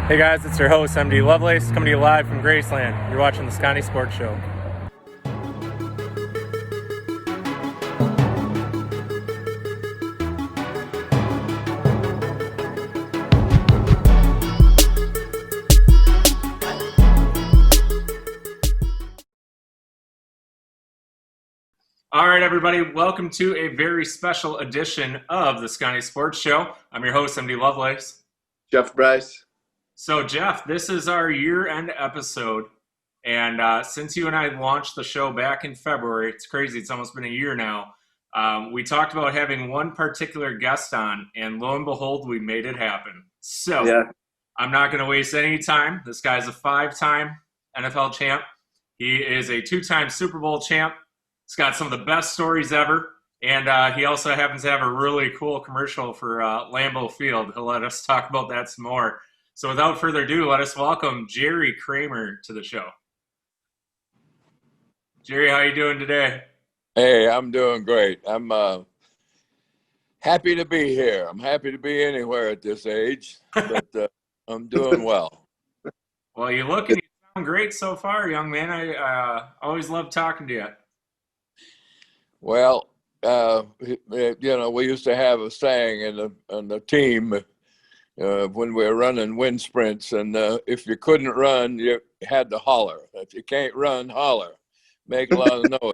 Hey guys, it's your host, MD Lovelace, coming to you live from Graceland. You're watching the Sconni Sports Show. All right, everybody, welcome to a very special edition of the Sconni Sports Show. I'm your host, MD Lovelace. Jeff Bryce. So, Jeff, this is our year-end episode, and since you and I launched the show back in February, it's crazy, it's almost been a year now, we talked about having one particular guest on, and lo and behold, we made it happen. So, yeah. I'm not going to waste any time. This guy's a 5-time NFL champ. He is a 2-time Super Bowl champ. He's got some of the best stories ever, and he also happens to have a really cool commercial for Lambeau Field. He'll let us talk about that some more. So without further ado, let us welcome Jerry Kramer to the show. Jerry, how you doing today? Hey, I'm doing great. I'm happy to be here. I'm happy to be anywhere at this age, but I'm doing well. Well, you look and you sound great so far, young man. I always love talking to you. Well, we used to have a saying in the team when we were running wind sprints, and if you couldn't run, you had to holler. If you can't run, holler. Make a lot of noise.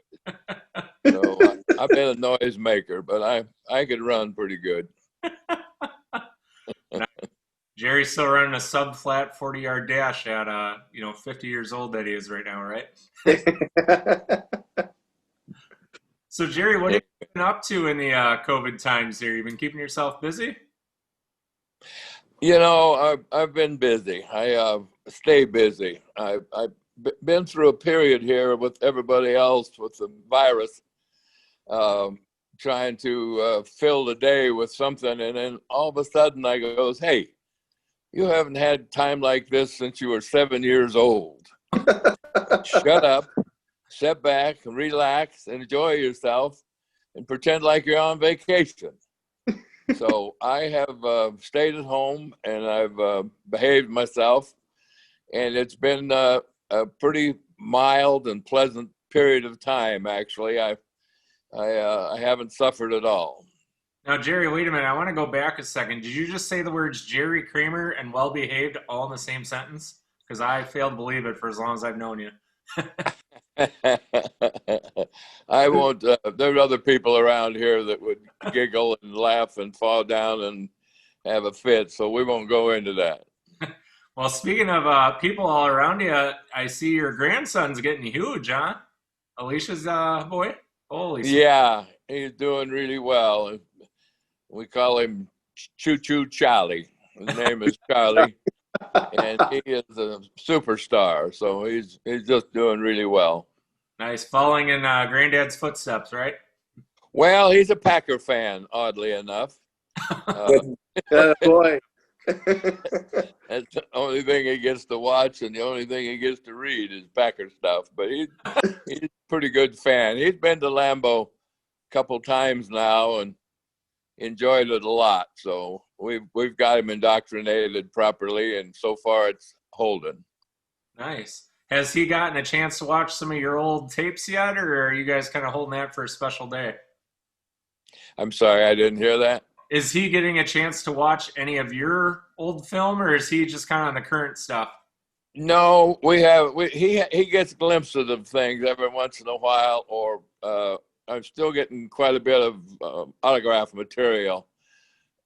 So I've been a noise maker, but I could run pretty good. Jerry's still running a sub-flat 40-yard dash at 50 years old that he is right now, right? So, Jerry, what have you been up to in the COVID times here? You been keeping yourself busy? You know, I've been busy. I stay busy. I've been through a period here with everybody else with the virus, trying to fill the day with something. And then all of a sudden I goes, hey, you haven't had time like this since you were 7 years old. Shut up. Sit back and relax and enjoy yourself and pretend like you're on vacation. So I have stayed at home and I've behaved myself, and it's been a pretty mild and pleasant period of time. Actually, I haven't suffered at all. Now, Jerry, wait a minute. I want to go back a second. Did you just say the words Jerry Kramer and well-behaved all in the same sentence? Because I failed to believe it for as long as I've known you. I won't. There's other people around here that would giggle and laugh and fall down and have a fit, so we won't go into that. Well, speaking of people all around you, I see your grandson's getting huge, huh? Alicia's boy? Holy yeah, he's doing really well. We call him Choo Choo Charlie. His name is Charlie. And he is a superstar, so he's just doing really well. Nice, following in Granddad's footsteps, right? Well, he's a Packer fan, oddly enough. Boy. That's the only thing he gets to watch, and the only thing he gets to read is Packer stuff. But he's a pretty good fan. He's been to Lambeau a couple times now and enjoyed it a lot. So we've got him indoctrinated properly, and so far it's holding. Nice. Has he gotten a chance to watch some of your old tapes yet, or are you guys kind of holding that for a special day? I'm sorry, I didn't hear that. Is he getting a chance to watch any of your old film, or is he just kind of on the current stuff? No, he gets glimpses of things every once in a while, or I'm still getting quite a bit of autograph material,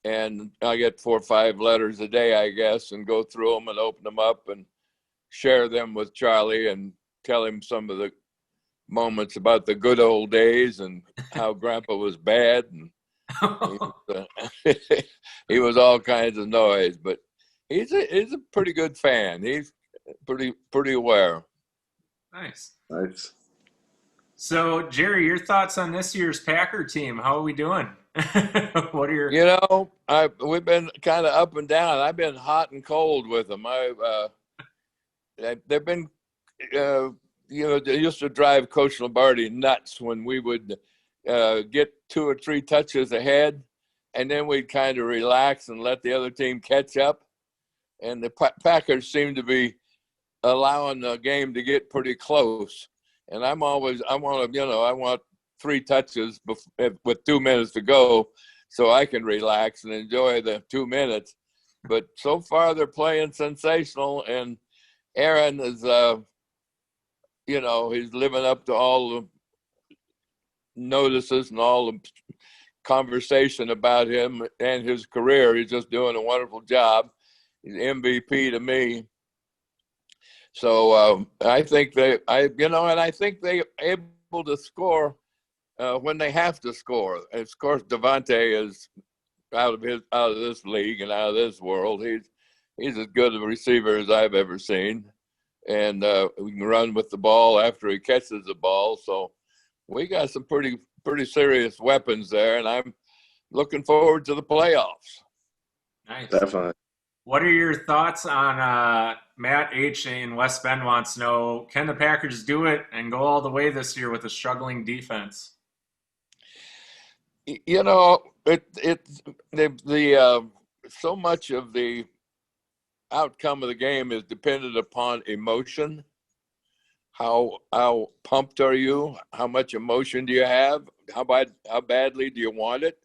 and I get 4 or 5 letters a day, I guess, and go through them and open them up and share them with Charlie and tell him some of the moments about the good old days and how Grandpa was bad, and he was all kinds of noise. But he's a pretty good fan. He's pretty aware. Nice. So, Jerry, your thoughts on this year's Packer team? How are we doing? What are your? You know, we've been kind of up and down. I've been hot and cold with them. They've been, they used to drive Coach Lombardi nuts when we would get 2 or 3 touches ahead, and then we'd kind of relax and let the other team catch up. and the Packers seem to be allowing the game to get pretty close. And I want 3 touches with 2 minutes to go, so I can relax and enjoy the 2 minutes. But so far they're playing sensational, and Aaron is, he's living up to all the notices and all the conversation about him and his career. He's just doing a wonderful job. He's MVP to me. So I think they able to score when they have to score. And of course, Devontae is out of this league and out of this world. He's as good a receiver as I've ever seen, and we can run with the ball after he catches the ball. So we got some pretty serious weapons there, and I'm looking forward to the playoffs. Nice. Definitely. What are your thoughts on Matt H. in West Bend wants to know, can the Packers do it and go all the way this year with a struggling defense? So much of the outcome of the game is dependent upon emotion. How pumped are you? How much emotion do you have? How badly do you want it?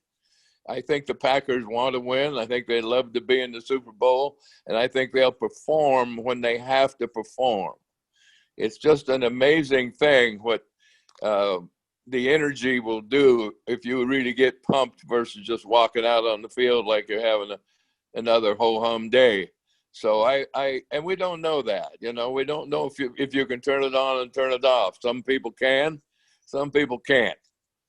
I think the Packers want to win. I think they love to be in the Super Bowl, and I think they'll perform when they have to perform. It's just an amazing thing what the energy will do if you really get pumped versus just walking out on the field like you're having another ho-hum day. So and we don't know that, we don't know if you can turn it on and turn it off. Some people can, some people can't.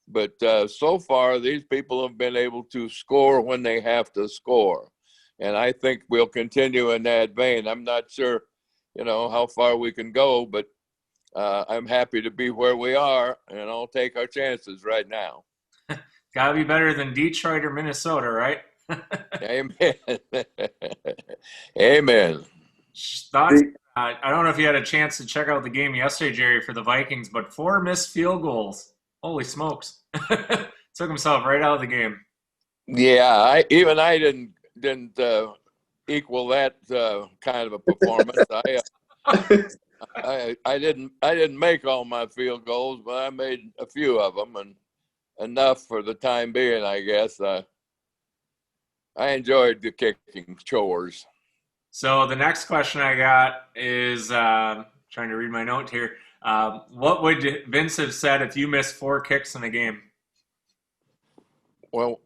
But so far, these people have been able to score when they have to score. And I think we'll continue in that vein. I'm not sure, how far we can go, but I'm happy to be where we are, and I'll take our chances right now. Got to be better than Detroit or Minnesota, right? Amen. Amen. Thoughts? I don't know if you had a chance to check out the game yesterday, Jerry, for the Vikings, but 4 missed field goals. Holy smokes. Took himself right out of the game. Yeah, I didn't equal that kind of a performance. I didn't make all my field goals, but I made a few of them, and enough for the time being, I guess. I enjoyed the kicking chores. So the next question I got is, trying to read my note here. What would Vince have said if you missed 4 kicks in a game? Well,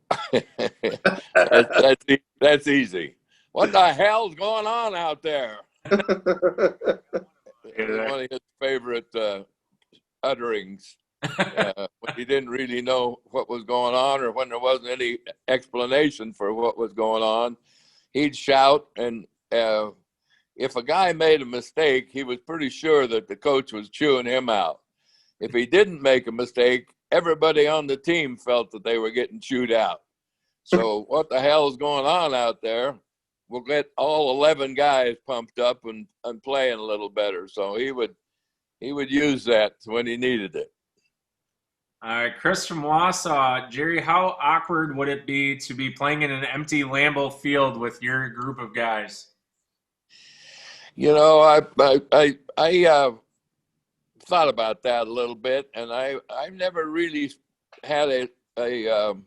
that's easy. What the hell's going on out there? One of his favorite utterings. When he didn't really know what was going on, or when there wasn't any explanation for what was going on, he'd shout. And if a guy made a mistake, he was pretty sure that the coach was chewing him out. If he didn't make a mistake, everybody on the team felt that they were getting chewed out. So what the hell is going on out there? We'll get all 11 guys pumped up and playing a little better. So he would use that when he needed it. All right, Chris from Wausau. Jerry, how awkward would it be to be playing in an empty Lambeau Field with your group of guys? I thought about that a little bit, and I've never really had an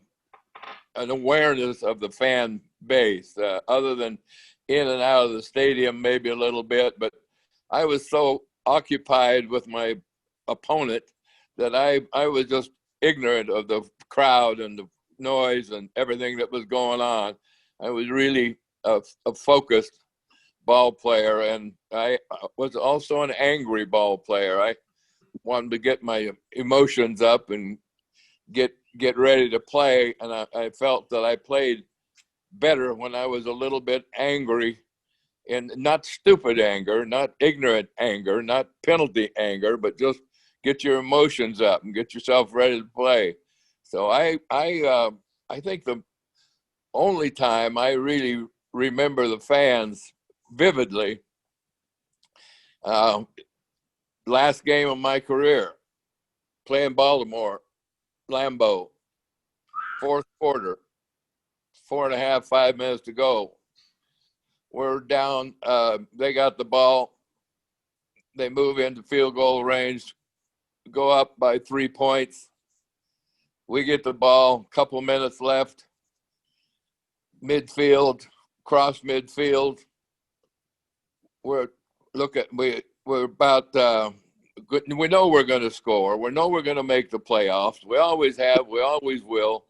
awareness of the fan base, other than in and out of the stadium maybe a little bit. But I was so occupied with my opponent that I was just ignorant of the crowd and the noise and everything that was going on. I was really a focused ball player, and I was also an angry ball player. I wanted to get my emotions up and get ready to play, and I felt that I played better when I was a little bit angry, and not stupid anger, not ignorant anger, not penalty anger, but just get your emotions up and get yourself ready to play. So I think the only time I really remember the fans vividly, last game of my career, playing Baltimore, Lambeau, 4th quarter, 4.5, 5 minutes to go. We're down. They got the ball. They move into field goal range, go up by 3 points. We get the ball, couple minutes left. Midfield, cross midfield. We're about. We know we're going to score. We know we're going to make the playoffs. We always have. We always will.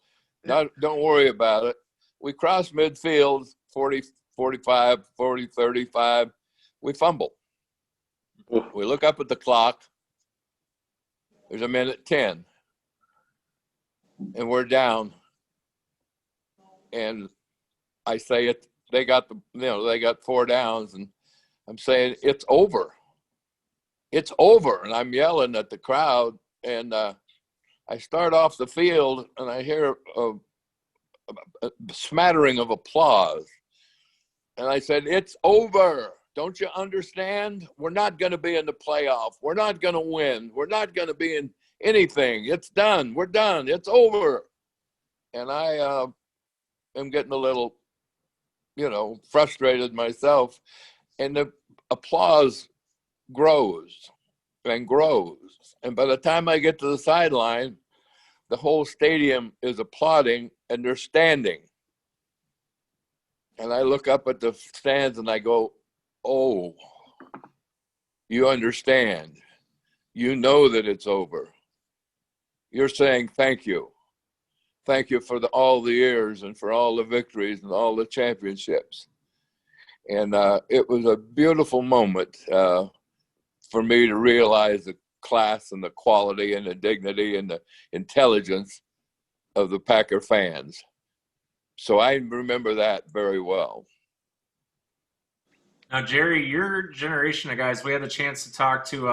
Don't worry about it. We cross midfield, 40, 45, 40, 35. We fumble. We look up at the clock. There's a minute 10. And we're down. And I say it. They got 4 downs, and I'm saying it's over. It's over, and I'm yelling at the crowd. And I start off the field, and I hear a smattering of applause. And I said, "It's over. Don't you understand? We're not going to be in the playoff. We're not going to win. We're not going to be in anything. It's done. We're done. It's over." And I am getting a little, frustrated myself. And the applause grows and grows. And by the time I get to the sideline, the whole stadium is applauding and they're standing. And I look up at the stands and I go, "Oh, you understand. You know that it's over. You're saying thank you. Thank you for all the years and for all the victories and all the championships." And it was a beautiful moment for me to realize the class and the quality and the dignity and the intelligence of the Packer fans. So I remember that very well. Now, Jerry, your generation of guys, we had the chance to talk to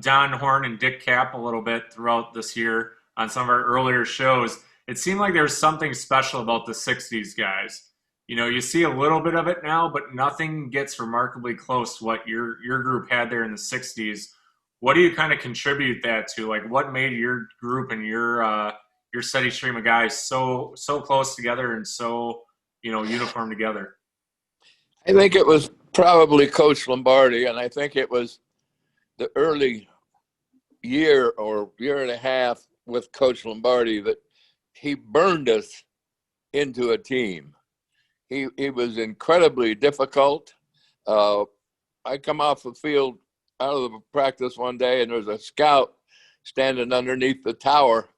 Don Horn and Dick Kapp a little bit throughout this year on some of our earlier shows. It seemed like there was something special about the 60s guys. You see a little bit of it now, but nothing gets remarkably close to what your group had there in the 60s. What do you kind of contribute that to? Like, what made your group and your steady stream of guys so close together and so, uniform together? I think it was probably Coach Lombardi, and I think it was the early year or year and a half with Coach Lombardi that he burned us into a team. He was incredibly difficult. I come off the field out of the practice one day, and there's a scout standing underneath the tower,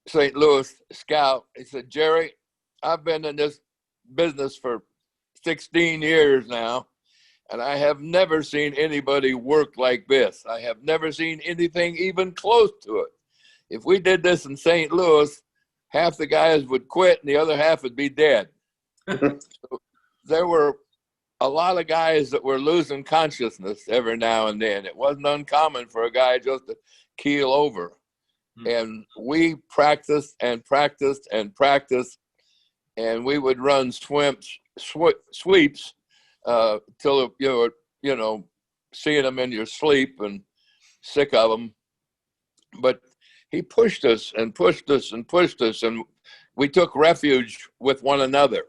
St. Louis scout. He said, "Jerry, I've been in this business for 16 years now, and I have never seen anybody work like this. I have never seen anything even close to it. If we did this in St. Louis, half the guys would quit and the other half would be dead." So there were a lot of guys that were losing consciousness every now and then. It wasn't uncommon for a guy just to keel over. And we practiced and practiced and practiced, and we would run sweeps till seeing them in your sleep and sick of them. But he pushed us and pushed us and pushed us, and we took refuge with one another.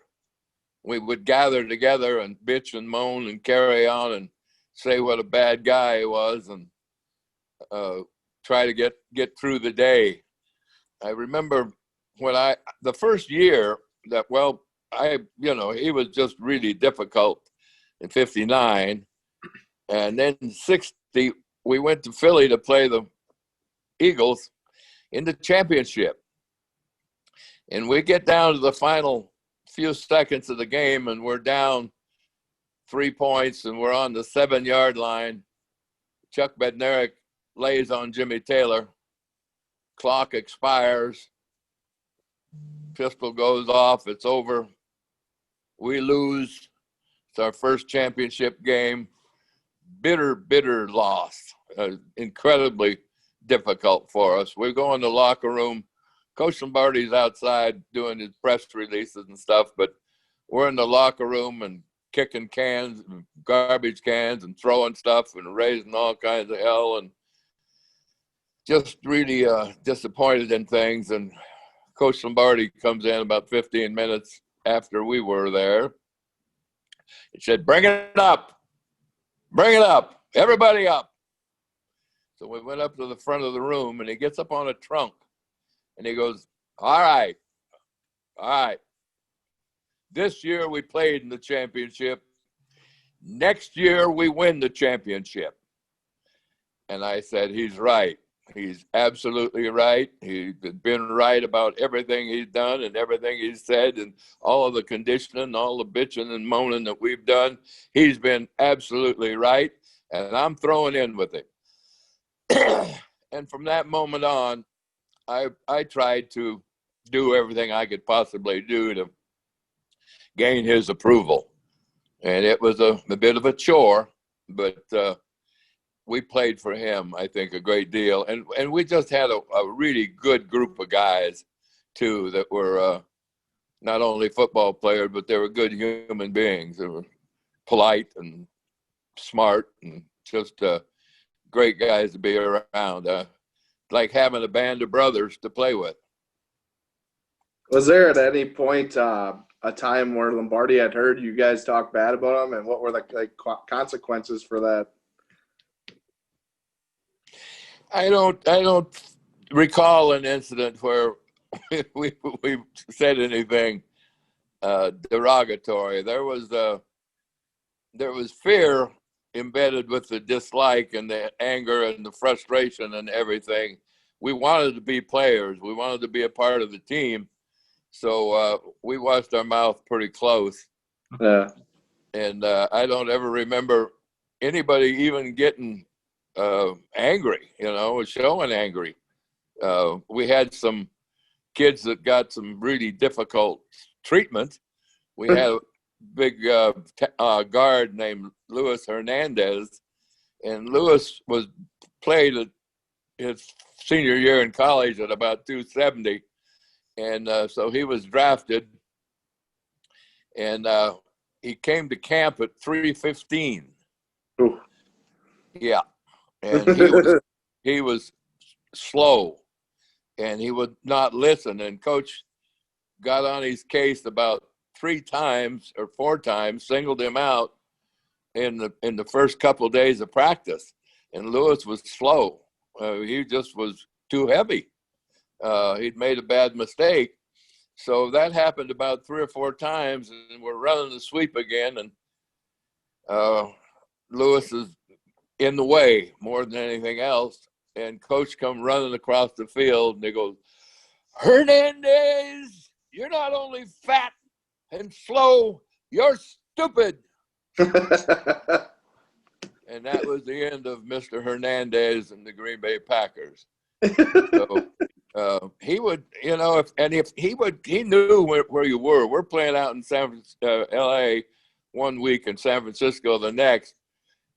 We would gather together and bitch and moan and carry on and say what a bad guy he was and try to get through the day. I remember the first year that, he was just really difficult in 59. And then in 60, we went to Philly to play the Eagles in the championship. And we get down to the final few seconds of the game, and we're down 3 points, and we're on the 7-yard line. Chuck Bednarik lays on Jimmy Taylor. Clock expires. Pistol goes off. It's over. We lose. It's our first championship game. Bitter loss. Incredibly difficult for us. We go in the locker room. Coach Lombardi's outside doing his press releases and stuff, but we're in the locker room and kicking cans, garbage cans, and throwing stuff and raising all kinds of hell, and just really disappointed in things. And Coach Lombardi comes in about 15 minutes after we were there, He said, bring it up. Bring it up. Everybody up. So we went up to the front of the room, and he gets up on a trunk, and he goes, all right. This year we played in the championship. Next year we win the championship. And I said, he's right. He's absolutely right. He's been right about everything he's done and everything he's said and all of the conditioning, all the bitching and moaning that we've done. He's been absolutely right. And I'm throwing in with it. And from that moment on, I tried to do everything I could possibly do to gain his approval. And it was a bit of a chore, but we played for him, I think, a great deal. And we just had a really good group of guys, too, that were not only football players, but they were good human beings. They were polite and smart and just great guys to be around. Like having a band of brothers to play with. Was there at any point a time where Lombardi had heard you guys talk bad about him, and what were the consequences for that? I don't recall an incident where we said anything derogatory. There was fear embedded with the dislike and the anger and the frustration and everything. We wanted to be players. We wanted to be a part of the team. So we watched our mouth pretty close. Yeah. And I don't ever remember anybody even getting angry, showing angry. We had some kids that got some really difficult treatment. We had a big guard named Luis Hernandez, and Luis played his senior year in college at about 270, and so he was drafted, and he came to camp at 315. Ooh. Yeah, and he was slow, and he would not listen, and coach got on his case about 3 times or 4 times, singled him out in the first couple of days of practice. And Lewis was slow. He just was too heavy. He'd made a bad mistake. So that happened about 3 or 4 times, and we're running the sweep again. And Lewis is in the way more than anything else. And coach come running across the field, and they go, Hernandez, you're not only fat and slow, you're stupid. And that was the end of Mr. Hernandez and the Green Bay Packers. So he would, he knew where you were. We're playing out in LA one week and San Francisco the next.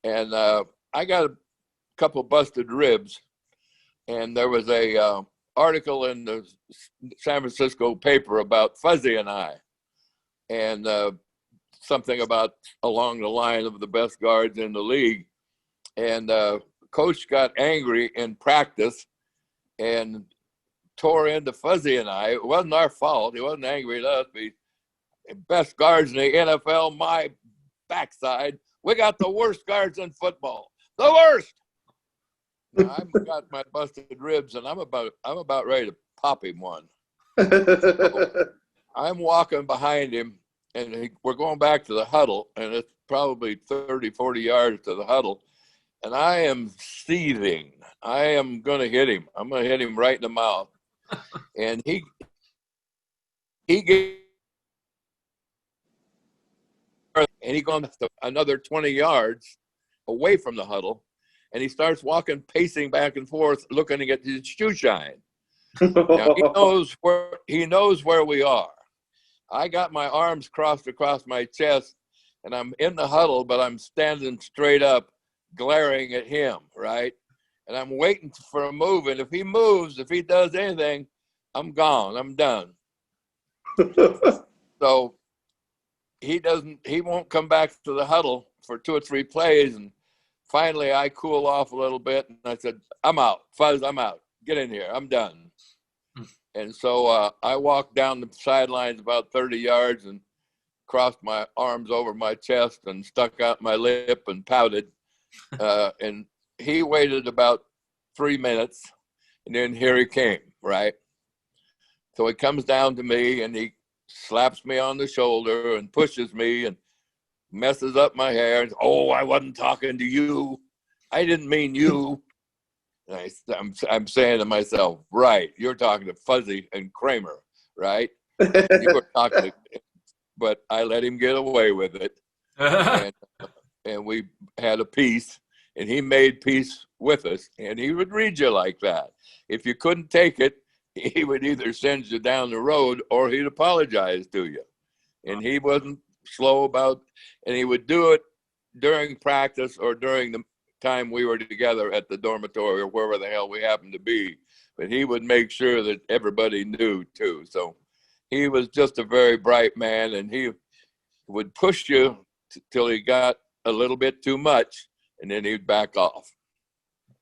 And I got a couple busted ribs. And there was a article in the San Francisco paper about Fuzzy and I. And something about along the line of the best guards in the league. And coach got angry in practice and tore into Fuzzy and I. It wasn't our fault. He wasn't angry at us. Best guards in the NFL, my backside. We got the worst guards in football. The worst. Now, I've got my busted ribs, and I'm about ready to pop him one. So I'm walking behind him, and we're going back to the huddle, and it's probably 30, 40 yards to the huddle. And I am seething. I am going to hit him. I'm going to hit him right in the mouth. And he goes another 20 yards away from the huddle, and he starts walking, pacing back and forth, looking at his shoe shine. Now, he knows where we are. I got my arms crossed across my chest, and I'm in the huddle, but I'm standing straight up, glaring at him, right? And I'm waiting for a move, and if he moves, if he does anything, I'm gone. I'm done. So he won't come back to the huddle for 2 or 3 plays, and finally I cool off a little bit, and I said, I'm out. Fuzz, I'm out. Get in here. I'm done. And so I walked down the sidelines about 30 yards, and crossed my arms over my chest and stuck out my lip and pouted. And he waited about 3 minutes, and then here he came, right? So he comes down to me and he slaps me on the shoulder and pushes me and messes up my hair. And, oh, I wasn't talking to you. I didn't mean you. And I'm saying to myself, right, you're talking to Fuzzy and Kramer, right? You were talking to, but I let him get away with it. And we had a peace, and he made peace with us. And he would read you like that. If you couldn't take it, he would either send you down the road or he'd apologize to you. And he wasn't slow about, and he would do it during practice or during the time we were together at the dormitory or wherever the hell we happened to be. But he would make sure that everybody knew too. So he was just a very bright man, and he would push you till he got a little bit too much, and then he'd back off.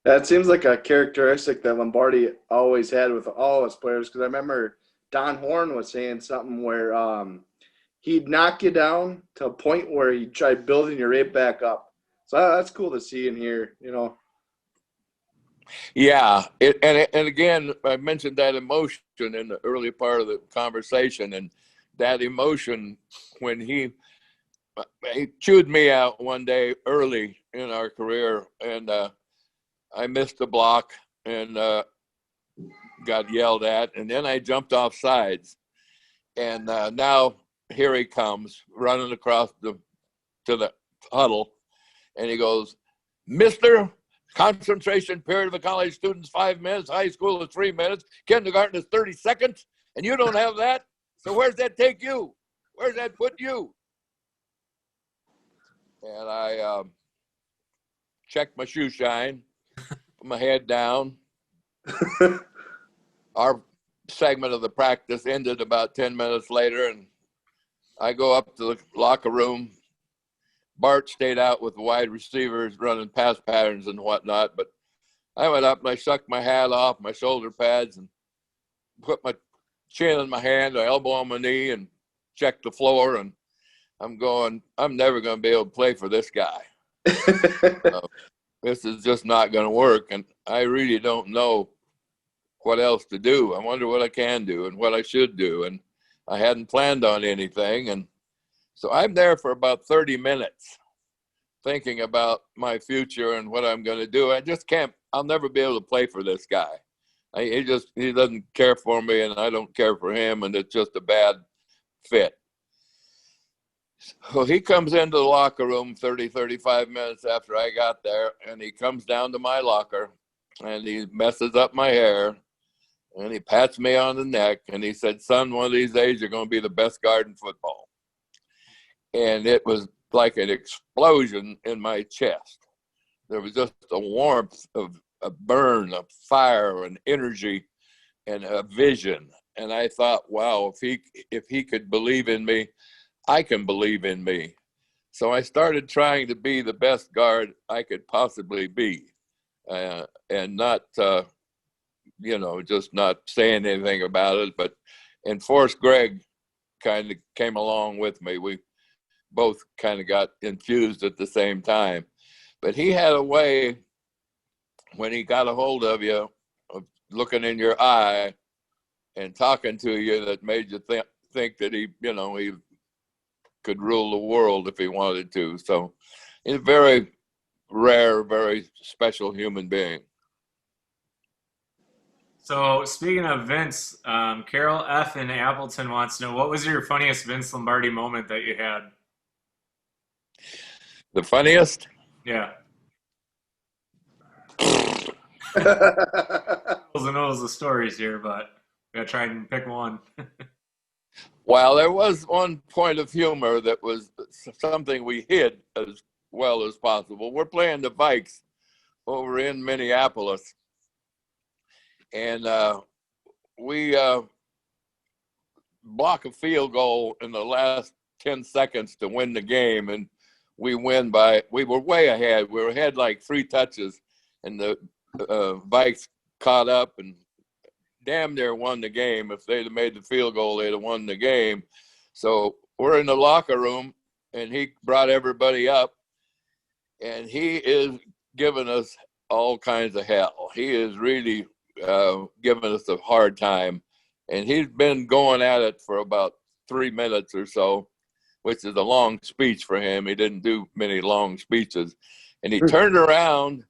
That seems like a characteristic that Lombardi always had with all his players, because I remember Don Horn was saying something where he'd knock you down to a point where he'd try building you right back up. So that's cool to see and hear, you know. Yeah, and again, I mentioned that emotion in the early part of the conversation, and that emotion when he chewed me out one day early in our career, and I missed the block and got yelled at, and then I jumped off sides, and now here he comes running across to the huddle, and he goes, "Mister, concentration period of a college student's 5 minutes, high school is 3 minutes, kindergarten is 30 seconds, and you don't have that? So where's that take you? Where's that put you?" And I checked my shoe shine, put my head down. Our segment of the practice ended about 10 minutes later, and I go up to the locker room. Bart stayed out with the wide receivers running pass patterns and whatnot, but I went up and I sucked my hat off, my shoulder pads, and put my chin in my hand, my elbow on my knee, and checked the floor. And I'm going, I'm never going to be able to play for this guy. This is just not going to work. And I really don't know what else to do. I wonder what I can do and what I should do. And I hadn't planned on anything. And so I'm there for about 30 minutes thinking about my future and what I'm going to do. I just can't, I'll never be able to play for this guy. He doesn't care for me, and I don't care for him, and it's just a bad fit. So he comes into the locker room 35 minutes after I got there, and he comes down to my locker, and he messes up my hair, and he pats me on the neck, and he said, "Son, one of these days you're going to be the best guard in football." And it was like an explosion in my chest. There was just a warmth of a burn, a fire, an energy, and a vision. And I thought, wow, if he could believe in me, I can believe in me. So I started trying to be the best guard I could possibly be, and not, just not saying anything about it. And Forrest Gregg kind of came along with me. We both kind of got infused at the same time. But he had a way, when he got a hold of you, of looking in your eye and talking to you, that made you think that he could rule the world if he wanted to. So he's a very rare, very special human being. So speaking of Vince, Carol F. in Appleton wants to know, what was your funniest Vince Lombardi moment that you had? The funniest? Yeah. Knows the stories here, but we gotta try and pick one. Well, there was one point of humor that was something we hid as well as possible. We're playing the Vikes over in Minneapolis, and we block a field goal in the last 10 seconds to win the game, and we were way ahead. We were ahead like 3 touches, and the Vikes caught up and damn near won the game. If they'd have made the field goal, they'd have won the game. So we're in the locker room, and he brought everybody up, and he is giving us all kinds of hell. He is really giving us a hard time, and he's been going at it for about 3 minutes or so, which is a long speech for him. He didn't do many long speeches, and he turned around,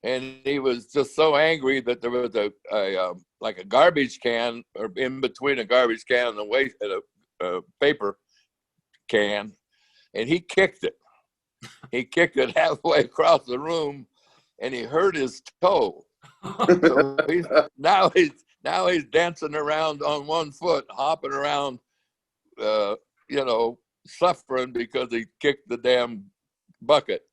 and he was just so angry that there was like a garbage can, or in between a garbage can and a paper can, and he kicked it. He kicked it halfway across the room, and he hurt his toe. So now he's dancing around on one foot, hopping around, suffering because he kicked the damn bucket.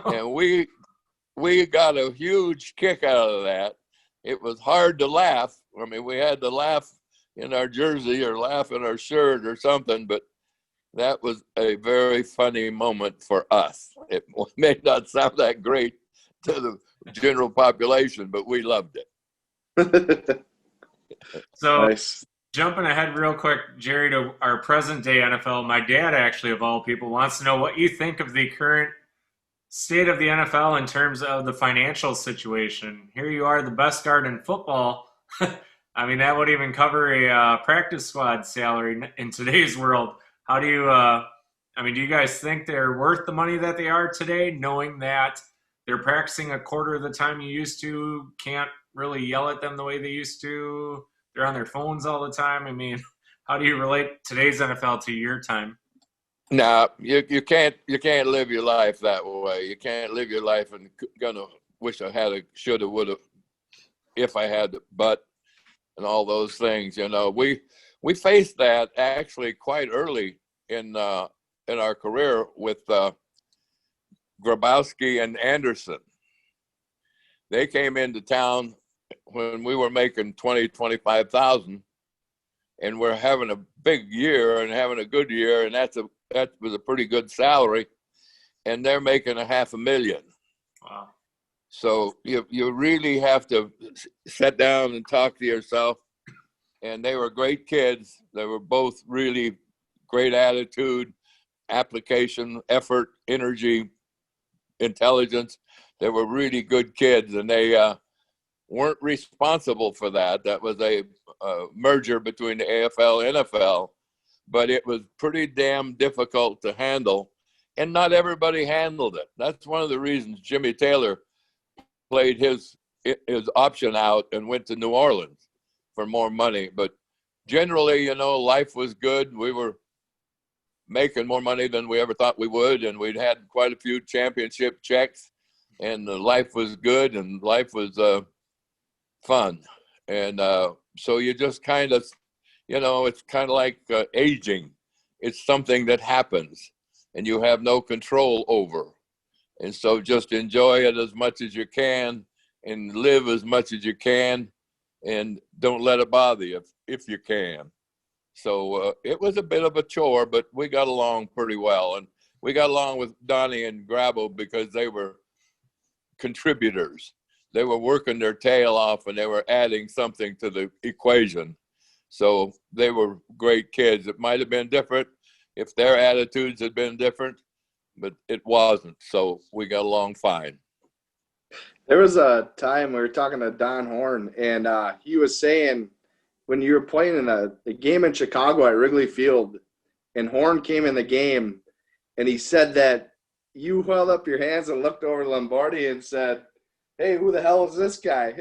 And we got a huge kick out of that. It was hard to laugh. I mean, we had to laugh in our jersey or laugh in our shirt or something, but that was a very funny moment for us. It may not sound that great to the general population, but we loved it. So, Nice. jumping ahead real quick, Jerry, to our present day NFL, my dad, actually, of all people, wants to know what you think of the current state of the NFL in terms of the financial situation. Here you are, the best guard in football. I mean, that would even cover a practice squad salary in today's world. How do you, do you guys think they're worth the money that they are today, knowing that they're practicing a quarter of the time you used to, can't really yell at them the way they used to, they're on their phones all the time? I mean, how do you relate today's NFL to your time? No, you can't live your life that way. You can't live your life and gonna wish I had a shoulda, woulda, if I had, but, and all those things. We faced that actually quite early in our career with Grabowski and Anderson. They came into town when we were making 25,000, and we're having a big year and having a good year, and that was a pretty good salary, and they're making $500,000. Wow. So you really have to sit down and talk to yourself. And they were great kids. They were both really great attitude, application, effort, energy, intelligence. They were really good kids, and they weren't responsible for that. That was a merger between the AFL and NFL, but it was pretty damn difficult to handle, and not everybody handled it. That's one of the reasons Jimmy Taylor played his option out and went to New Orleans for more money. But generally, life was good. We were making more money than we ever thought we would, and we'd had quite a few championship checks, and life was good, and life was fun. And so you just kind of, it's kind of like aging. It's something that happens, and you have no control over. And so just enjoy it as much as you can, and live as much as you can, and don't let it bother you if you can. So it was a bit of a chore, but we got along pretty well. And we got along with Donnie and Grabo because they were contributors. They were working their tail off, and they were adding something to the equation. So they were great kids. It might have been different if their attitudes had been different, but it wasn't. So we got along fine. There was a time we were talking to Don Horn, and he was saying when you were playing in a game in Chicago at Wrigley Field, and Horn came in the game, and he said that you held up your hands and looked over Lombardi and said, "Hey, who the hell is this guy?"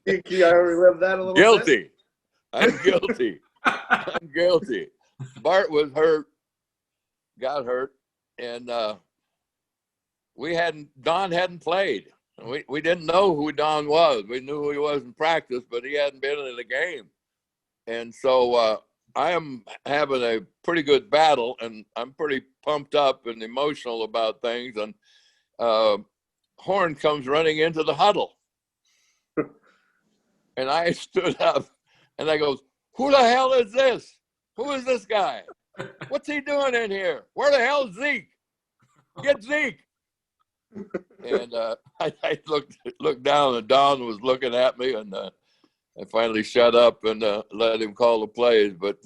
Can you relive that a little Guilty. bit? I'm guilty. I'm guilty. Bart was hurt, got hurt, and Don hadn't played. We didn't know who Don was. We knew who he was in practice, but he hadn't been in the game. And so I am having a pretty good battle, and I'm pretty pumped up and emotional about things. And Horn comes running into the huddle. And I stood up, and I goes, "Who the hell is this? Who is this guy? What's he doing in here? Where the hell's Zeke? Get Zeke." And I looked down, and Don was looking at me, and I finally shut up and let him call the plays. But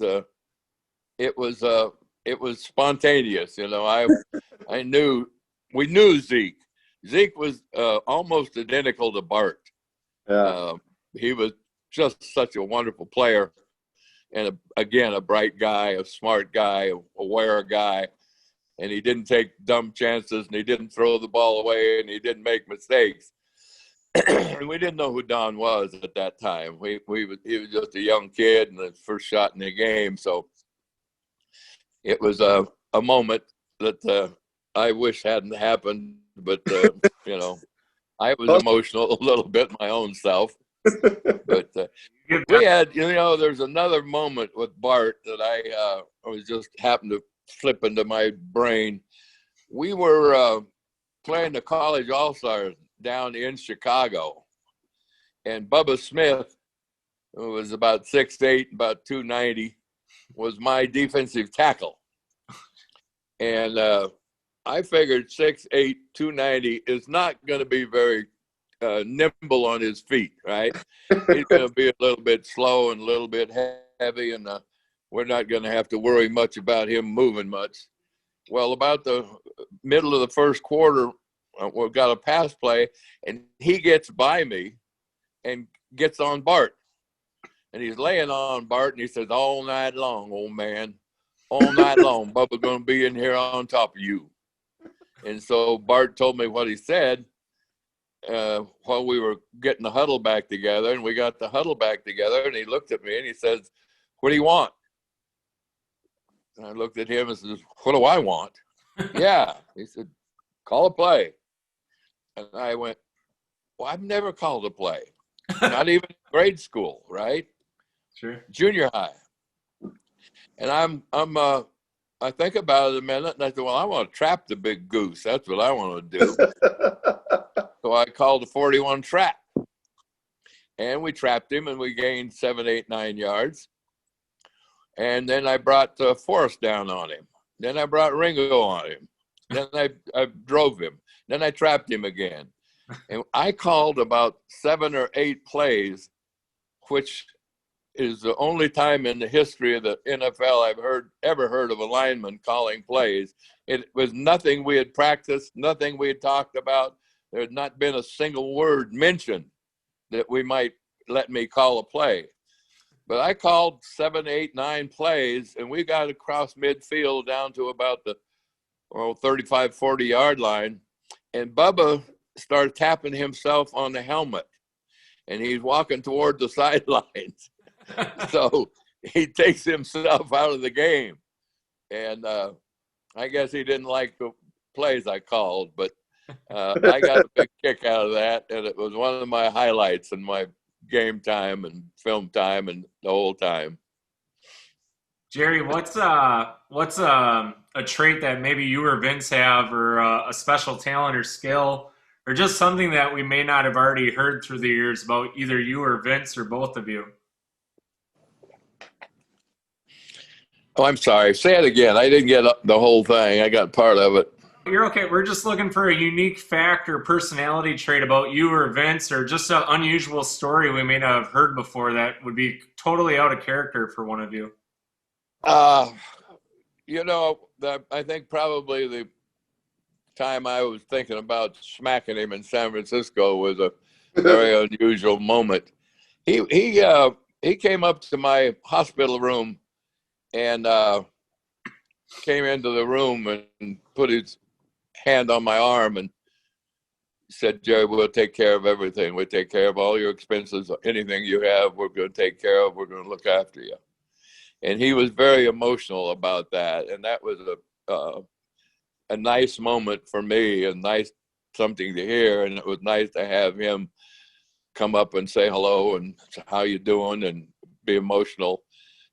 it was spontaneous. I knew we knew Zeke. Zeke was almost identical to Bart. Yeah. He was just such a wonderful player, and again, a bright guy, a smart guy, aware guy. And he didn't take dumb chances, and he didn't throw the ball away, and he didn't make mistakes. And we didn't know who Don was at that time. He was just a young kid and his first shot in the game. So it was a moment that I wish hadn't happened, but I was emotional a little bit my own self. But we had, there's another moment with Bart that I was just happened to flip into my brain. We were playing the college all-stars down in Chicago, and Bubba Smith, who was about 6'8", about 290, was my defensive tackle. And I figured 6'8", 290 is not going to be very nimble on his feet, right? He's going to be a little bit slow and a little bit heavy, and we're not going to have to worry much about him moving much. Well, about the middle of the first quarter, we've got a pass play, and he gets by me and gets on Bart. And he's laying on Bart, and he says, "All night long, old man, all night long, Bubba's going to be in here on top of you." And so Bart told me what he said while we were getting the huddle back together, and we got the huddle back together, and he looked at me, and he says, "What do you want?" And I looked at him and said, "What do I want?" "Yeah." He said, "Call a play." And I went, "Well, I've never called a play. Not even in grade school, right? Sure. Junior high." And I think about it a minute, and I said, "Well, I want to trap the big goose. That's what I want to do." So I called the 41 trap. And we trapped him, and we gained 7, 8, 9 yards. And then I brought Forrest down on him. Then I brought Ringo on him. Then I drove him. Then I trapped him again. And I called about 7 or 8 plays, which is the only time in the history of the NFL I've ever heard of a lineman calling plays. It was nothing we had practiced, nothing we had talked about. There had not been a single word mentioned that we might let me call a play. But I called 7, 8, 9 plays, and we got across midfield down to about the 35, 40-yard line. And Bubba started tapping himself on the helmet, and he's walking toward the sidelines. So he takes himself out of the game. And I guess he didn't like the plays I called, but I got a big kick out of that, and it was one of my highlights in my game time and film time and the whole time. Jerry, what's a trait that maybe you or Vince have, or a special talent or skill, or just something that we may not have already heard through the years about either you or Vince or both of you? Oh, I'm sorry. Say it again. I didn't get the whole thing. I got part of it. You're okay. We're just looking for a unique fact or personality trait about you or Vince, or just an unusual story we may not have heard before that would be totally out of character for one of you. I think probably the time I was thinking about smacking him in San Francisco was a very unusual moment. He came up to my hospital room and came into the room and put his hand on my arm and said, "Jerry, we'll take care of everything. We'll take care of all your expenses. Anything you have, we're going to take care of. We're going to look after you." And he was very emotional about that. And that was a nice moment for me, and nice something to hear. And it was nice to have him come up and say hello and how you doing and be emotional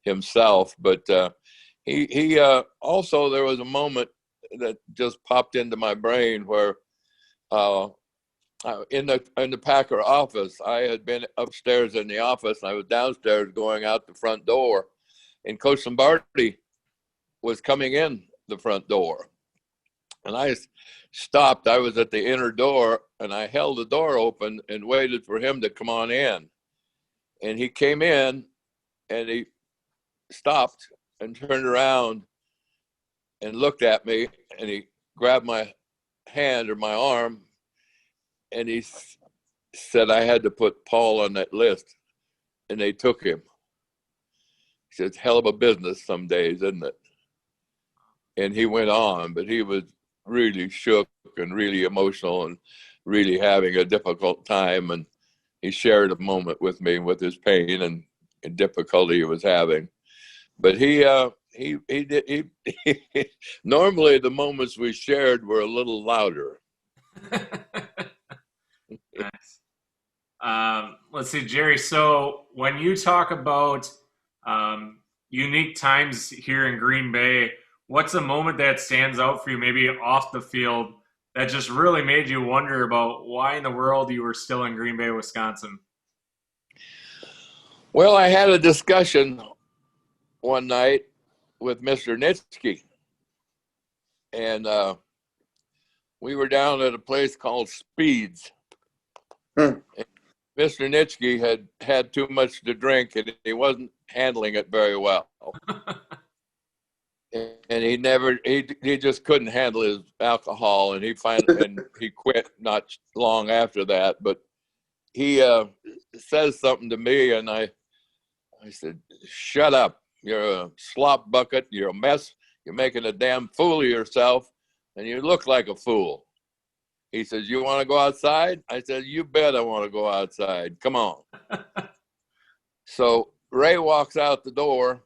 himself. But he also, there was a moment that just popped into my brain where in the Packer office, I had been upstairs in the office, and I was downstairs going out the front door, and Coach Lombardi was coming in the front door. And I stopped. I was at the inner door, and I held the door open and waited for him to come on in. And he came in and he stopped and turned around and looked at me, and he grabbed my hand or my arm, and he said I had to put Paul on that list, and they took him. He said, it's hell of a business some days, isn't it? And he went on, but he was really shook and really emotional and really having a difficult time. And he shared a moment with me with his pain and difficulty he was having. But he normally the moments we shared were a little louder. Nice. Let's see, Jerry. So when you talk about unique times here in Green Bay, what's a moment that stands out for you, maybe off the field, that just really made you wonder about why in the world you were still in Green Bay, Wisconsin? Well, I had a discussion one night with Mr. Nitsky, and we were down at a place called Speeds. Mr. Nitsky had too much to drink, and he wasn't handling it very well. And he just couldn't handle his alcohol, and he quit not long after that. But he says something to me, and I said, shut up. You're a slop bucket. You're a mess. You're making a damn fool of yourself, and you look like a fool. He says, you want to go outside? I said, you bet I want to go outside. Come on. So Ray walks out the door,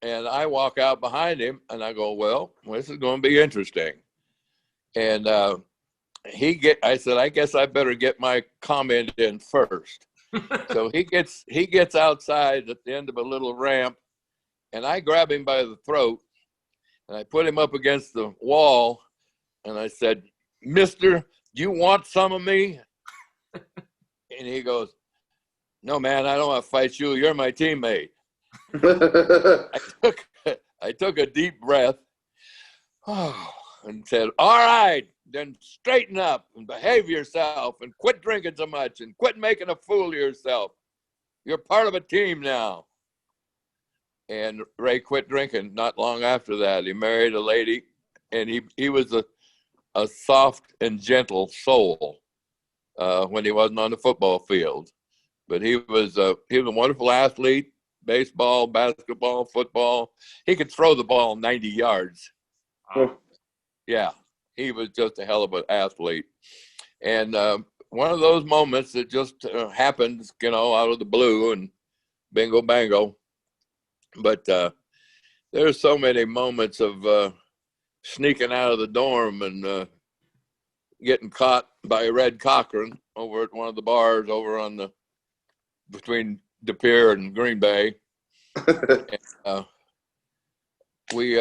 and I walk out behind him, and I go, well, this is going to be interesting. And I said, I guess I better get my comment in first. So he gets outside at the end of a little ramp, and I grab him by the throat, and I put him up against the wall, and I said, Mister, do you want some of me? And he goes, no, man, I don't want to fight you. You're my teammate. I took a deep breath and said, all right, then straighten up and behave yourself and quit drinking so much and quit making a fool of yourself. You're part of a team now. And Ray quit drinking not long after that. He married a lady, and he was a soft and gentle soul when he wasn't on the football field. But he was a wonderful athlete, baseball, basketball, football. He could throw the ball 90 yards. Yeah, he was just a hell of an athlete. And one of those moments that just happened, out of the blue, and bingo bango. But there's so many moments of sneaking out of the dorm and getting caught by Red Cochran over at one of the bars over on between De Pere and Green Bay. And, we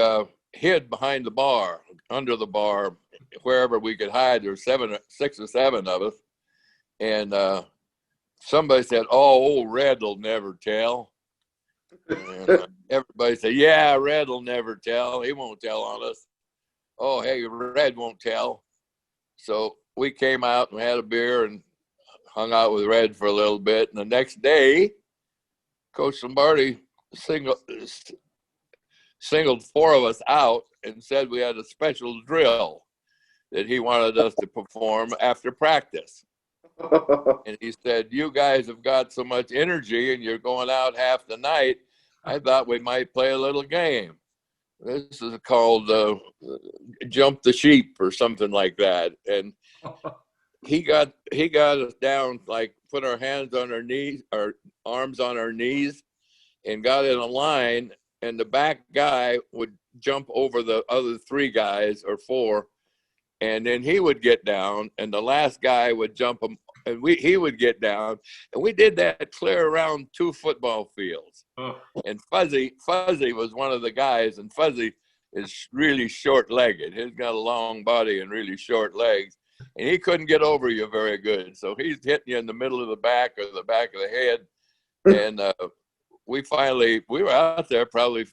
hid behind the bar, under the bar, wherever we could hide. There were 6 or 7 of us. And somebody said, oh, old Red will never tell. And everybody said, yeah, Red will never tell. He won't tell on us. Oh, hey, Red won't tell. So we came out and had a beer and hung out with Red for a little bit. And the next day, Coach Lombardi singled 4 of us out and said we had a special drill that he wanted us to perform after practice. And he said, you guys have got so much energy and you're going out half the night, I thought we might play a little game. This is called Jump the Sheep or something like that. And he got us down, like put our hands on our knees, our arms on our knees, and got in a line. And the back guy would jump over the other 3 guys or 4, and then he would get down, and the last guy would jump him, and he would get down. And we did that clear around 2 football fields. And Fuzzy was one of the guys, and Fuzzy is really short-legged. He's got a long body and really short legs, and he couldn't get over you very good. So he's hitting you in the middle of the back or the back of the head. And we were out there probably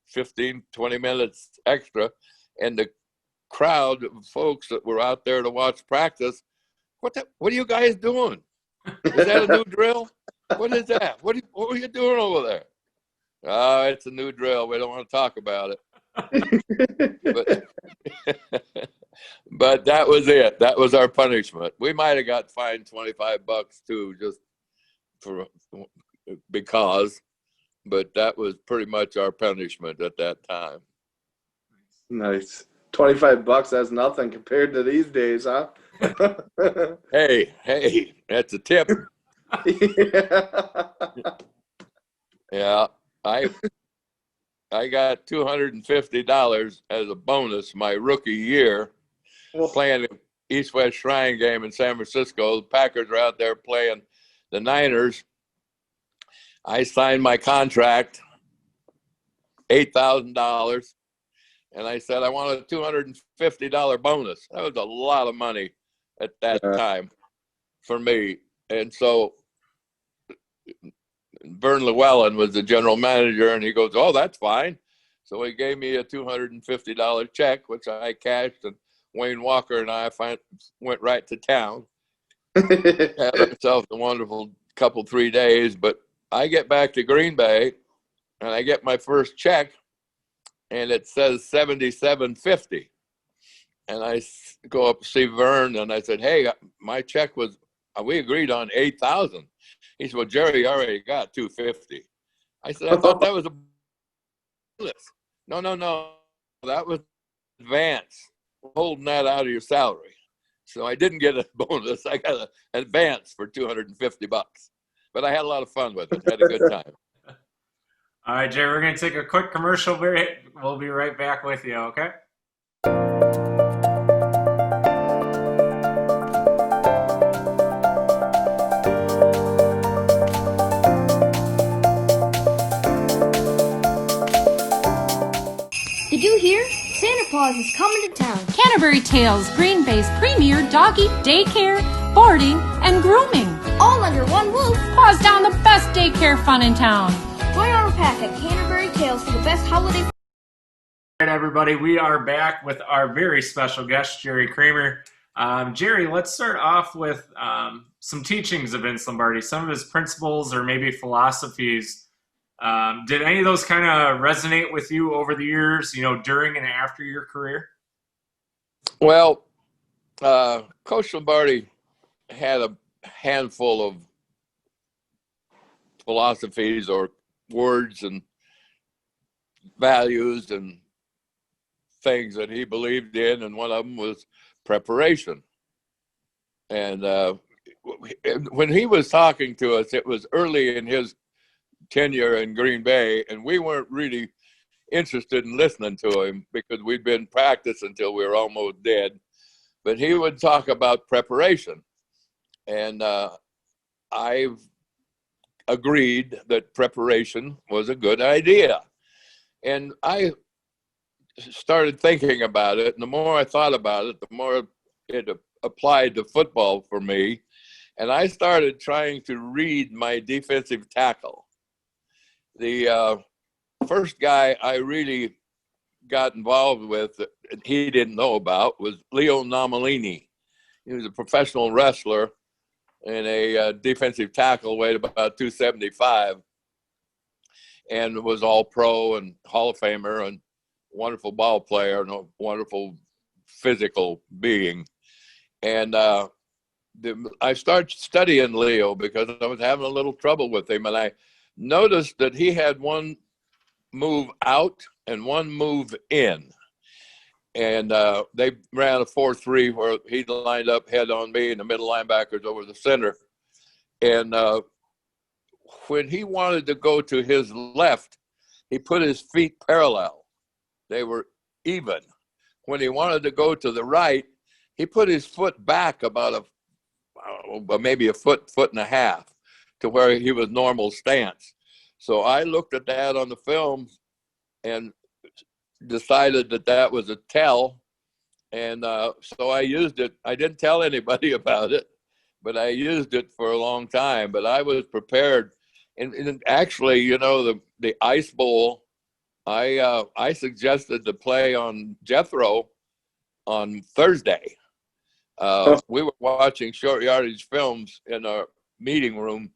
15, 20 minutes extra, and the crowd of folks that were out there to watch practice, what are you guys doing? Is that a new drill? What is that? What were you doing over there? Oh, it's a new drill. We don't want to talk about it. But but that was it. That was our punishment. We might have got fined $25 too, just for because, but that was pretty much our punishment at that time. Nice. $25, that's nothing compared to these days, huh? Hey, that's a tip. Yeah. Yeah, I got $250 as a bonus my rookie year playing the East-West Shrine game in San Francisco. The Packers are out there playing the Niners. I signed my contract, $8,000, and I said I wanted a $250 bonus. That was a lot of money at that time for me. And so Vern Llewellyn was the general manager, and he goes, "Oh, that's fine." So he gave me a $250 check, which I cashed, and Wayne Walker and I went right to town. Had ourselves a wonderful couple 3 days. But I get back to Green Bay, and I get my first check, and it says $77.50. And I go up to see Vern, and I said, "Hey, my check was, we agreed on $8,000. He said, "Well, Jerry already got $250." I said, "I thought that was a bonus." No. That was advance. We're holding that out of your salary. So I didn't get a bonus. I got an advance for $250. But I had a lot of fun with it. Had a good time. All right, Jay, we're going to take a quick commercial break. We'll be right back with you, okay? Did you hear? Santa Claus is coming to town. Canterbury Tales, Green Bay's premier doggy daycare, boarding, and grooming. All under one roof. Paws down the best daycare fun in town. Join our pack at Canterbury Tales for the best holiday. All right, everybody, we are back with our very special guest, Jerry Kramer. Jerry, let's start off with some teachings of Vince Lombardi, some of his principles or maybe philosophies. Did any of those kind of resonate with you over the years, during and after your career? Well, Coach Lombardi had a handful of philosophies or words and values and things that he believed in, and one of them was preparation. And when he was talking to us, it was early in his tenure in Green Bay, and we weren't really interested in listening to him because we'd been practicing until we were almost dead. But he would talk about preparation, and I've agreed that preparation was a good idea. And I started thinking about it, and the more I thought about it, the more it applied to football for me. And I started trying to read my defensive tackle. The first guy I really got involved with that he didn't know about was Leo Nomalini. He was a professional wrestler and a defensive tackle, weighed about 275, and was all pro and Hall of Famer and wonderful ball player and a wonderful physical being. And I started studying Leo because I was having a little trouble with him, and I noticed that he had one move out and one move in. And they ran a 4-3 where he lined up head on me and the middle linebackers over the center. And when he wanted to go to his left, he put his feet parallel. They were even. When he wanted to go to the right, he put his foot back about maybe a foot and a half to where he was normal stance. So I looked at that on the film and decided that was a tell. And so I used it. I didn't tell anybody about it, but I used it for a long time. But I was prepared. And actually, the Ice Bowl, I suggested to play on Jethro on Thursday. We were watching short yardage films in our meeting room,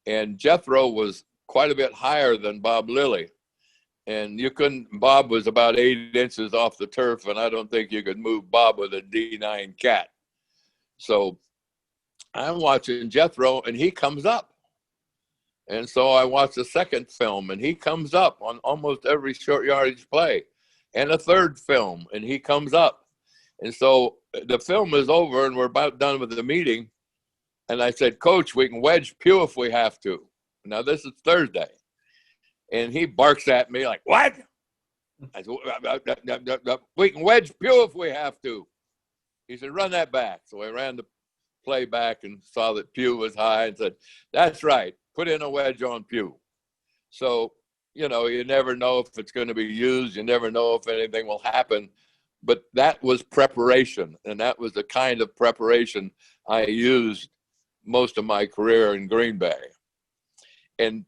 And Jethro was quite a bit higher than Bob Lilly. And Bob was about 8 inches off the turf, and I don't think you could move Bob with a D9 cat. So I'm watching Jethro, and he comes up. And so I watched the second film, and he comes up on almost every short yardage play. And a third film, and he comes up. And so the film is over, and we're about done with the meeting. And I said, Coach, we can wedge Pugh if we have to. Now, this is Thursday. And he barks at me like, what? I said, we can wedge Pugh if we have to. He said, run that back. So I ran the play back and saw that Pugh was high and said, that's right. Put in a wedge on Pugh. So, you never know if it's going to be used. You never know if anything will happen. But that was preparation. And that was the kind of preparation I used most of my career in Green Bay. And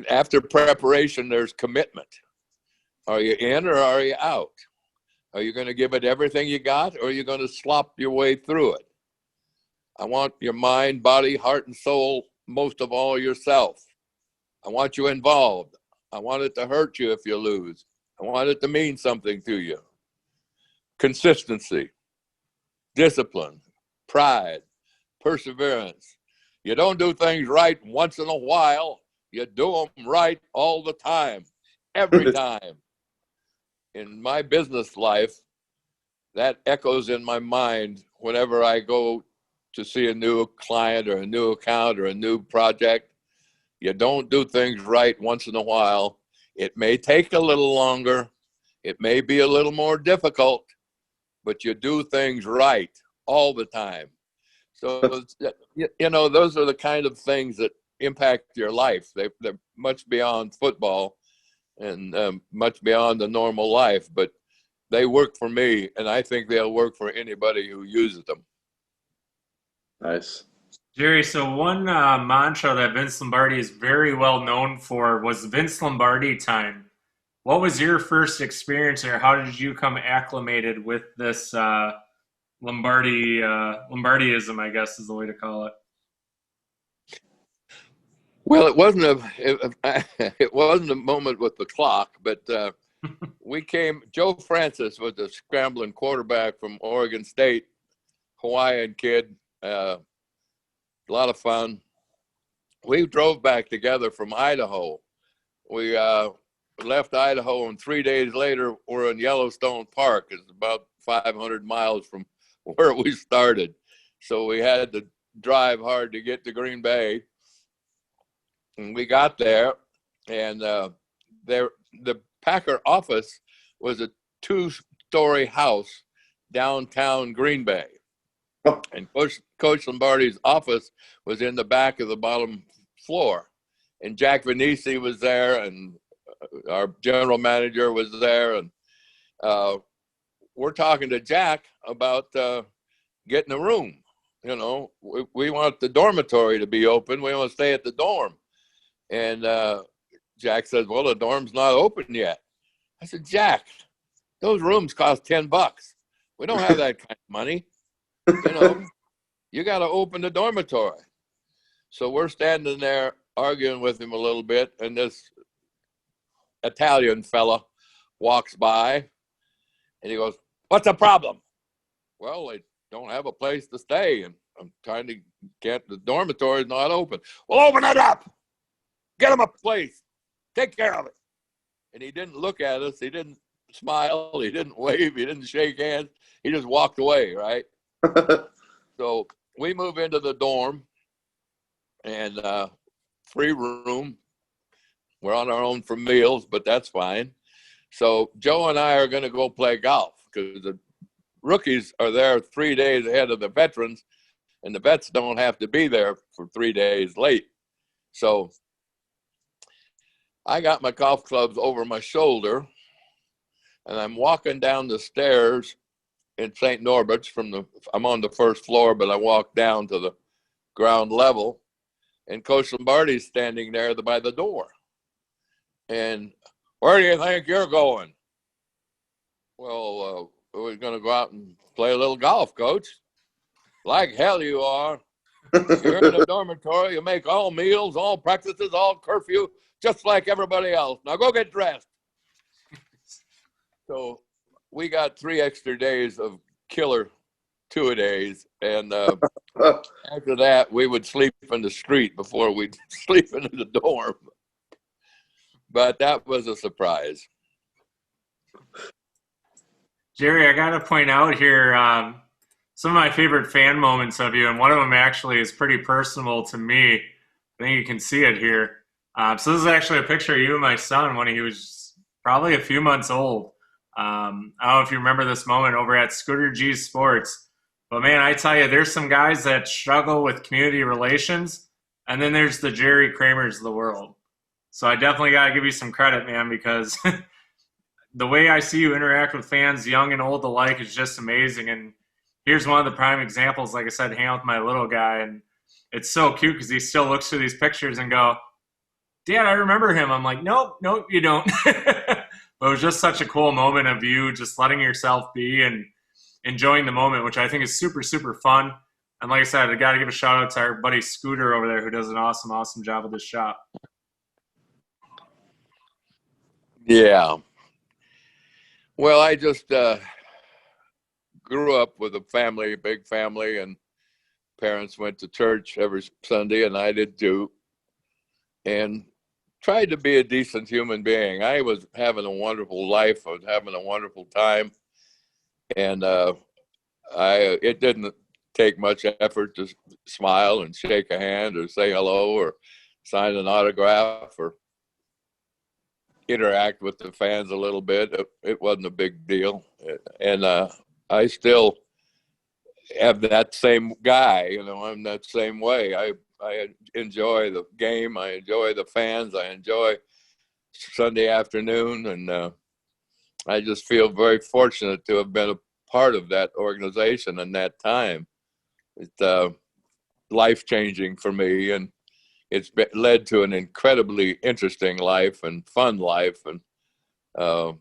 after preparation, there's commitment. Are you in or are you out? Are you going to give it everything you got, or are you going to slop your way through it? I want your mind, body, heart, and soul, most of all yourself. I want you involved. I want it to hurt you if you lose. I want it to mean something to you. Consistency, discipline, pride, perseverance. You don't do things right once in a while. You do them right all the time, every time. In my business life, that echoes in my mind whenever I go to see a new client or a new account or a new project. You don't do things right once in a while. It may take a little longer. It may be a little more difficult, but you do things right all the time. So, those are the kind of things that impact your life. They're much beyond football and much beyond the normal life, but they work for me, and I think they'll work for anybody who uses them. Nice. Jerry, so one mantra that Vince Lombardi is very well known for was Vince Lombardi time. What was your first experience, or how did you come acclimated with this Lombardiism, I guess is the way to call it? Well, it wasn't a moment with the clock, but Joe Francis was a scrambling quarterback from Oregon State, Hawaiian kid, a lot of fun. We drove back together from Idaho. We left Idaho, and 3 days later, we're in Yellowstone Park. It's about 500 miles from where we started. So we had to drive hard to get to Green Bay. And we got there, and the Packer office was a 2-story house downtown Green Bay. And Coach Lombardi's office was in the back of the bottom floor. And Jack Venisi was there, and our general manager was there. And we're talking to Jack about getting a room. We want the dormitory to be open. We want to stay at the dorm. And Jack says, well, the dorm's not open yet. I said, Jack, those rooms cost $10. We don't have that kind of money. You got to open the dormitory. So we're standing there arguing with him a little bit, and this Italian fella walks by, and he goes, what's the problem? Well, they don't have a place to stay, and I'm trying to get the dormitory's not open. Well, open it up. Get him a place. Take care of it. And he didn't look at us. He didn't smile. He didn't wave. He didn't shake hands. He just walked away, right? So we move into the dorm, and 3-room. We're on our own for meals, but that's fine. So Joe and I are going to go play golf because the rookies are there 3 days ahead of the veterans, and the vets don't have to be there for 3 days late. So I got my golf clubs over my shoulder, and I'm walking down the stairs in St. Norbert's I'm on the first floor, but I walk down to the ground level, and Coach Lombardi's standing there by the door. And where do you think you're going? Well, we're going to go out and play a little golf, Coach. Like hell you are. You're in a dormitory. You make all meals, all practices, all curfew, just like everybody else. Now go get dressed. So we got 3 extra days of killer two-a-days, and after that, we would sleep in the street before we'd sleep in the dorm. But that was a surprise. Jerry, I got to point out here some of my favorite fan moments of you, and one of them actually is pretty personal to me. I think you can see it here. So this is actually a picture of you and my son when he was probably a few months old. I don't know if you remember this moment over at Scooter G's Sports, but man, I tell you, there's some guys that struggle with community relations, and then there's the Jerry Kramers of the world. So I definitely got to give you some credit, man, because the way I see you interact with fans, young and old alike, is just amazing. And here's one of the prime examples, like I said, hang out with my little guy, and it's so cute because he still looks through these pictures and go, Dad, I remember him. I'm like, nope, you don't. But it was just such a cool moment of you just letting yourself be and enjoying the moment, which I think is super, super fun. And like I said, I got to give a shout out to our buddy Scooter over there who does an awesome, awesome job with this shop. Yeah. Well, I just grew up with a family, a big family, and parents went to church every Sunday, and I did too, and tried to be a decent human being. I was having a wonderful life. I was having a wonderful time, and it didn't take much effort to smile and shake a hand or say hello or sign an autograph or interact with the fans a little bit. It wasn't a big deal. And I still have that same guy, I'm that same way. I enjoy the game. I enjoy the fans. I enjoy Sunday afternoon. And I just feel very fortunate to have been a part of that organization in that time. It's life-changing for me, and it's led to an incredibly interesting life and fun life. And the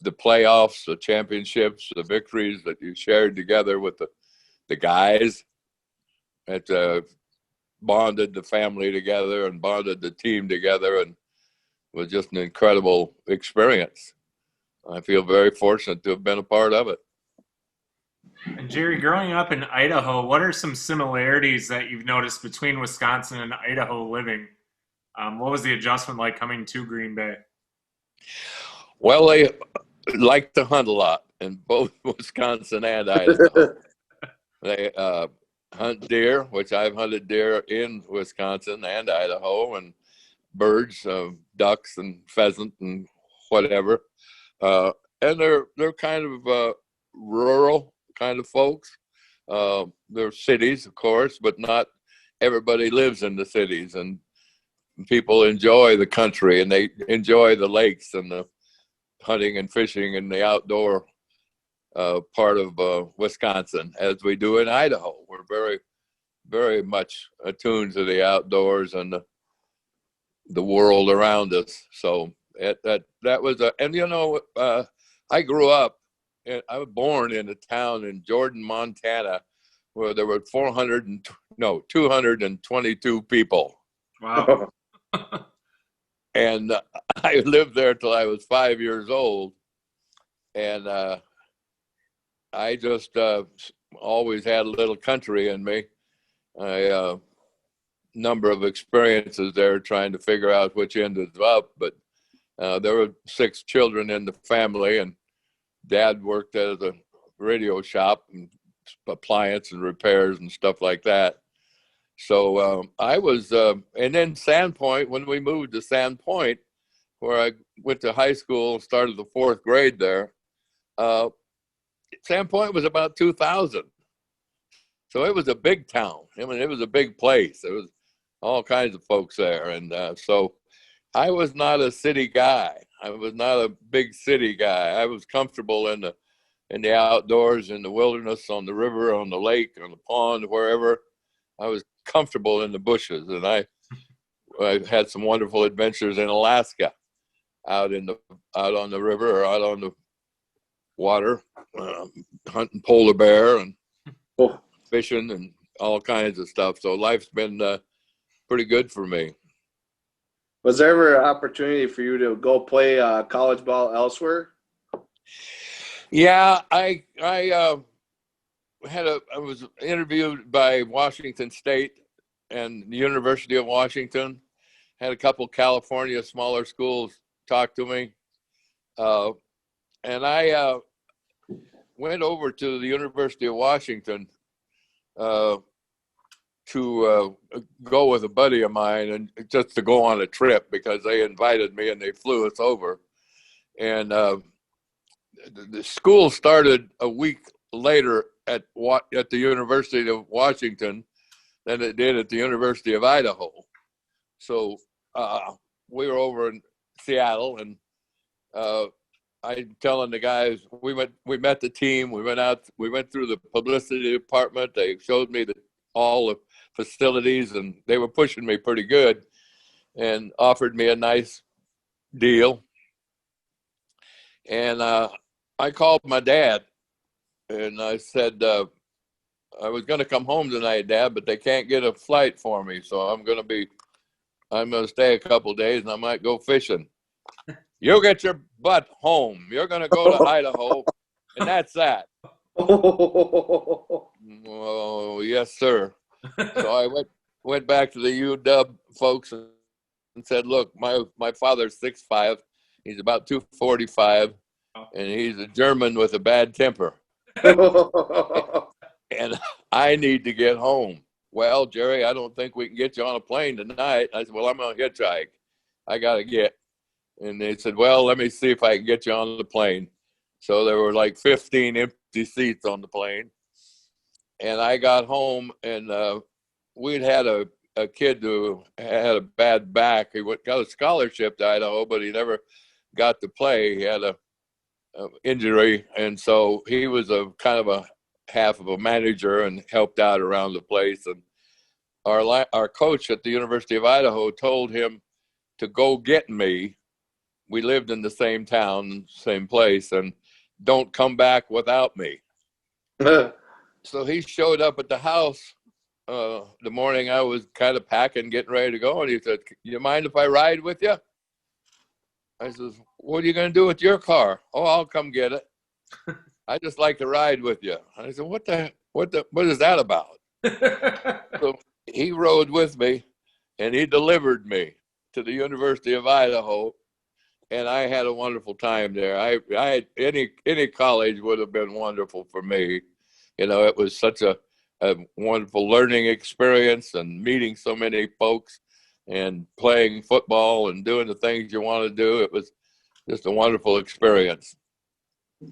playoffs, the championships, the victories that you shared together with the guys, it bonded the family together and bonded the team together, and was just an incredible experience. I feel very fortunate to have been a part of it. And Jerry, growing up in Idaho, what are some similarities that you've noticed between Wisconsin and Idaho living? What was the adjustment like coming to Green Bay? Well, they like to hunt a lot in both Wisconsin and Idaho. They hunt deer, which I've hunted deer in Wisconsin and Idaho, and birds, ducks and pheasant and whatever. And they're kind of rural kind of folks. They're cities, of course, but not everybody lives in the cities, and people enjoy the country, and they enjoy the lakes and the hunting and fishing and the outdoor part of Wisconsin, as we do in Idaho. We're very, very much attuned to the outdoors and the world around us. So that was and I grew up. I was born in a town in Jordan, Montana, where there were 222 people. Wow. And I lived there till I was 5 years old. And I just always had a little country in me. Number of experiences there trying to figure out which end is up. But there were 6 children in the family, and Dad worked at a radio shop and appliance and repairs and stuff like that. So I was, and then Sandpoint, when we moved to Sandpoint, where I went to high school, started the 4th grade there, Sandpoint was about 2,000. So it was a big town. I mean, it was a big place. There was all kinds of folks there. And so I was not a city guy. I was not a big city guy. I was comfortable in the outdoors, in the wilderness, on the river, on the lake, on the pond, wherever. I was comfortable in the bushes, and I had some wonderful adventures in Alaska, out on the river or out on the water, hunting polar bear and fishing and all kinds of stuff. So life's been pretty good for me. Was there ever an opportunity for you to go play college ball elsewhere? Yeah, I was interviewed by Washington State and the University of Washington. Had a couple California smaller schools talk to me, and I went over to the University of Washington to go with a buddy of mine, and just to go on a trip because they invited me and they flew us over. And the school started a week later at the University of Washington than it did at the University of Idaho. So we were over in Seattle, and I'm telling the guys, we met the team. We went through the publicity department. They showed me all the facilities, and they were pushing me pretty good and offered me a nice deal. And I called my dad, and I said, I was going to come home tonight, Dad, but they can't get a flight for me. So I'm going to stay a couple of days, and I might go fishing. You'll get your butt home. You're going to go to Idaho, and that's that. Oh, yes, sir. So I went back to the UW folks and said, look, my father's 6'5". He's about 245, and he's a German with a bad temper. And I need to get home. Well, Jerry, I don't think we can get you on a plane tonight. I said, well, I'm on a hitchhike. I got to get. And they said, well, let me see if I can get you on the plane. So there were like 15 empty seats on the plane. And I got home, and we'd had a kid who had a bad back. He got a scholarship to Idaho, but he never got to play. He had a injury, and so he was a kind of a half of a manager and helped out around the place. And our coach at the University of Idaho told him to go get me. We lived in the same town, same place, and don't come back without me. So he showed up at the house the morning I was kind of packing, getting ready to go, and he said, you mind if I ride with you? I says, what are you going to do with your car? Oh, I'll come get it. I just like to ride with you. I said, what is that about? So he rode with me, and he delivered me to the University of Idaho, and I had a wonderful time there. I had any college would have been wonderful for me. You know, it was such a wonderful learning experience, and meeting so many folks and playing football and doing the things you want to do. It was just a wonderful experience.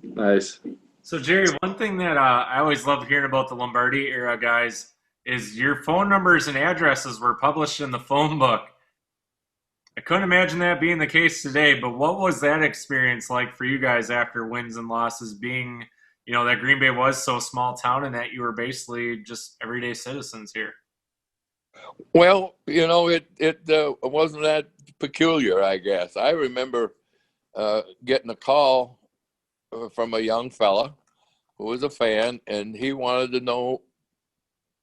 Nice. So, Jerry, one thing that I always love hearing about the Lombardi era guys is your phone numbers and addresses were published in the phone book. I couldn't imagine that being the case today, but what was that experience like for you guys after wins and losses, being, you know, that Green Bay was so small town and that you were basically just everyday citizens here? Well, you know, it wasn't that peculiar, I guess. I remember getting a call from a young fella who was a fan, and he wanted to know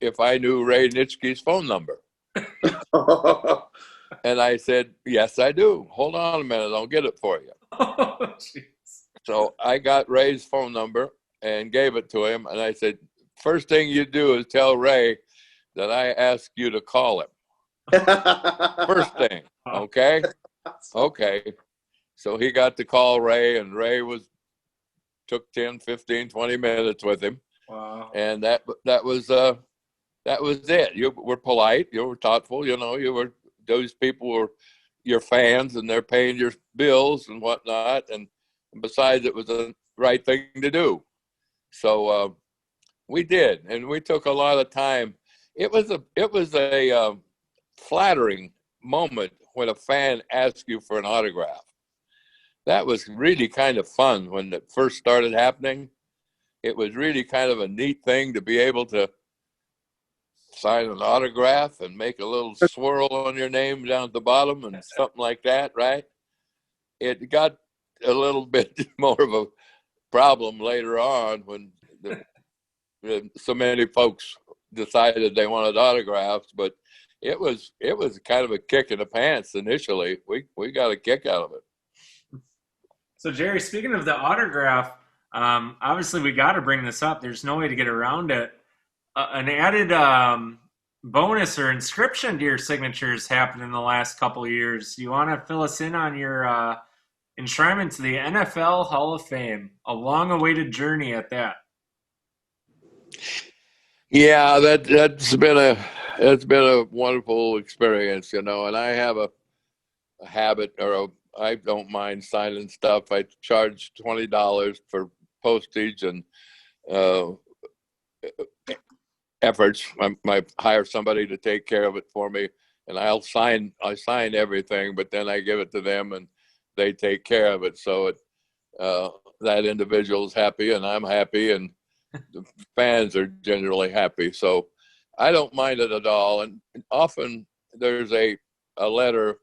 if I knew Ray Nitschke's phone number. And I said, yes, I do. Hold on a minute. I'll get it for you. Oh, so I got Ray's phone number and gave it to him. And I said, first thing you do is tell Ray that I asked you to call him. First thing. Okay. Okay. So he got to call Ray, and Ray took 10, 15, 20 minutes with him. Wow. And that was it. You were polite. You were thoughtful. You know, those people were your fans, and they're paying your bills and whatnot. And besides, it was the right thing to do. So we did, and we took a lot of time. It was a flattering moment when a fan asked you for an autograph. That was really kind of fun when it first started happening. It was really kind of a neat thing to be able to sign an autograph and make a little swirl on your name down at the bottom and something like that, right? It got a little bit more of a problem later on when so many folks decided they wanted autographs, but it was kind of a kick in the pants initially. We got a kick out of it. So, Jerry, speaking of the autograph, obviously we got to bring this up. There's no way to get around it. An added bonus or inscription to your signatures happened in the last couple of years. You want to fill us in on your enshrinement to the NFL Hall of Fame? A long-awaited journey at that. Yeah, that's been a wonderful experience, you know. And I have a habit, I don't mind signing stuff. I charge $20 for postage and efforts. I hire somebody to take care of it for me, and I sign everything, but then I give it to them and they take care of it. So that individual's happy and I'm happy and the fans are generally happy. So I don't mind it at all. And often there's a letter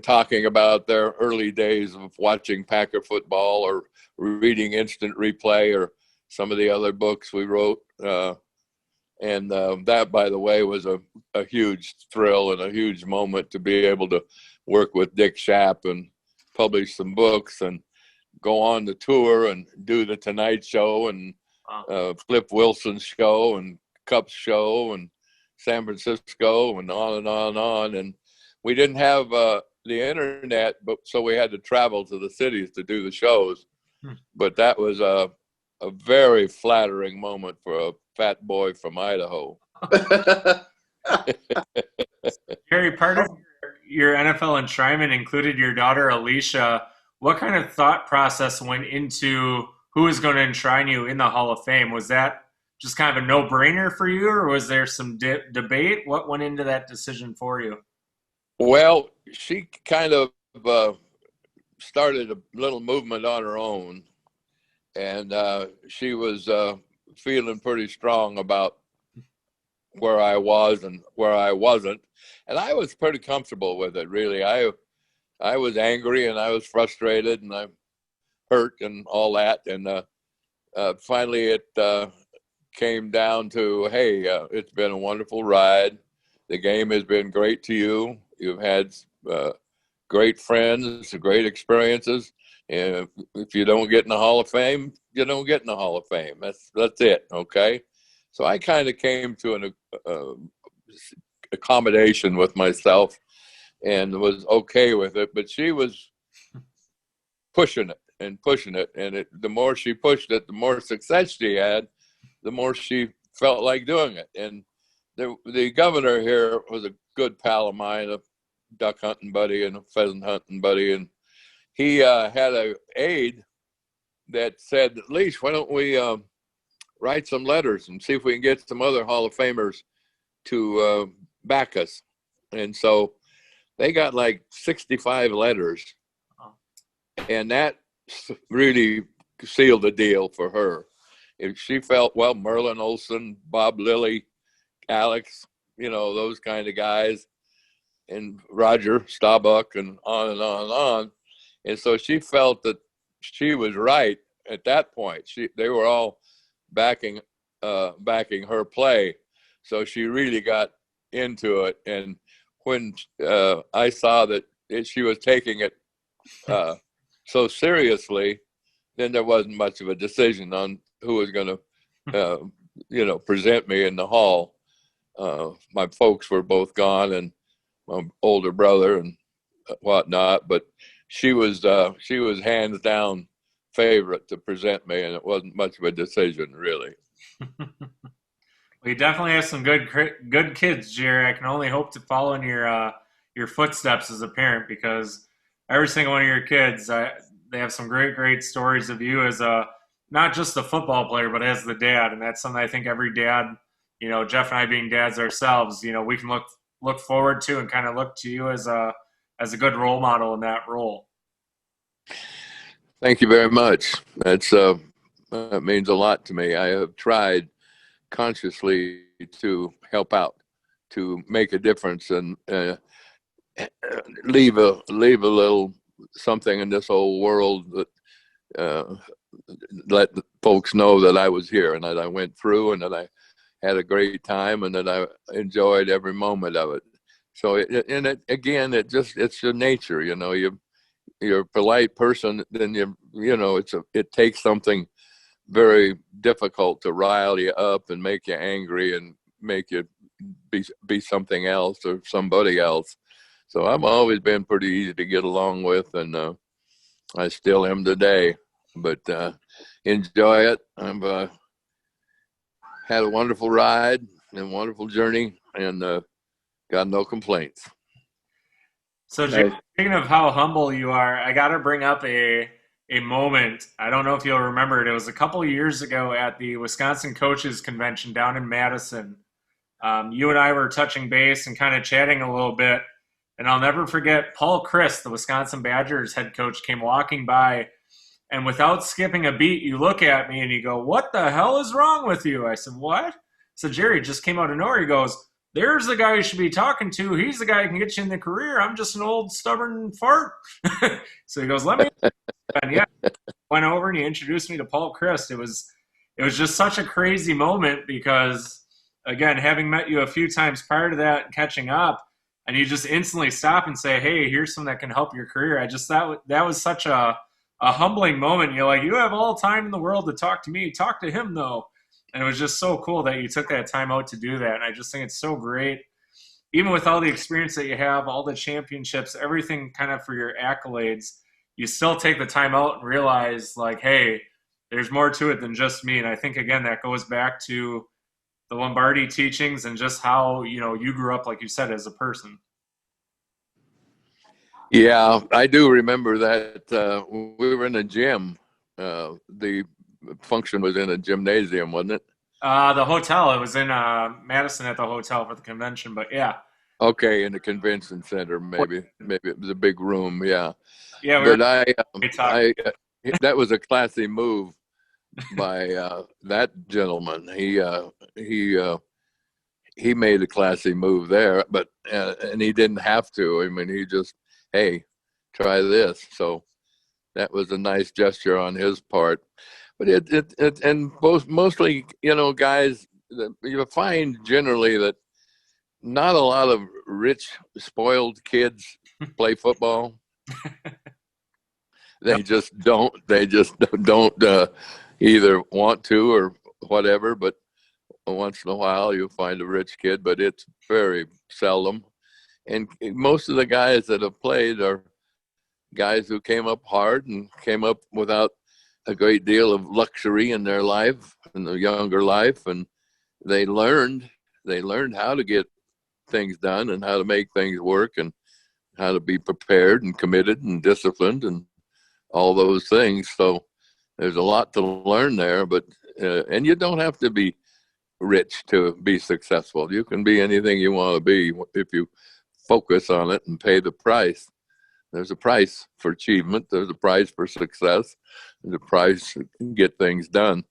talking about their early days of watching Packer football or reading Instant Replay or some of the other books we wrote. And that, by the way, was a huge thrill and a huge moment to be able to work with Dick Schaap and publish some books and go on the tour and do the Tonight Show and Flip Wilson's show and Cup's show and San Francisco and on and on and on. And we didn't have the internet, but so we had to travel to the cities to do the shows. But that was a very flattering moment for a fat boy from Idaho. Gary, part of your NFL enshrinement included your daughter Alicia. What kind of thought process went into who is going to enshrine you in the Hall of Fame? Was that just kind of a no-brainer for you, or was there some debate? What went into that decision for you? Well, she kind of started a little movement on her own, and she was feeling pretty strong about where I was and where I wasn't. And I was pretty comfortable with it, really. I was angry and I was frustrated and I'm hurt and all that. And finally it came down to, hey, it's been a wonderful ride. The game has been great to you. You've had great friends, great experiences. And if you don't get in the Hall of Fame, you don't get in the Hall of Fame. That's it, okay? So I kind of came to an accommodation with myself and was okay with it. But she was pushing it. And the more she pushed it, the more success she had, the more she felt like doing it. And the governor here was a good pal of mine, a duck hunting buddy and a pheasant hunting buddy, and he had an aide that said, at least, why don't we write some letters and see if we can get some other Hall of Famers to back us. And so they got like 65 letters. And that really sealed the deal for her. If she felt, well, Merlin Olsen, Bob Lilly, Alex, those kind of guys, and Roger Staubach, and on and on and on. And so she felt that she was right at that point. They were all backing her play. So she really got into it. And when I saw that she was taking it so seriously, then there wasn't much of a decision on who was going to, present me in the hall. My folks were both gone, and my older brother and whatnot, but she was hands down favorite to present me, and it wasn't much of a decision, really. Well, you definitely have some good kids, Jerry. I can only hope to follow in your footsteps as a parent, because every single one of your kids, they have some great stories of you as not just a football player, but as the dad. And that's something I think every dad, Jeff and I being dads ourselves, we can look forward to and kind of look to you as a good role model in that role. Thank you very much. That means a lot to me. I have tried consciously to help out, to make a difference, and leave a little something in this whole world that let folks know that I was here and that I went through and that I had a great time and that I enjoyed every moment of it. So it's your nature, you're a polite person, then it takes something very difficult to rile you up and make you angry and make you be something else or somebody else. So I've always been pretty easy to get along with, and I still am today. But enjoy it. I've had a wonderful ride and a wonderful journey, and got no complaints. So, Jay, speaking of how humble you are, I got to bring up a moment. I don't know if you'll remember it. It was a couple of years ago at the Wisconsin Coaches Convention down in Madison. You and I were touching base and kind of chatting a little bit. And I'll never forget, Paul Chryst, the Wisconsin Badgers head coach, came walking by. And without skipping a beat, you look at me and you go, "What the hell is wrong with you?" I said, "What?" So Jerry just came out of nowhere. He goes, "There's the guy you should be talking to. He's the guy who can get you in the career. I'm just an old stubborn fart." So he goes, "Let me." And yeah, went over and he introduced me to Paul Chryst. It was just such a crazy moment because, again, having met you a few times prior to that and catching up, and you just instantly stop and say, "Hey, here's something that can help your career." I just thought that was such a humbling moment. You're like, "You have all time in the world to talk to me. Talk to him, though." And it was just so cool that you took that time out to do that. And I just think it's so great. Even with all the experience that you have, all the championships, everything kind of for your accolades, you still take the time out and realize, like, hey, there's more to it than just me. And I think, again, that goes back to the Lombardi teachings and just how, you grew up, like you said, as a person. Yeah, I do remember that we were in a gym. The function was in a gymnasium, wasn't it? The hotel, it was in Madison at the hotel for the convention, but yeah. Okay, in the convention center, maybe it was a big room, yeah. Yeah, but that was a classy move by that gentleman. He made a classy move there, but and he didn't have to. I mean, he just, hey, try this. So that was a nice gesture on his part. But mostly, guys, you find generally that not a lot of rich, spoiled kids play football. They just don't. They just don't either want to or whatever. But once in a while, you'll find a rich kid, but it's very seldom. And most of the guys that have played are guys who came up hard and came up without a great deal of luxury in their life, in their younger life, and they learned how to get things done and how to make things work and how to be prepared and committed and disciplined and all those things. So there's a lot to learn there, but and you don't have to be rich to be successful. You can be anything you want to be if you focus on it and pay the price. There's a price for achievement. There's a price for success. There's a price to get things done.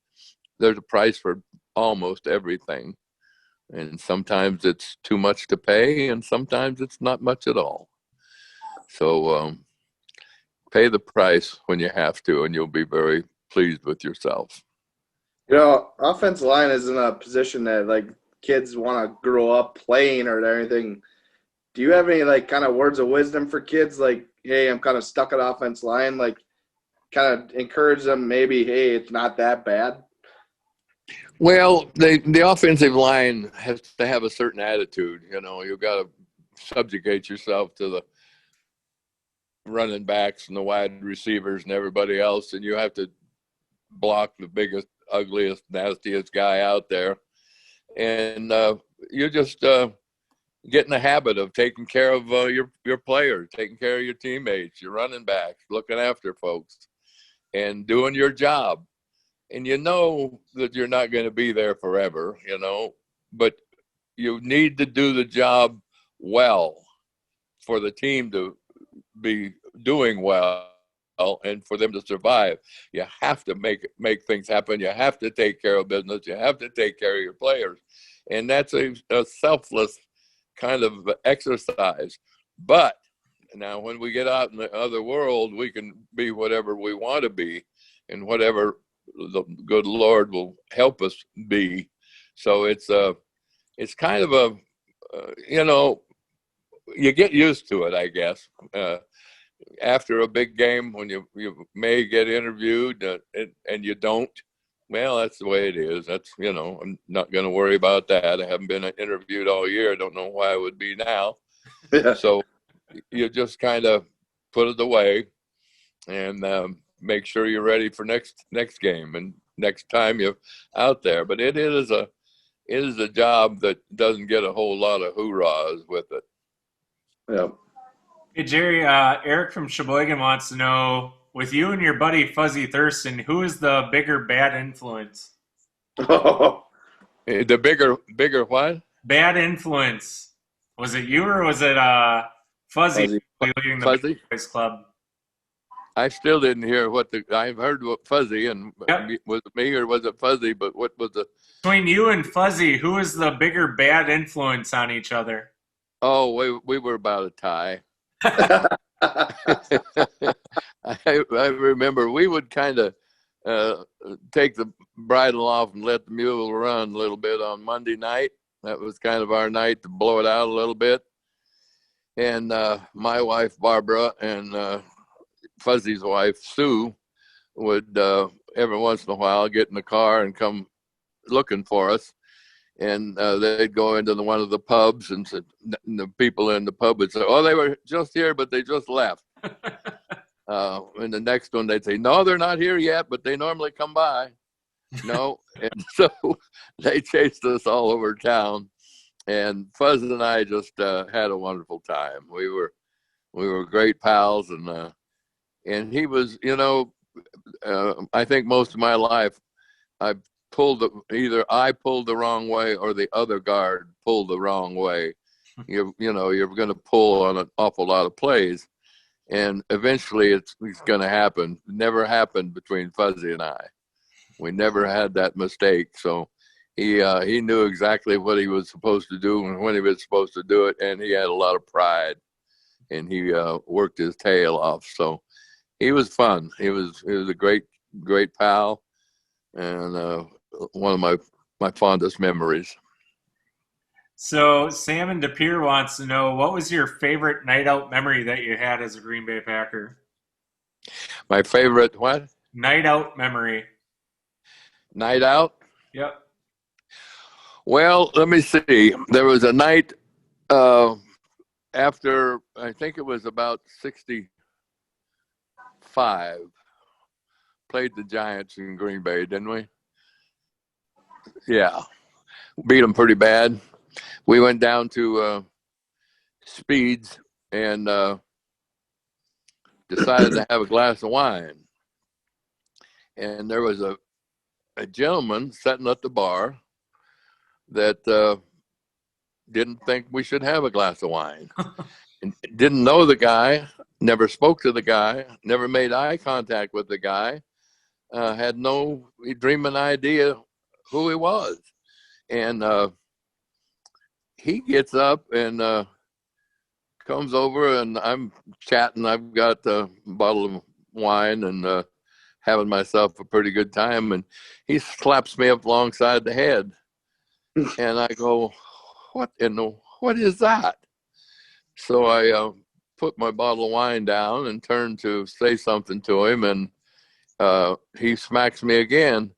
There's a price for almost everything. And sometimes it's too much to pay, and sometimes it's not much at all. So pay the price when you have to, and you'll be very pleased with yourself. Offensive line is in a position that, like, kids want to grow up playing or anything. Do you have any, like, kind of words of wisdom for kids? Like, hey, I'm kind of stuck at offensive line. Like, kind of encourage them maybe, hey, it's not that bad. Well, the offensive line has to have a certain attitude. You've got to subjugate yourself to the running backs and the wide receivers and everybody else, and you have to block the biggest, ugliest, nastiest guy out there. And you just get in the habit of taking care of your players, taking care of your teammates, your running backs, looking after folks, and doing your job. And you know that you're not going to be there forever, but you need to do the job well for the team to be doing well and for them to survive. You have to make things happen. You have to take care of business. You have to take care of your players. And that's a selfless kind of exercise. But now when we get out in the other world, we can be whatever we want to be and whatever the good Lord will help us be. So it's kind of a, you know, you get used to it, I guess. After a big game, when you may get interviewed and you don't, well, that's the way it is. That's, you know, I'm not going to worry about that. I haven't been interviewed all year. I don't know why I would be now. Yeah. So you just kind of put it away and make sure you're ready for next game and next time you're out there. But it is a job that doesn't get a whole lot of hoorahs with it. Yeah. Hey, Jerry, Eric from Sheboygan wants to know, with you and your buddy Fuzzy Thurston, who is the bigger bad influence? The bigger what? Bad influence. Was it you or was it Fuzzy leading the Fuzzy? boys club? I still didn't hear I've heard what Fuzzy, and Yep. was it me or was it Fuzzy? But what was the? Between you and Fuzzy, who is the bigger bad influence on each other? Oh, we were about a tie. I remember we would kind of take the bridle off and let the mule run a little bit on Monday night. That was kind of our night to blow it out a little bit. And my wife, Barbara, and Fuzzy's wife, Sue, would every once in a while get in the car and come looking for us. And they'd go into one of the pubs, and the people in the pub would say, "Oh, they were just here, but they just left." And the next one, they'd say, "No, they're not here yet, but they normally come by." No, and so they chased us all over town. And Fuzz and I just had a wonderful time. We were great pals, and he was, you know, I think most of my life I've either I pulled the wrong way or the other guard pulled the wrong way. You're going to pull on an awful lot of plays, and eventually it's going to happen. Never happened between Fuzzy and I. We never had that mistake. So he knew exactly what he was supposed to do and when he was supposed to do it, and he had a lot of pride, and he worked his tail off. So he was fun. He was a great pal, and one of my fondest memories. So Sam in De Pere wants to know, what was your favorite night out memory that you had as a Green Bay Packer? My favorite what? Night out memory. Night out? Yep. Well, let me see. There was a night after, I think it was about 65, played the Giants in Green Bay, didn't we? Yeah. Beat them pretty bad. We went down to Speed's and decided to have a glass of wine. And there was a gentleman sitting at the bar that didn't think we should have a glass of wine. And didn't know the guy, never spoke to the guy, never made eye contact with the guy, had no dreaming idea who he was. And he gets up and comes over, and I'm chatting. I've got a bottle of wine and having myself a pretty good time. And he slaps me up alongside the head. And I go, what is that? So I put my bottle of wine down and turned to say something to him, and he smacks me again.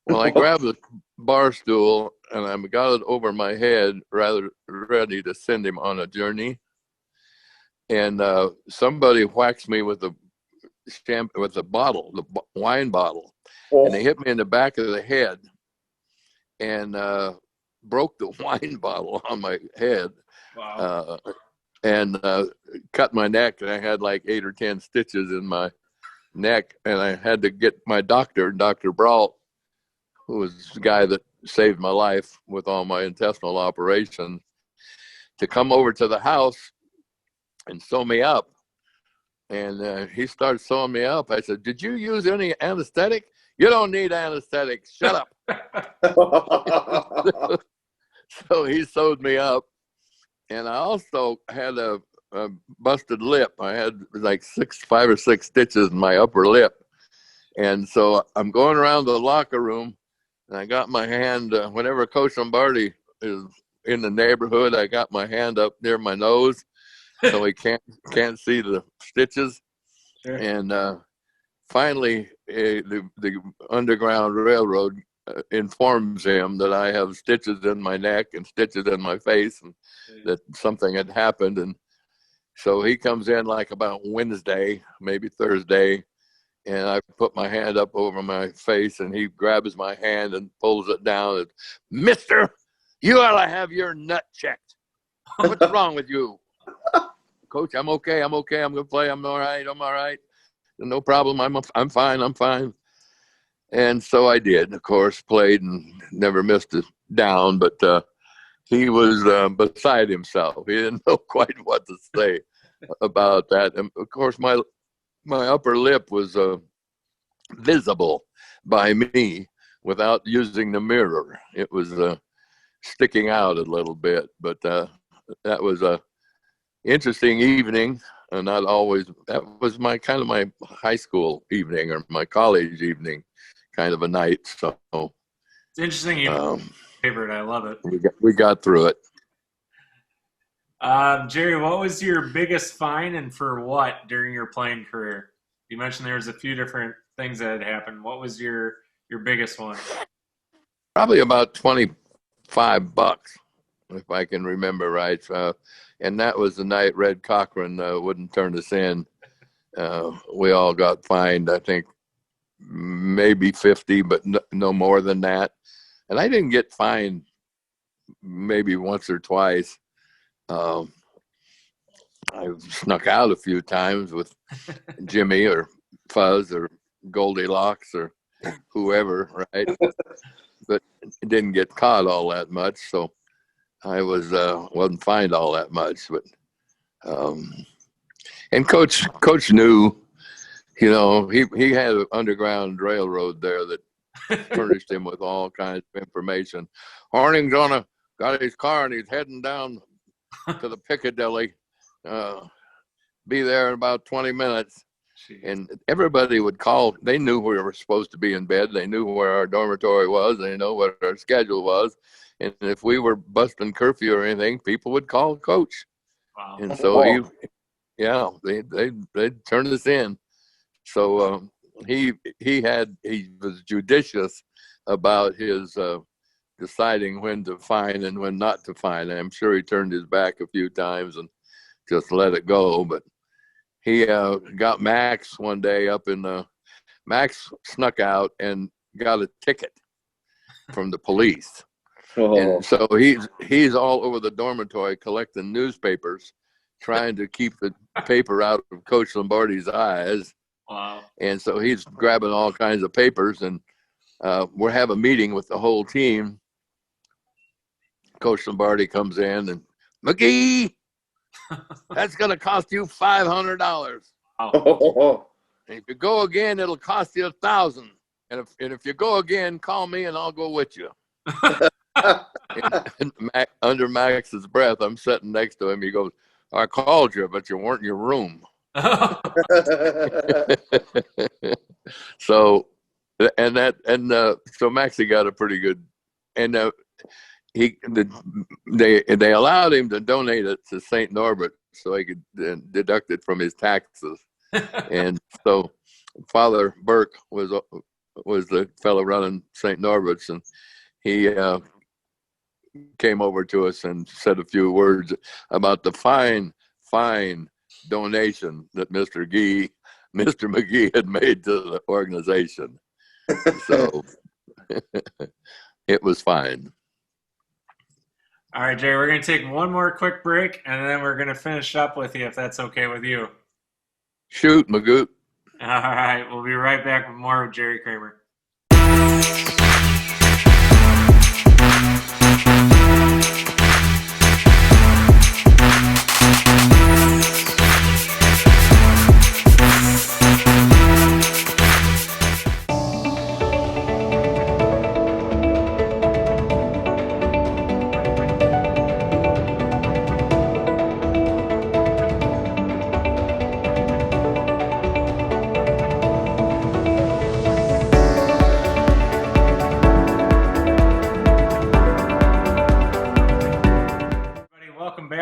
Well, I grabbed the bar stool and I got it over my head, rather ready to send him on a journey. And somebody whacks me with the bottle, the wine bottle, and they hit me in the back of the head and broke the wine bottle on my head. Wow. And cut my neck, and I had like 8 or 10 stitches in my neck, and I had to get my doctor, Dr. Brault, who was the guy that saved my life with all my intestinal operations, to come over to the house and sew me up. And he started sewing me up. I said, "Did you use any anesthetic? You don't need anesthetic. Shut up." So he sewed me up. And I also had a busted lip. I had like 5 or 6 stitches in my upper lip. And so I'm going around the locker room And I got my hand, whenever Coach Lombardi is in the neighborhood, I got my hand up near my nose so he can't see the stitches. Sure. And finally, the Underground Railroad informs him that I have stitches in my neck and stitches in my face, and that something had happened. And so he comes in like about Wednesday, maybe Thursday, and I put my hand up over my face, and he grabs my hand and pulls it down. And, Mister, you ought to have your nut checked. What's wrong with you? Coach, I'm okay. I'm okay. I'm going to play. I'm all right. I'm all right. No problem. I'm fine. I'm fine. And so I did, of course, played and never missed a down, but he was beside himself. He didn't know quite what to say about that. And of course, my upper lip was visible by me without using the mirror. It was sticking out a little bit, but that was a interesting evening. Not always. That was my high school evening or my college evening, kind of a night. So it's interesting. You favorite. I love it. We got through it. Jerry, what was your biggest fine and for what during your playing career? You mentioned there was a few different things that had happened. What was your biggest one? Probably about $25, if I can remember right. And that was the night Red Cochran wouldn't turn us in. We all got fined, I think, maybe 50, but no more than that. And I didn't get fined maybe once or twice. I snuck out a few times with Jimmy or Fuzz or Goldilocks or whoever, right? But didn't get caught all that much, so I wasn't fined all that much. But and coach knew, he had an Underground Railroad there that furnished him with all kinds of information. Horning's got his car and he's heading down to the Piccadilly. Be there in about 20 minutes. Jeez. And everybody would call. They knew we were supposed to be in bed. They knew where our dormitory was. They knew what our schedule was. And if we were busting curfew or anything, people would call Coach. Wow. And so they turned us in. So he was judicious about his deciding when to fine and when not to fine. I'm sure he turned his back a few times and just let it go. But he got Max one day up in Max snuck out and got a ticket from the police. Oh. And so he's all over the dormitory collecting newspapers, trying to keep the paper out of Coach Lombardi's eyes. Wow. And so he's grabbing all kinds of papers, and we're having a meeting with the whole team. Coach Lombardi comes in and, McGee, that's going to cost you $500. Oh. And if you go again, it'll cost you $1,000. And if you go again, call me and I'll go with you. and under Max's breath, I'm sitting next to him. He goes, I called you, but you weren't in your room. So Maxie got a pretty good, and they allowed him to donate it to St. Norbert so he could deduct it from his taxes. And so Father Burke was the fellow running St. Norbert's, and he came over to us and said a few words about the fine donation that Mr. McGee had made to the organization. So it was fine. All right, Jerry, we're going to take one more quick break, and then we're going to finish up with you, if that's okay with you. Shoot, Magoo. All right, we'll be right back with more with Jerry Kramer.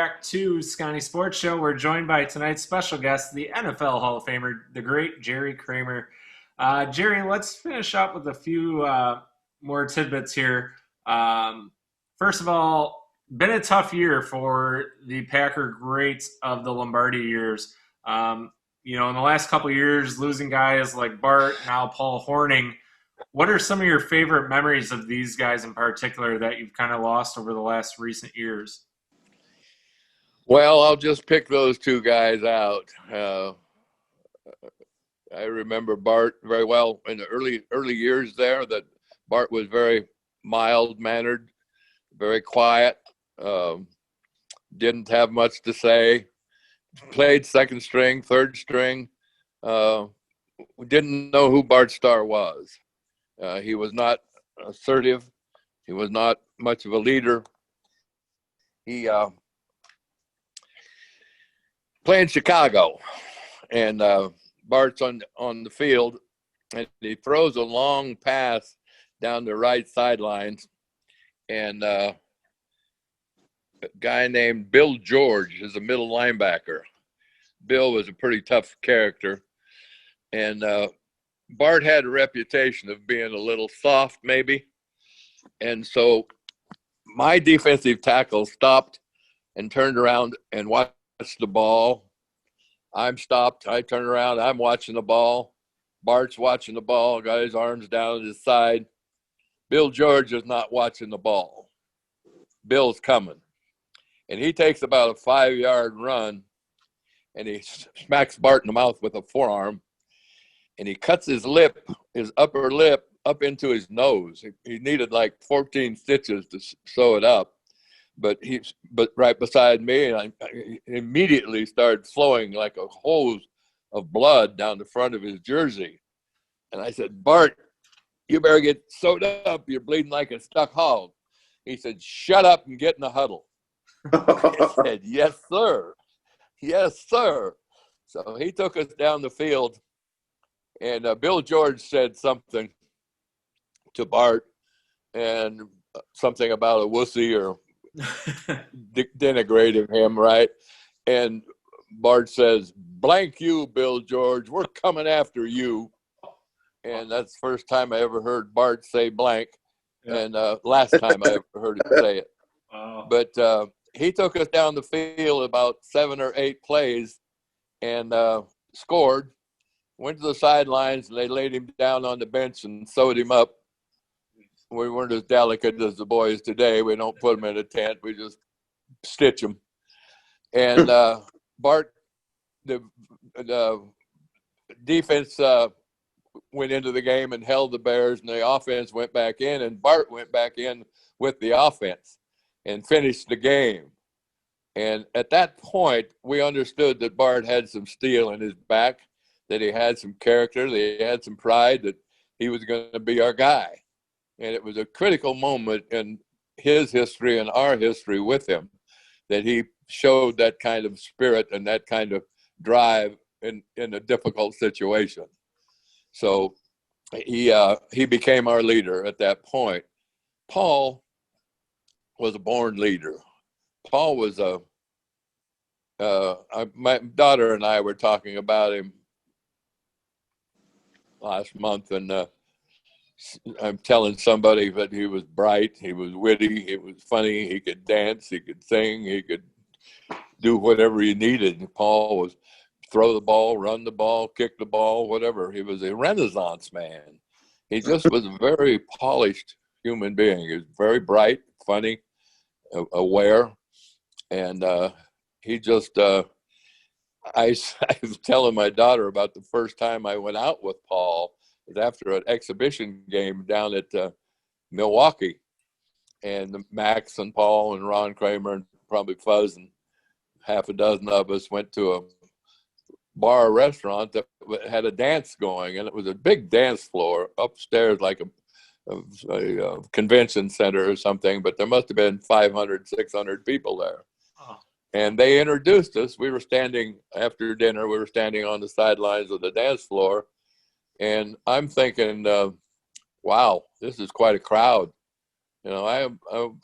back to Sconni Sports Show. We're joined by tonight's special guest, the NFL Hall of Famer, the great Jerry Kramer. Jerry, let's finish up with a few more tidbits here. First of all, been a tough year for the Packer greats of the Lombardi years. In the last couple of years, losing guys like Bart, now Paul Hornung. What are some of your favorite memories of these guys in particular that you've kind of lost over the last recent years? Well, I'll just pick those two guys out. I remember Bart very well in the early years there, that Bart was very mild-mannered, very quiet, didn't have much to say, played second string, third string. We didn't know who Bart Starr was. He was not assertive. He was not much of a leader. He played in Chicago, and Bart's on the field, and he throws a long pass down the right sidelines, and a guy named Bill George is a middle linebacker. Bill was a pretty tough character, and Bart had a reputation of being a little soft, maybe, and so my defensive tackle stopped and turned around and watched the ball. I'm stopped. I turn around. I'm watching the ball. Bart's watching the ball. Got his arms down at his side. Bill George is not watching the ball. Bill's coming. And he takes about a 5-yard run, and he smacks Bart in the mouth with a forearm, and he cuts his upper lip up into his nose. He needed like 14 stitches to sew it up. But right beside me, and I immediately started flowing like a hose of blood down the front of his jersey. And I said, "Bart, you better get sewed up. You're bleeding like a stuck hog." He said, "Shut up and get in the huddle." I said, "Yes, sir. Yes, sir." So he took us down the field, and Bill George said something to Bart, and something about a wussy or denigrating him, right? And Bart says, "Blank you, Bill George. We're coming after you." And that's the first time I ever heard Bart say blank, and last time I ever heard him say it. Wow. But he took us down the field about 7 or 8 plays and scored, went to the sidelines, and they laid him down on the bench and sewed him up. We weren't as delicate as the boys today. We don't put them in a tent. We just stitch them. And Bart, the defense went into the game and held the Bears, and the offense went back in, and Bart went back in with the offense and finished the game. And at that point, we understood that Bart had some steel in his back, that he had some character, that he had some pride, that he was going to be our guy. And it was a critical moment in his history and our history with him, that he showed that kind of spirit and that kind of drive in a difficult situation. So he became our leader at that point. Paul was a born leader. Paul was my daughter and I were talking about him last month, and I'm telling somebody that he was bright, he was witty, he was funny, he could dance, he could sing, he could do whatever he needed. Paul was throw the ball, run the ball, kick the ball, whatever. He was a Renaissance man. He just was a very polished human being. He was very bright, funny, aware, and he just I was telling my daughter about the first time I went out with Paul. It was after an exhibition game down at Milwaukee, and Max and Paul and Ron Kramer and probably Fuzz and half a dozen of us went to a bar restaurant that had a dance going, and it was a big dance floor upstairs, like a convention center or something, but there must have been 500, 600 people there. And they introduced us. We were standing after dinner. We were standing on the sidelines of the dance floor. And I'm thinking, wow, this is quite a crowd. I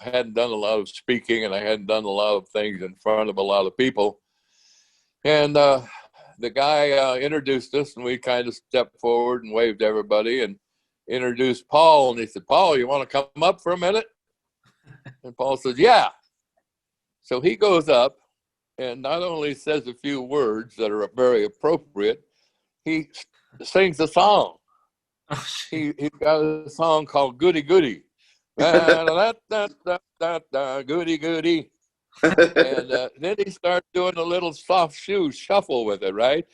hadn't done a lot of speaking, and I hadn't done a lot of things in front of a lot of people. And the guy introduced us, and we kind of stepped forward and waved to everybody and introduced Paul. And he said, "Paul, you want to come up for a minute?" And Paul says, "Yeah." So he goes up and not only says a few words that are very appropriate, he sings a song. Oh, He got a song called "Goody Goody." Goody Goody. And then he started doing a little soft shoe shuffle with it, right?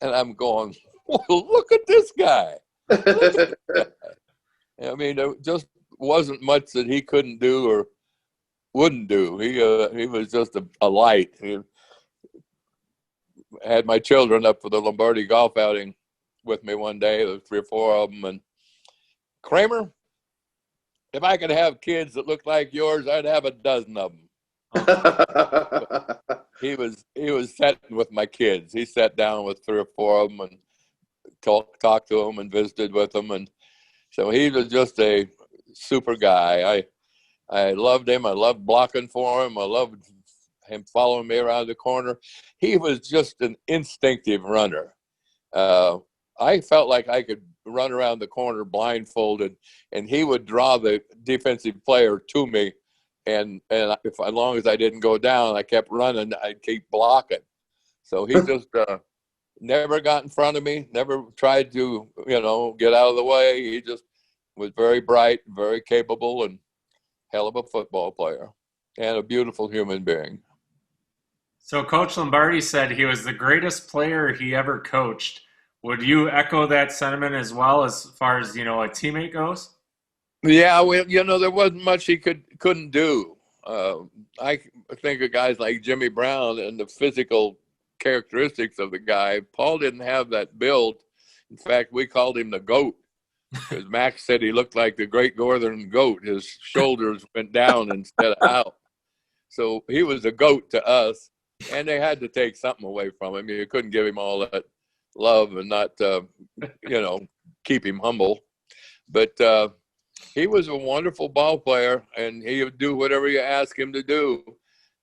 And I'm going, "Well, look at this guy. Look at this guy." I mean, there just wasn't much that he couldn't do or wouldn't do. He was just a light. He had my children up for the Lombardi golf outing with me one day. There was 3 or 4 of them. And Kramer, if I could have kids that looked like yours, I'd have a dozen of them. He was sitting with my kids. He sat down with 3 or 4 of them and talked to them and visited with them. And so he was just a super guy. I loved him. I loved blocking for him. I loved him following me around the corner. He was just an instinctive runner. I felt like I could run around the corner blindfolded, and he would draw the defensive player to me. And if as long as I didn't go down, I kept running. I'd keep blocking. So he just never got in front of me. Never tried to get out of the way. He just was very bright, very capable, and hell of a football player, and a beautiful human being. So Coach Lombardi said he was the greatest player he ever coached. Would you echo that sentiment as well, as far as a teammate goes? Yeah, well, there wasn't much he couldn't do. I think of guys like Jimmy Brown and the physical characteristics of the guy. Paul didn't have that build. In fact, we called him the GOAT because Max said he looked like the Great Northern Goat. His shoulders went down instead of out. So he was a GOAT to us, and they had to take something away from him. You couldn't give him all that love and not, keep him humble. But he was a wonderful ball player, and he would do whatever you ask him to do.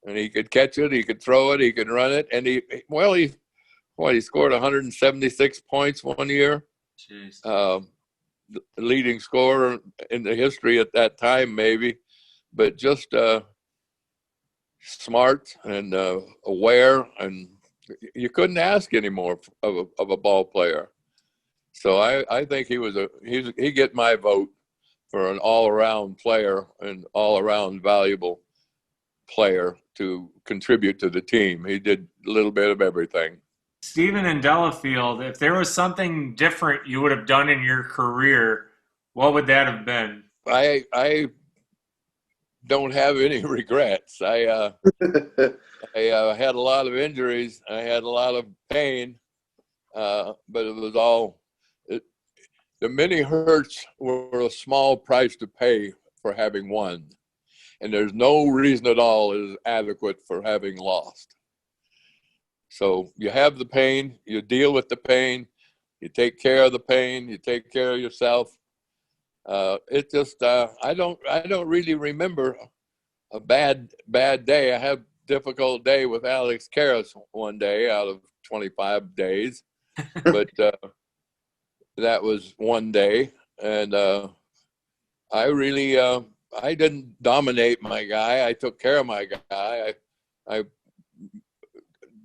And he could catch it, he could throw it, he could run it. And he scored 176 points one year. Jeez. The leading scorer in the history at that time, maybe. But just smart and aware, and you couldn't ask any more of a ball player. So I think he get my vote for an all-around player and all-around valuable player to contribute to the team. He did a little bit of everything. Stephen in Delafield, if there was something different you would have done in your career, what would that have been? I don't have any regrets. I had a lot of injuries. I had a lot of pain, but it was all. The many hurts were a small price to pay for having won, and there's no reason at all is adequate for having lost. So you have the pain, you deal with the pain, you take care of the pain, you take care of yourself. It just I don't really remember a bad day. I had a difficult day with Alex Karras one day out of 25 days, but that was one day, and I really I didn't dominate my guy. I took care of my guy. I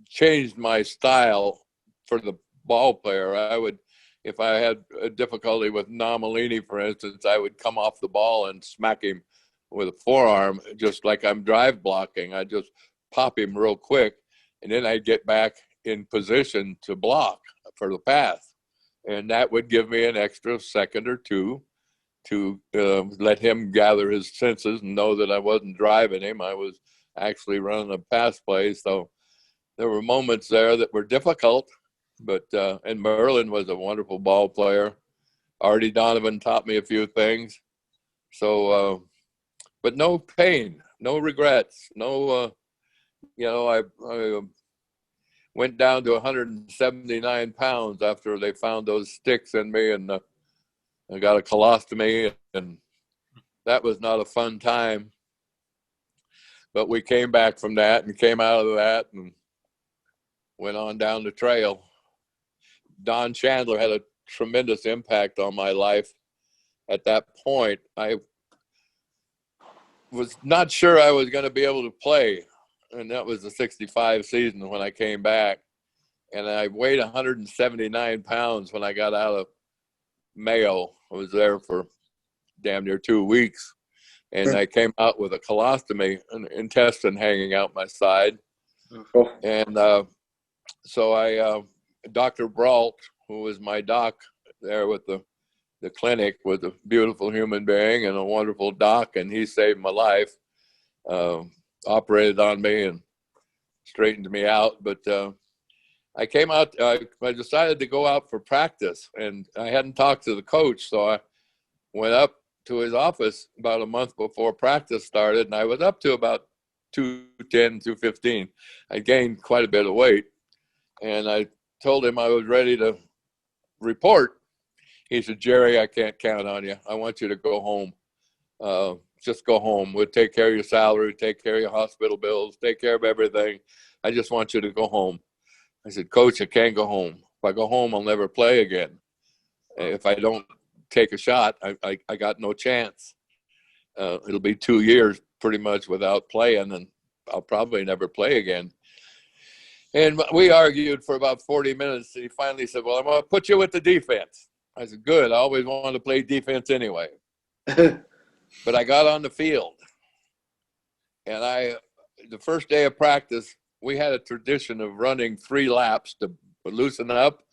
changed my style for the ball player. I would, if I had a difficulty with Nomalini, for instance, I would come off the ball and smack him with a forearm, just like I'm drive blocking. I just pop him real quick, and then I'd get back in position to block for the pass. And that would give me an extra second or two to let him gather his senses and know that I wasn't driving him. I was actually running a pass play. So there were moments there that were difficult, but and Merlin was a wonderful ball player. Artie Donovan taught me a few things. So, but no pain, no regrets, no, I went down to 179 pounds after they found those sticks in me, and I got a colostomy, and that was not a fun time. But we came back from that and came out of that and went on down the trail. Don Chandler had a tremendous impact on my life. At that point, I was not sure I was going to be able to play. And that was the 65 season when I came back. And I weighed 179 pounds when I got out of Mayo. I was there for damn near 2 weeks. And I came out with a colostomy, an intestine hanging out my side. And so Dr. Brault, who was my doc there with the clinic, was a beautiful human being and a wonderful doc, and he saved my life, operated on me and straightened me out. But I came out, I decided to go out for practice, and I hadn't talked to the coach, so I went up to his office about a month before practice started, and I was up to about 210, 215. I gained quite a bit of weight, and I told him I was ready to report. He said, "Jerry, I can't count on you. I want you to go home. Just go home. We'll take care of your salary, take care of your hospital bills, take care of everything. I just want you to go home." I said, "Coach, I can't go home. If I go home, I'll never play again. If I don't take a shot, I got no chance. It'll be 2 years pretty much without playing, and I'll probably never play again." And we argued for about 40 minutes. He finally said, "Well, I'm going to put you with the defense." I said, "Good. I always wanted to play defense anyway." But I got on the field. And the first day of practice, we had a tradition of running 3 laps to loosen up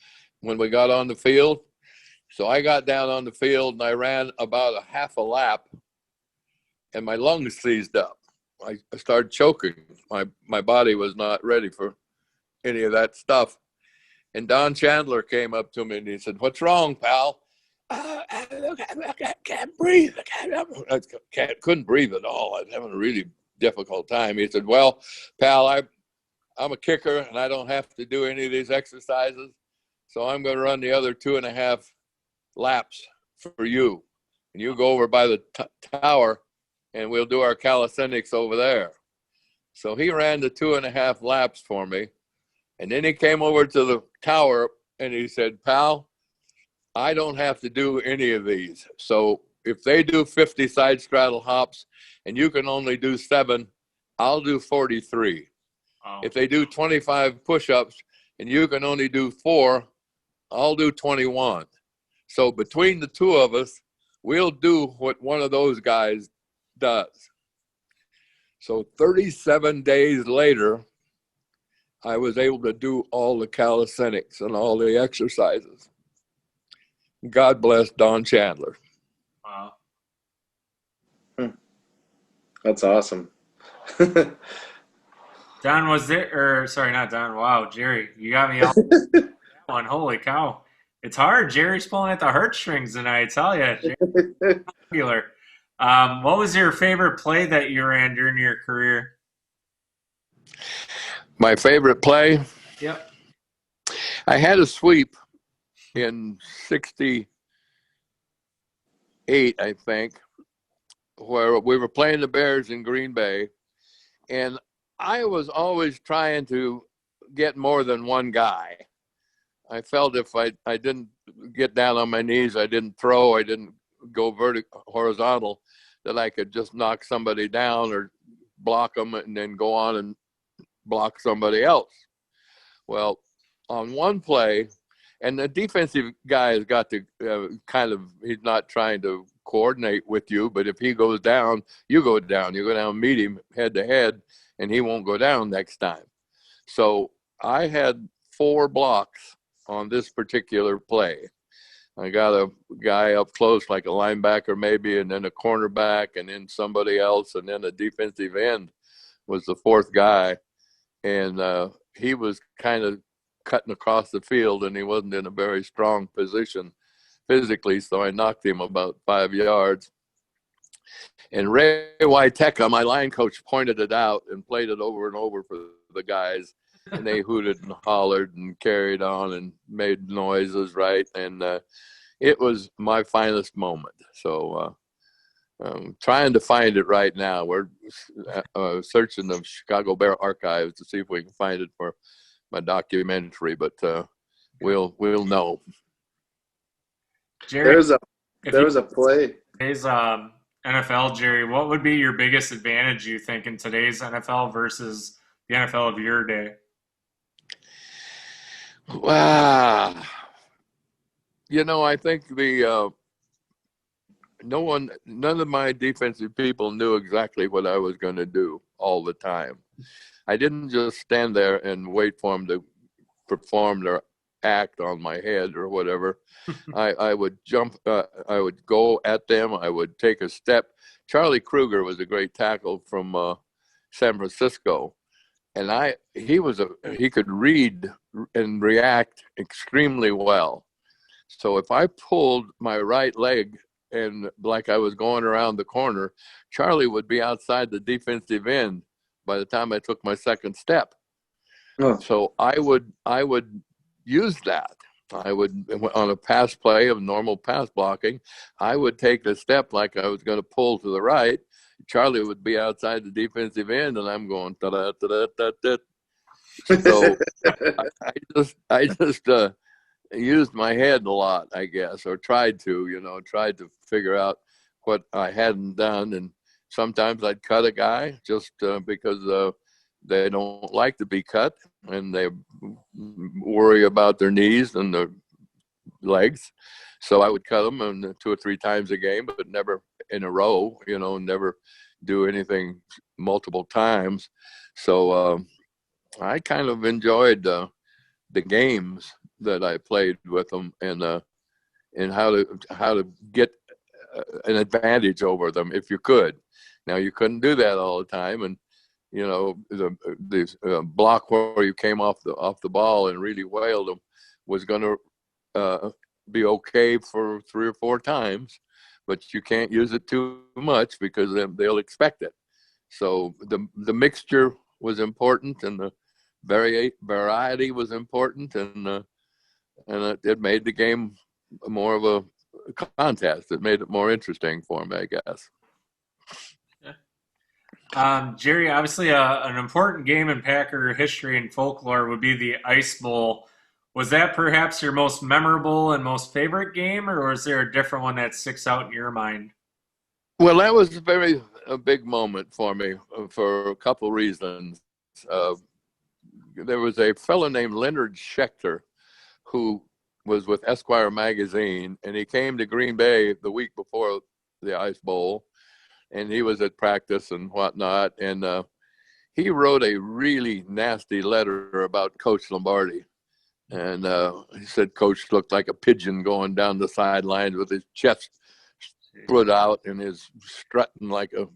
when we got on the field. So I got down on the field and I ran about a half a lap, and my lungs seized up. I started choking. My body was not ready for any of that stuff. And Don Chandler came up to me and he said, "What's wrong, pal?" I can't breathe. Couldn't breathe at all. I was having a really difficult time. He said, "Well, pal, I'm a kicker and I don't have to do any of these exercises. So I'm going to run the other 2.5 laps for you. And you go over by the tower and we'll do our calisthenics over there." So he ran the 2.5 laps for me. And then he came over to the tower and he said, "Pal, I don't have to do any of these. So if they do 50 side straddle hops and you can only do 7, I'll do 43. Wow. If they do 25 push-ups and you can only do 4, I'll do 21. So between the two of us, we'll do what one of those guys does." So 37 days later, I was able to do all the calisthenics and all the exercises. God bless Don Chandler. Wow. That's awesome. Don, was there, or sorry, not Don. Wow, Jerry, you got me on that one. Holy cow. It's hard. Jerry's pulling at the heartstrings tonight, I tell you. Popular. What was your favorite play that you ran during your career? My favorite play? Yep. I had a sweep in 68, I think, where we were playing the Bears in Green Bay. And I was always trying to get more than one guy. I felt if I didn't get down on my knees, I didn't throw, I didn't go horizontal, that I could just knock somebody down or block them and then go on and block somebody else. Well, on one play, and the defensive guy has got to he's not trying to coordinate with you, but if he goes down, you go down. You go down and meet him head to head, and he won't go down next time. So I had 4 blocks on this particular play. I got a guy up close, like a linebacker maybe, and then a cornerback, and then somebody else, and then a defensive end was the 4th guy. And he was kind of cutting across the field, and he wasn't in a very strong position physically, so I knocked him about 5 yards. And Ray Wyteka, my line coach, pointed it out and played it over and over for the guys, and they hooted and hollered and carried on and made noises, right? And it was my finest moment. So I'm trying to find it right now. We're searching the Chicago Bear archives to see if we can find it for my documentary, but we'll know. Jerry, There was a play. today's NFL, Jerry, what would be your biggest advantage, you think, in today's NFL versus the NFL of your day? Wow. I think none of my defensive people knew exactly what I was going to do all the time. I didn't just stand there and wait for them to perform their act on my head or whatever. I would jump, I would go at them, I would take a step. Charlie Kruger was a great tackle from San Francisco, and he could read and react extremely well. So if I pulled my right leg and like I was going around the corner, Charlie would be outside the defensive end by the time I took my second step. Oh. So I would use that. I would, on a pass play of normal pass blocking, I would take a step like I was going to pull to the right. Charlie would be outside the defensive end, and I'm going da da da da da. So I just used my head a lot, I guess, or tried to figure out what I hadn't done. And sometimes I'd cut a guy just because they don't like to be cut, and they worry about their knees and their legs. So I would cut them 2 or 3 times a game, but never in a row, never do anything multiple times. So I kind of enjoyed the games that I played with them, and how to get an advantage over them if you could. Now you couldn't do that all the time, and the block where you came off the ball and really wailed them was going to be okay for 3 or 4 times, but you can't use it too much because they'll expect it. So the mixture was important, and the variety was important, and it made the game more of a contest. It made it more interesting for me, I guess. Jerry, obviously an important game in Packer history and folklore would be the Ice Bowl. Was that perhaps your most memorable and most favorite game, or was there a different one that sticks out in your mind? Well, that was a big moment for me for a couple reasons. There was a fellow named Leonard Schechter who was with Esquire magazine, and he came to Green Bay the week before the Ice Bowl, and he was at practice and whatnot, and he wrote a really nasty letter about Coach Lombardi. And he said Coach looked like a pigeon going down the sidelines with his chest split out and his strutting like a,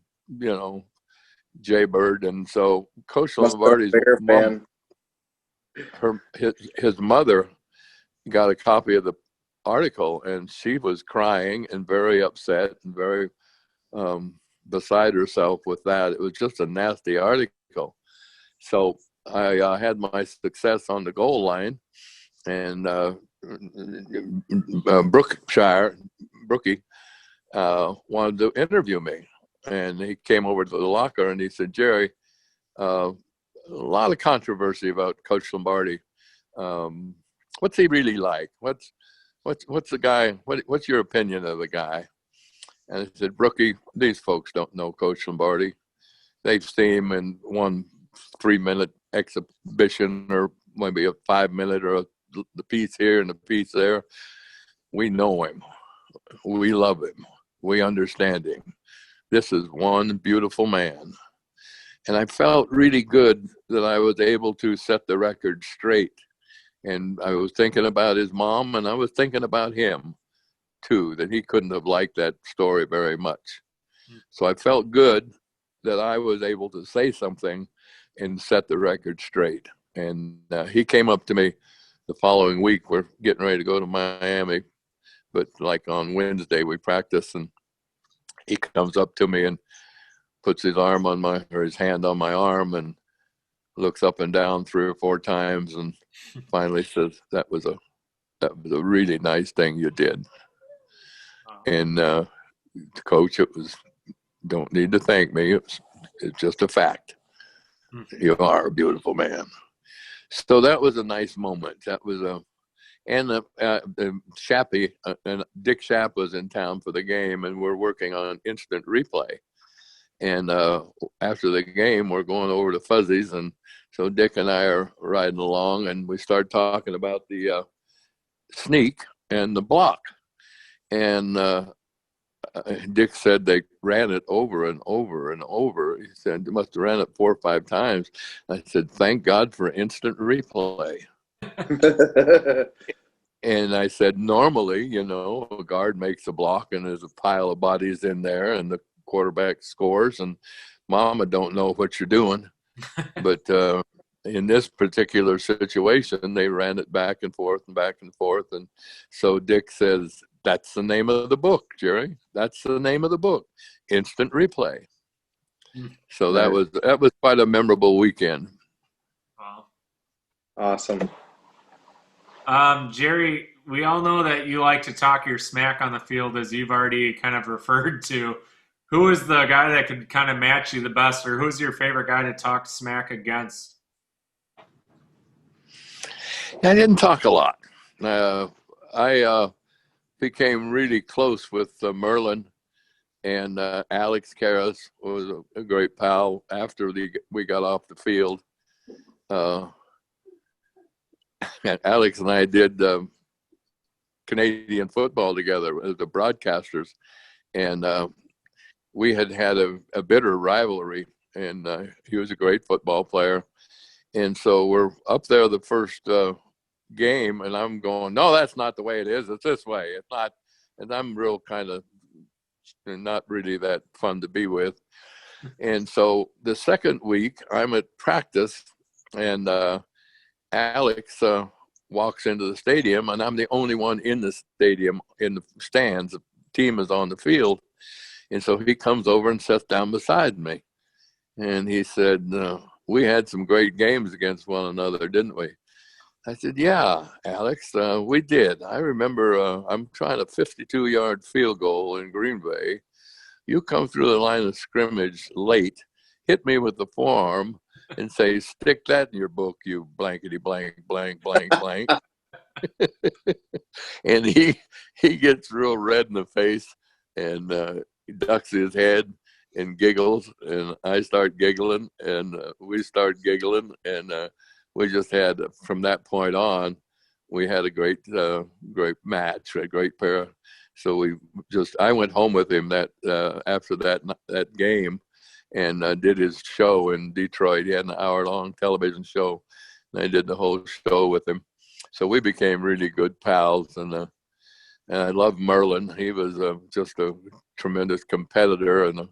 jaybird. And so Coach Lombardi's mom, his mother got a copy of the article, and she was crying and very upset and very beside herself with that. It was just a nasty article. So I had my success on the goal line, and Brookie wanted to interview me, and he came over to the locker and he said, Jerry, a lot of controversy about Coach Lombardi. What's he really like? What's the guy? What's your opinion of the guy? And I said, Brookie, these folks don't know Coach Lombardi. They've seen him in one 3-minute exhibition, or maybe a 5-minute, or the piece here and the piece there. We know him. We love him. We understand him. This is one beautiful man. And I felt really good that I was able to set the record straight. And I was thinking about his mom, and I was thinking about him too, that he couldn't have liked that story very much. So I felt good that I was able to say something and set the record straight. And he came up to me the following week. We're getting ready to go to Miami, but like on Wednesday we practice, and he comes up to me and puts his hand on my arm and looks up and down 3 or 4 times, and finally says, that was a really nice thing you did. And coach, it was, don't need to thank me. It's just a fact. You are a beautiful man. So that was a nice moment. That was and the Shappy and Dick Shapp was in town for the game, and we're working on instant replay. And after the game, we're going over to Fuzzy's, and so Dick and I are riding along, and we start talking about the sneak and the block. And Dick said they ran it over and over and over. He said they must have ran it 4 or 5 times. I said, thank God for instant replay. And I said, normally, a guard makes a block and there's a pile of bodies in there and the quarterback scores and mama don't know what you're doing. But in this particular situation, they ran it back and forth and back and forth. And so Dick says, that's the name of the book, Jerry. That's the name of the book, Instant Replay. So that was quite a memorable weekend. Wow. Awesome. Jerry, we all know that you like to talk your smack on the field, as you've already kind of referred to. Who is the guy that could kind of match you the best, or who's your favorite guy to talk smack against? I didn't talk a lot. I became really close with Merlin, and Alex Karras was a great pal after we got off the field. And Alex and I did Canadian football together as the broadcasters, and we had a bitter rivalry, and he was a great football player. And so we're up there the first game, and I'm going, no, that's not the way it is. It's this way. It's not. And I'm real kind of not really that fun to be with. And so the second week, I'm at practice, and Alex walks into the stadium, and I'm the only one in the stadium, in the stands. The team is on the field. And so he comes over and sits down beside me. And he said, we had some great games against one another, didn't we? I said, yeah, Alex, we did. I remember I'm trying a 52-yard field goal in Green Bay. You come through the line of scrimmage late, hit me with the forearm, and say, stick that in your book, you blankety blank, blank, blank, blank. And he gets real red in the face, and he ducks his head and giggles, and I start giggling, and we start giggling, and we just had, from that point on, we had a great match, a great pair. So I went home with him after that game, and did his show in Detroit. He had an hour-long television show, and I did the whole show with him. So we became really good pals, and I love Merlin. He was just a tremendous competitor and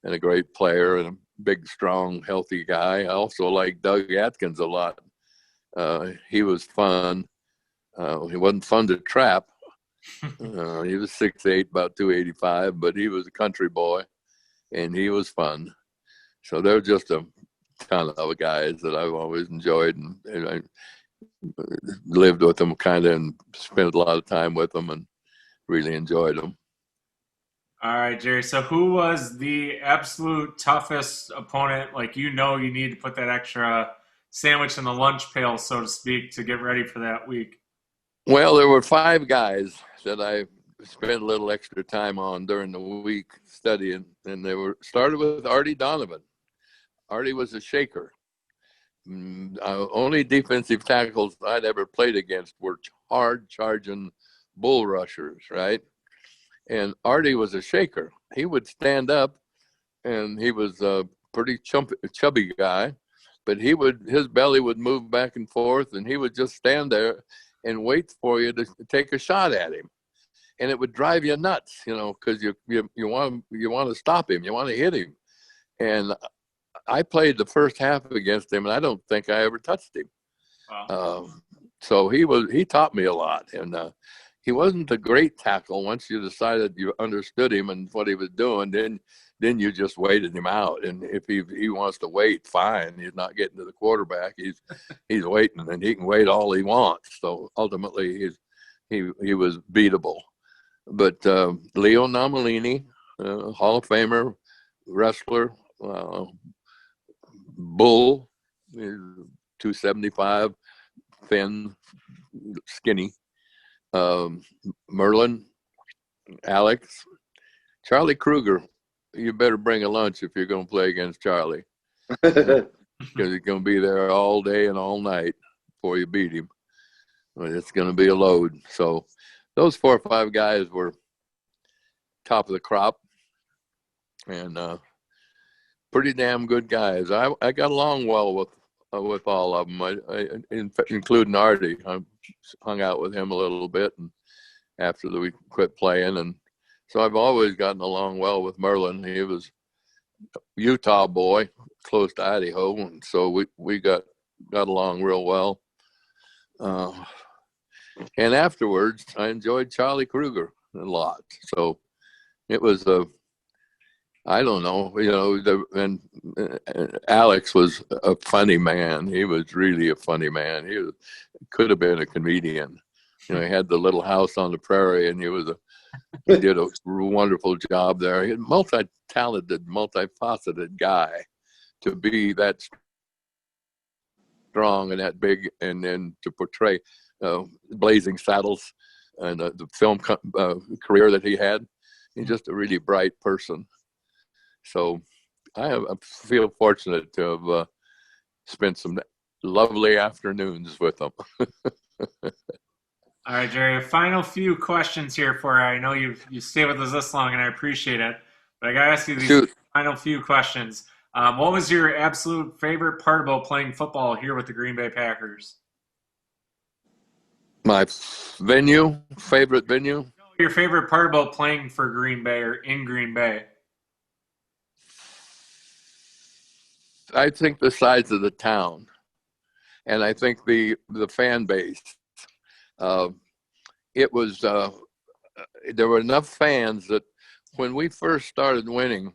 a great player and a big, strong, healthy guy. I also like Doug Atkins a lot. He was fun. He wasn't fun to trap. He was 6'8", about 285, but he was a country boy, and he was fun. So they're just a ton of guys that I've always enjoyed, and I lived with them kind of and spent a lot of time with them and really enjoyed them. All right, Jerry. So who was the absolute toughest opponent? Like, you need to put that extra sandwich in the lunch pail, so to speak, to get ready for that week. Well, there were 5 guys that I spent a little extra time on during the week studying, and they started with Artie Donovan. Artie was a shaker. Only defensive tackles I'd ever played against were hard charging bull rushers, right? And Artie was a shaker. He would stand up, and he was a pretty chubby guy, but his belly would move back and forth, and he would just stand there and wait for you to take a shot at him. And it would drive you nuts, because you want to stop him, you want to hit him. And I played the first half against him, and I don't think I ever touched him. Wow. So he taught me a lot, and he wasn't a great tackle. Once you decided you understood him and what he was doing, then you just waited him out. And if he wants to wait, fine. He's not getting to the quarterback. He's waiting, and he can wait all he wants. So ultimately, he was beatable. But Leo Nomalini, Hall of Famer, wrestler, bull, 275, thin, skinny. Merlin, Alex, Charlie Kruger. You better bring a lunch if you're going to play against Charlie, because he's going to be there all day and all night before you beat him. It's going to be a load. So those 4 or 5 guys were top of the crop, and pretty damn good guys. I got along well with all of them, including Artie. I hung out with him a little bit, and after we quit playing, and so I've always gotten along well with Merlin. He was a Utah boy, close to Idaho, and so we got along real well. And afterwards, I enjoyed Charlie Kruger a lot. So it was I don't know, and Alex was a funny man. He was really a funny man. Could have been a comedian. He had the little house on the prairie, and he did a wonderful job there. He was multi-talented, multifaceted guy to be that strong and that big, and then to portray Blazing Saddles and the film career that he had. He's just a really bright person. So I feel fortunate to have spent some lovely afternoons with him. All right, Jerry, a final few questions here for you. I know you stay with us this long, and I appreciate it. But I got to ask you these final few questions. What was your absolute favorite part about playing football here with the Green Bay Packers? My favorite venue? Your favorite part about playing for Green Bay or in Green Bay? I think the size of the town, and I think the fan base. It was there were enough fans that when we first started winning,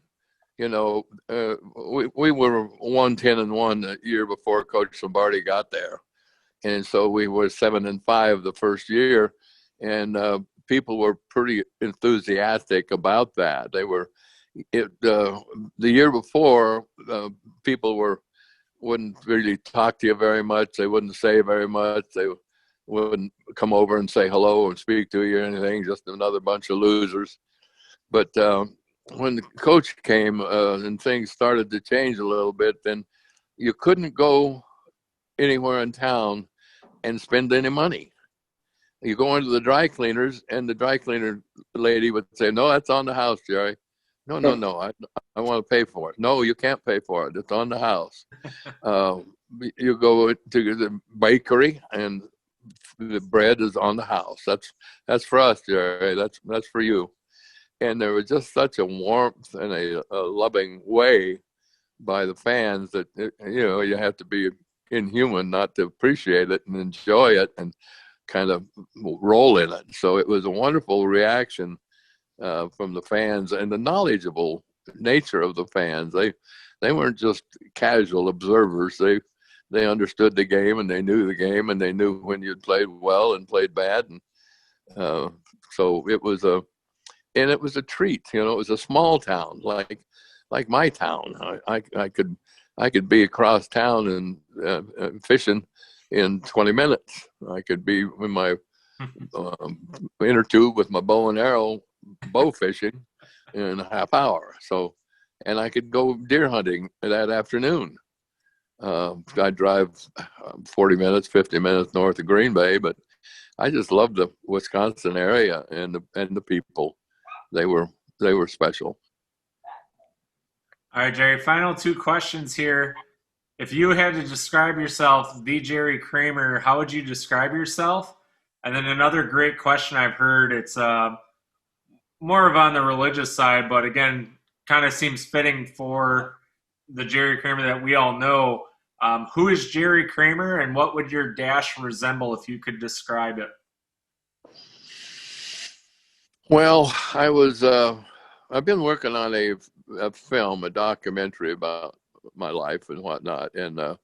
we were 1-10-1 the year before Coach Lombardi got there, and so we were 7-5 the first year, and people were pretty enthusiastic about that. They were. The year before, people wouldn't really talk to you very much. They wouldn't say very much. They wouldn't come over and say hello and speak to you or anything, just another bunch of losers. But when the coach came and things started to change a little bit, then you couldn't go anywhere in town and spend any money. You go into the dry cleaners, and the dry cleaner lady would say, "No, that's on the house, Jerry." No, I want to pay for it. No, you can't pay for it. It's on the house. You go to the bakery, and the bread is on the house. That's for us, Jerry. That's for you. And there was just such a warmth and a loving way by the fans that you have to be inhuman not to appreciate it and enjoy it and kind of roll in it. So it was a wonderful reaction from the fans, and the knowledgeable nature of the fans. They weren't just casual observers. They understood the game, and they knew the game, and they knew when you'd played well and played bad. And so it was a treat. It was a small town, like my town. I could be across town and fishing in 20 minutes. I could be in my inner tube with my bow and arrow, bow fishing in a half hour. So, and I could go deer hunting that afternoon. I drive 40 minutes, 50 minutes north of Green Bay, but I just loved the Wisconsin area and the people. They were special. All right, Jerry, final 2 questions here. If you had to describe yourself, the Jerry Kramer, how would you describe yourself? And then another great question I've heard, it's more of on the religious side, but again, kind of seems fitting for the Jerry Kramer that we all know. Who is Jerry Kramer, and what would your dash resemble if you could describe it? Well, I've been working on a film, a documentary about my life and whatnot, and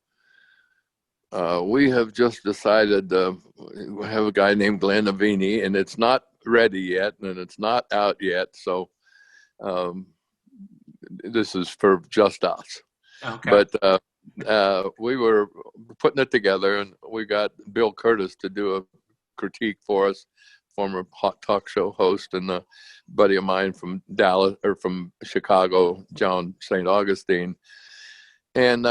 we have just decided we have a guy named Glenn Avini, and it's not ready yet, and it's not out yet. So this is for just us. Okay. But we were putting it together, and we got Bill Curtis to do a critique for us, former talk show host, and a buddy of mine from Dallas or from Chicago, John St. Augustine. And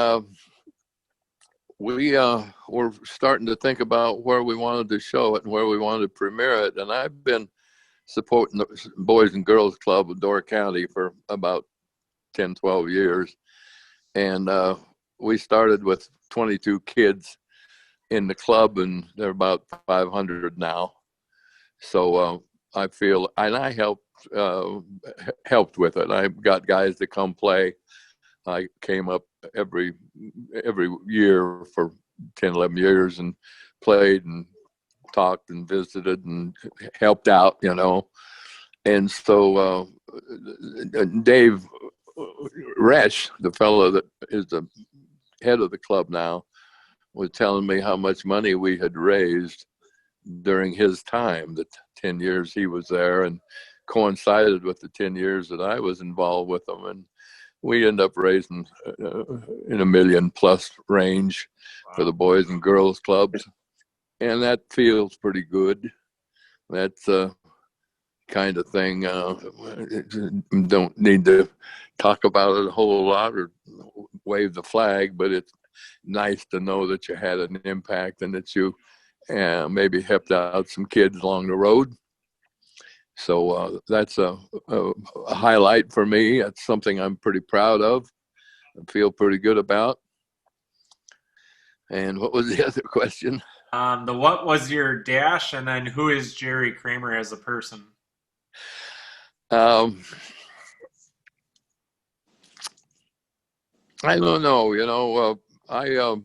we were starting to think about where we wanted to show it and where we wanted to premiere it. And I've been supporting the Boys and Girls Club of Door County for about 10, 12 years. And we started with 22 kids in the club, and they're about 500 now. So I feel, and I helped with it. I got guys to come play. I came up every year for 10, 11 years and played and talked and visited and helped out, you know. And so Dave Resch, the fellow that is the head of the club now, was telling me how much money we had raised during his time, the 10 years he was there, and coincided with the 10 years that I was involved with them. And we ended up raising in $1 million+ range for the Boys and Girls Clubs. And that feels pretty good. That's kind of thing. Don't need to talk about it a whole lot or wave the flag, but it's nice to know that you had an impact and that you maybe helped out some kids along the road. So that's a highlight for me. That's something I'm pretty proud of and feel pretty good about. And what was the other question? What was your dash, and then who is Jerry Kramer as a person? I don't know. You know, I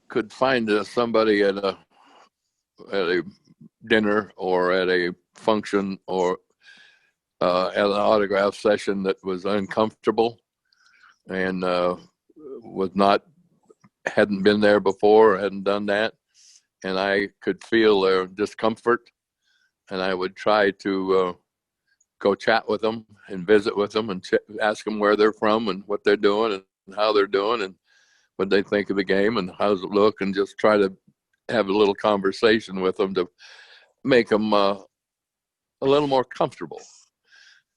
could find somebody at a dinner or at a function or at an autograph session that was uncomfortable and hadn't been there before, hadn't done that, and I could feel their discomfort, and I would try to go chat with them and visit with them and ask them where they're from and what they're doing and how they're doing and what they think of the game and how does it look, and just try to have a little conversation with them to make them a little more comfortable.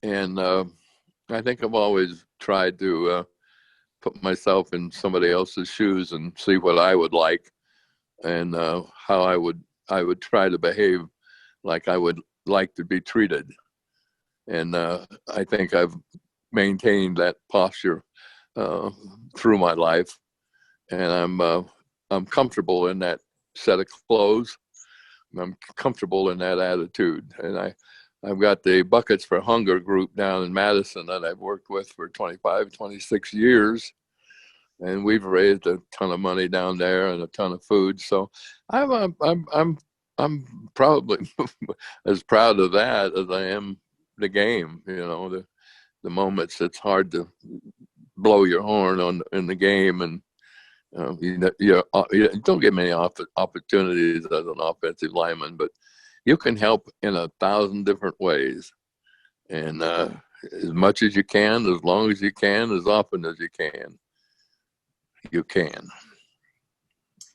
And I think I've always tried to put myself in somebody else's shoes and see what I would like and how I would try to behave like I would like to be treated. And I think I've maintained that posture through my life, and I'm comfortable in that set of clothes. I'm comfortable in that attitude, and I've got the Buckets for Hunger group down in Madison that I've worked with for 25, 26 years, and we've raised a ton of money down there and a ton of food. So I'm probably as proud of that as I am the game. You know, the moments it's hard to blow your horn in the game, and you don't get many opportunities as an offensive lineman, but you can help in 1,000 different ways, and as much as you can, as long as you can, as often as you can,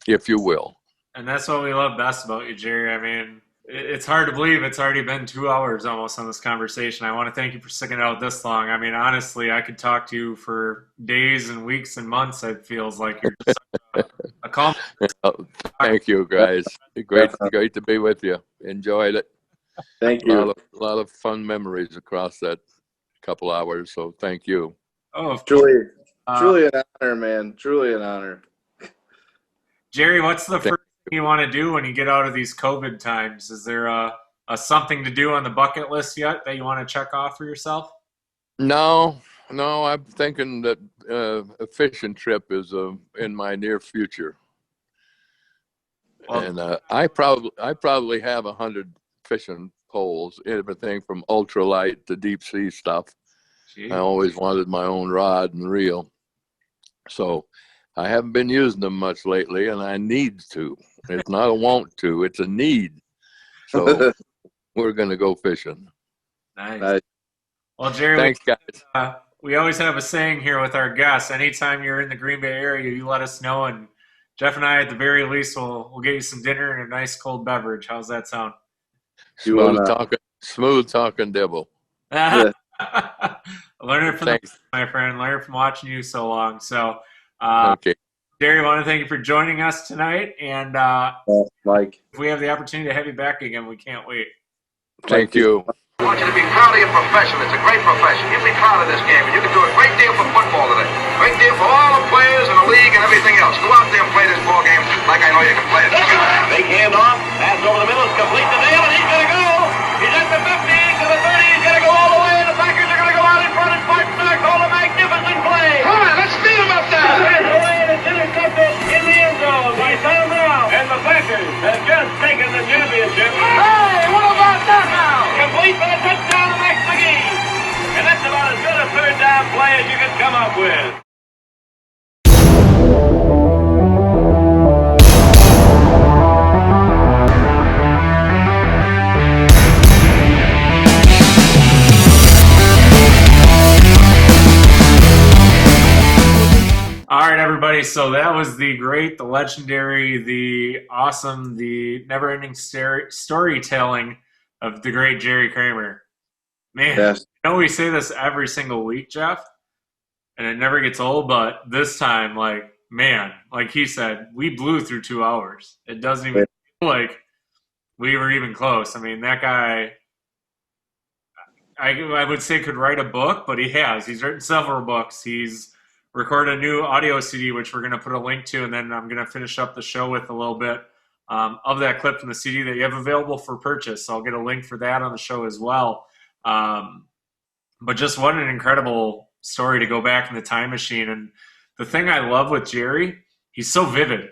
if you will. And that's what we love best about you, Jerry. I mean, it's hard to believe it's already been 2 hours almost on this conversation. I want to thank you for sticking it out this long. I mean, honestly, I could talk to you for days and weeks and months. It feels like you're just a calm. Thank you, guys. Great to be with you. Enjoyed it. Thank you. A lot of fun memories across that couple hours. So thank you. Oh, Truly an honor, man. Truly an honor. Jerry, what's the first thing you want to do when you get out of these COVID times? Is there a something to do on the bucket list yet that you want to check off for yourself? No, I'm thinking that a fishing trip is in my near future. Well, and I probably have 100 fishing poles, everything from ultralight to deep sea stuff. Geez. I always wanted my own rod and reel, so I haven't been using them much lately, and I need to. It's not a want to; it's a need. So we're going to go fishing. Nice. Well, Jerry, thanks, guys. We always have a saying here with our guests. Anytime you're in the Green Bay area, you let us know, and Jeff and I, at the very least, we'll get you some dinner and a nice cold beverage. How's that sound? Smooth talking devil. Learn it from my friend. Learn it from watching you so long. So, okay. Jerry, I want to thank you for joining us tonight. And Mike, if we have the opportunity to have you back again, we can't wait. Thank you. I want you to be proud of your profession. It's a great profession. You be proud of this game, and you can do a great deal for football today. Great deal for all the players in the league and everything else. Go out there and play this ball game like I know you can play it. Big hand off, pass over the middle, it's complete to Dale, and he's going to go. He's at the 50, to the 30, he's going to go all the way, and the Packers are going to go out in front and fight back. All a magnificent play. Come on, let's beat them up there. Pass away, and it's intercepted in the end zone by Tom Brown. And the Packers have just taken the championship. Hey, what about that now? Complete for the touchdown of Max McGee. And that's about as good a third down play as you can come up with. All right, everybody. So that was the great, the legendary, the awesome, the never-ending storytelling of the great Jerry Kramer. Man, yes. I know we say this every single week, Jeff, and it never gets old, but this time, like he said, we blew through 2 hours. It doesn't even feel like we were even close. I mean, that guy, I would say could write a book, but he has. He's written several books. He's recorded a new audio CD, which we're going to put a link to, and then I'm going to finish up the show with a little bit of that clip from the CD that you have available for purchase. So I'll get a link for that on the show as well. But just what an incredible story to go back in the time machine. And the thing I love with Jerry, he's so vivid.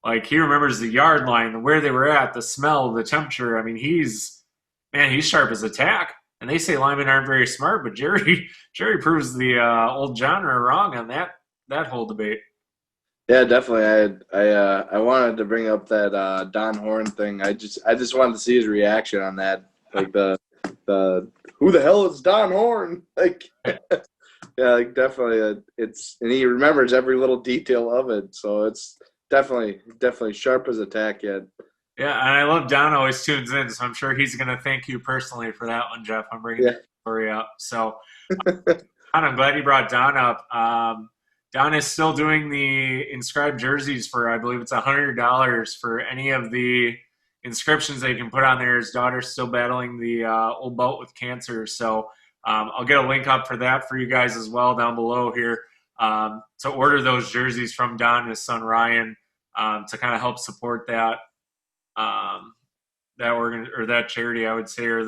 Like, he remembers the yard line, where they were at, the smell, the temperature. I mean, he's sharp as a tack. And they say linemen aren't very smart, but Jerry proves the old genre wrong on that whole debate. Yeah, definitely. I wanted to bring up that Don Horn thing. I just wanted to see his reaction on that. Like the who the hell is Don Horn? Like, yeah, like definitely. And he remembers every little detail of it. So it's definitely sharp as a tack yet. Yeah, and I love Don always tunes in, so I'm sure he's going to thank you personally for that one, Jeff. I'm bringing that story up. So I'm glad you brought Don up. Don is still doing the inscribed jerseys for, I believe it's $100 for any of the inscriptions that you can put on there. His daughter's still battling the old bout with cancer. So I'll get a link up for that for you guys as well down below here to order those jerseys from Don and his son Ryan to kind of help support that. That charity, I would say, or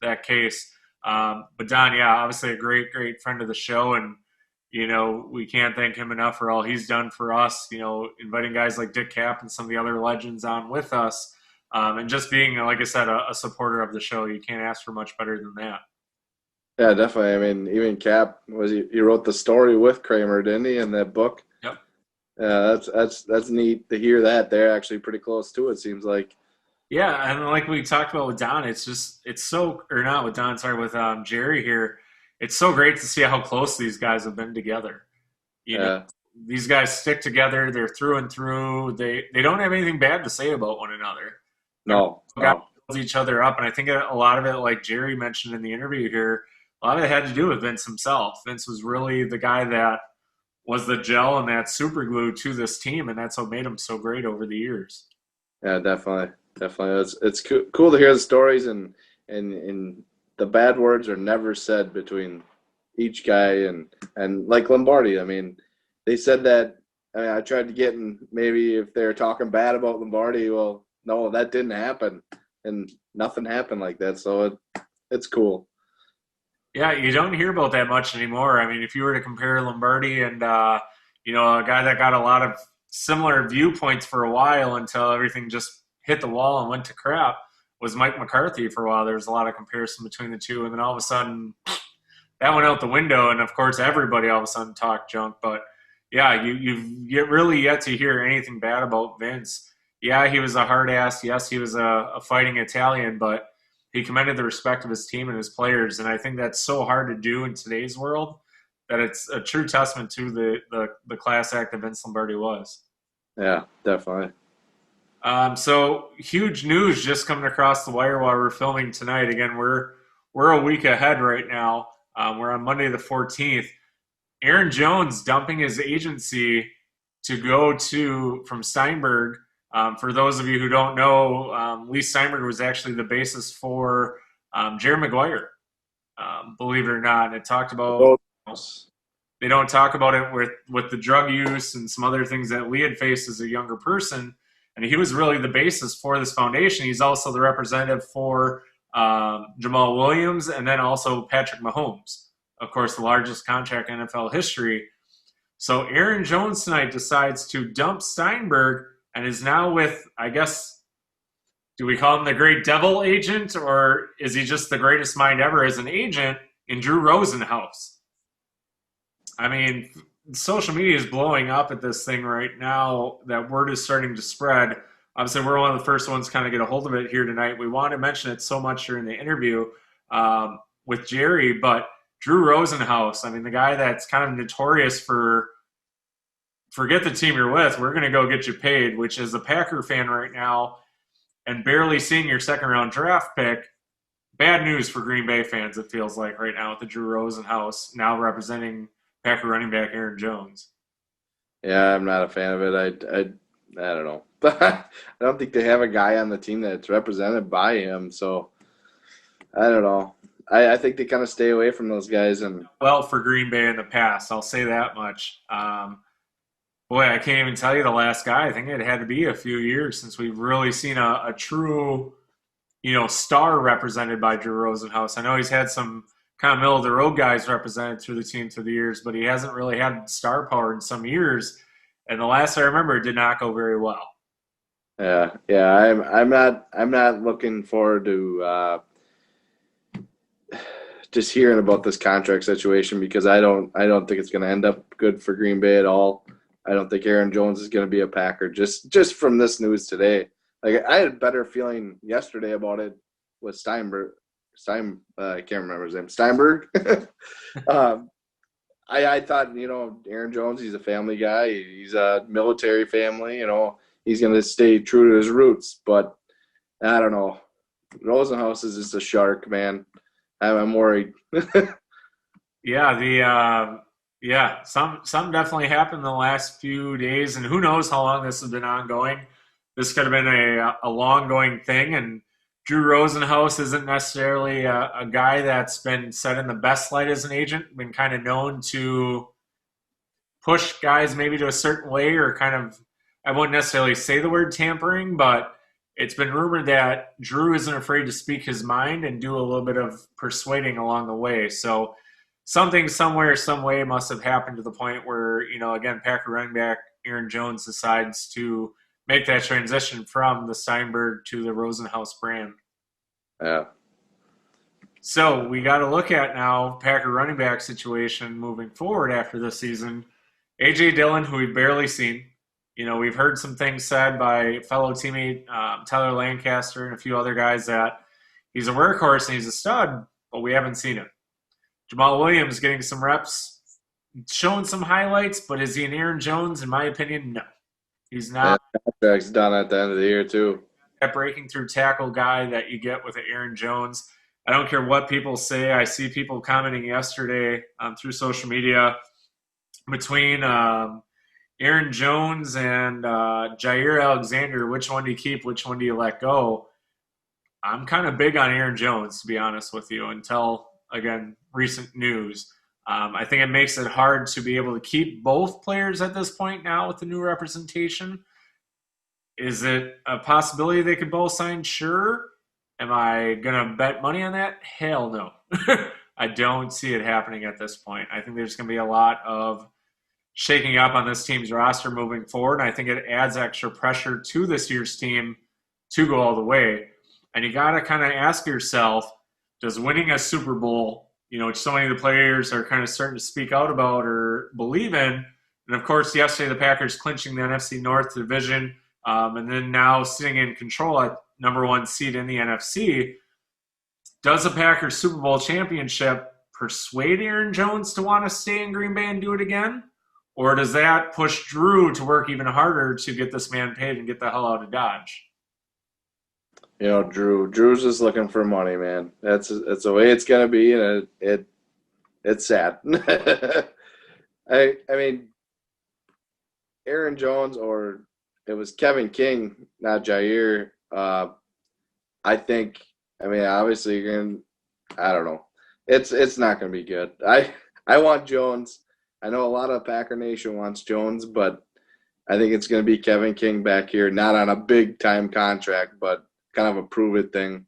that case. But Don, yeah, obviously a great friend of the show, and we can't thank him enough for all he's done for us. Inviting guys like Dick Cap and some of the other legends on with us, and just being, like I said, a supporter of the show. You can't ask for much better than that. Yeah, definitely. I mean, even Cap he wrote the story with Kramer, didn't he, in that book? Yep. Yeah, that's neat to hear that. They're actually pretty close to it, seems like. Yeah, and like we talked about with Don, with Jerry here, it's so great to see how close these guys have been together. These guys stick together. They're through and through. They don't have anything bad to say about one another. No. Builds each other up, and I think a lot of it, like Jerry mentioned in the interview here, a lot of it had to do with Vince himself. Vince was really the guy that was the gel and that super glue to this team, and that's what made him so great over the years. Yeah, definitely. It's cool to hear the stories, and the bad words are never said between each guy and like Lombardi. I mean, they said that. I mean, I tried to get in, maybe if they're talking bad about Lombardi, well, no, that didn't happen, and nothing happened like that. So it's cool. Yeah, you don't hear about that much anymore. I mean, if you were to compare Lombardi and a guy that got a lot of similar viewpoints for a while until everything just hit the wall and went to crap, was Mike McCarthy for a while. There was a lot of comparison between the two, and then all of a sudden that went out the window, and of course everybody all of a sudden talked junk. But yeah, you've really yet to hear anything bad about Vince. Yeah, he was a hard ass. Yes, he was a fighting Italian, but he commanded the respect of his team and his players. And I think that's so hard to do in today's world that it's a true testament to the class act that Vince Lombardi was. Yeah, definitely. So huge news just coming across the wire while we're filming tonight. Again, we're a week ahead right now. We're on Monday the 14th. Aaron Jones dumping his agency to go from Steinberg. For those of you who don't know, Lee Steinberg was actually the basis for Jerry Maguire. Believe it or not, and it talked about. They don't talk about it with the drug use and some other things that Lee had faced as a younger person. And he was really the basis for this foundation. He's also the representative for Jamal Williams and then also Patrick Mahomes, of course, the largest contract in NFL history. So Aaron Jones tonight decides to dump Steinberg and is now with, I guess, do we call him the great devil agent, or is he just the greatest mind ever as an agent in Drew Rosenhaus? I mean, social media is blowing up at this thing right now. That word is starting to spread. Obviously, we're one of the first ones to kind of get a hold of it here tonight. We want to mention it so much during the interview with Jerry, but Drew Rosenhaus, I mean, the guy that's kind of notorious for forget the team you're with, we're going to go get you paid, which is a Packer fan right now and barely seeing your second-round draft pick. Bad news for Green Bay fans, it feels like, right now with the Drew Rosenhaus now representing Packer running back Aaron Jones. Yeah, I'm not a fan of it. I don't know. I don't think they have a guy on the team that's represented by him, so I don't know. I think they kind of stay away from those guys. And well, for Green Bay in the past, I'll say that much. Boy, I can't even tell you the last guy. I think it had to be a few years since we've really seen a true, star represented by Drew Rosenhaus. I know he's had some kind of middle-of-the-road guys represented through the team through the years, but he hasn't really had star power in some years. And the last I remember, it did not go very well. Yeah. I'm not looking forward to just hearing about this contract situation because I don't think it's going to end up good for Green Bay at all. I don't think Aaron Jones is going to be a Packer just from this news today. Like I had a better feeling yesterday about it with Steinberg. I can't remember his name. Steinberg. I thought, Aaron Jones, he's a family guy. He's a military family. He's going to stay true to his roots. But I don't know. Rosenhaus is just a shark, man. I'm worried. Yeah, some definitely happened in the last few days, and who knows how long this has been ongoing. This could have been a long-going thing, and Drew Rosenhaus isn't necessarily a guy that's been set in the best light as an agent, been kind of known to push guys maybe to a certain way or kind of, I wouldn't necessarily say the word tampering, but it's been rumored that Drew isn't afraid to speak his mind and do a little bit of persuading along the way. So something somewhere, some way must have happened to the point where, again, Packer running back Aaron Jones decides to make that transition from the Steinberg to the Rosenhaus brand. Yeah. So we got to look at now Packer running back situation moving forward after this season. A.J. Dillon, who we've barely seen. We've heard some things said by fellow teammate Tyler Lancaster and a few other guys that he's a workhorse and he's a stud, but we haven't seen him. Jamal Williams getting some reps, showing some highlights, but is he an Aaron Jones? In my opinion, no. He's not. That contract's done at the end of the year, too. That breaking through tackle guy that you get with Aaron Jones. I don't care what people say. I see people commenting yesterday through social media between Aaron Jones and Jair Alexander, which one do you keep, which one do you let go? I'm kind of big on Aaron Jones, to be honest with you, until, again, recent news. I think it makes it hard to be able to keep both players at this point now with the new representation. Is it a possibility they could both sign? Sure. Am I going to bet money on that? Hell no. I don't see it happening at this point. I think there's going to be a lot of shaking up on this team's roster moving forward. And I think it adds extra pressure to this year's team to go all the way. And you got to kind of ask yourself, does winning a Super Bowl, which so many of the players are kind of starting to speak out about or believe in, and of course yesterday the Packers clinching the NFC North division, and then now sitting in control at number 1 seed in the NFC. Does the Packers Super Bowl championship persuade Aaron Jones to want to stay in Green Bay and do it again? Or does that push Drew to work even harder to get this man paid and get the hell out of Dodge? Drew's just looking for money, man. That's the way it's gonna be, and it's sad. I mean, Aaron Jones, or it was Kevin King, not Jair. I think. I mean, obviously, I don't know. It's not gonna be good. I want Jones. I know a lot of Packer Nation wants Jones, but I think it's gonna be Kevin King back here, not on a big time contract, but kind of a prove it thing.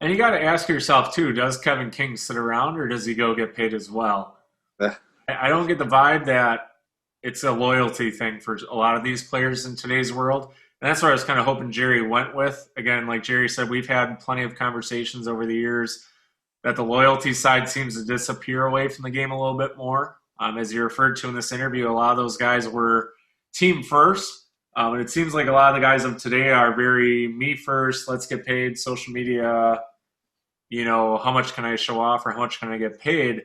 And you got to ask yourself, too, does Kevin King sit around or does he go get paid as well? I don't get the vibe that it's a loyalty thing for a lot of these players in today's world. And that's where I was kind of hoping Jerry went with. Again, like Jerry said, we've had plenty of conversations over the years that the loyalty side seems to disappear away from the game a little bit more. As you referred to in this interview, a lot of those guys were team first. And it seems like a lot of the guys of today are very me first, let's get paid, social media, how much can I show off or how much can I get paid,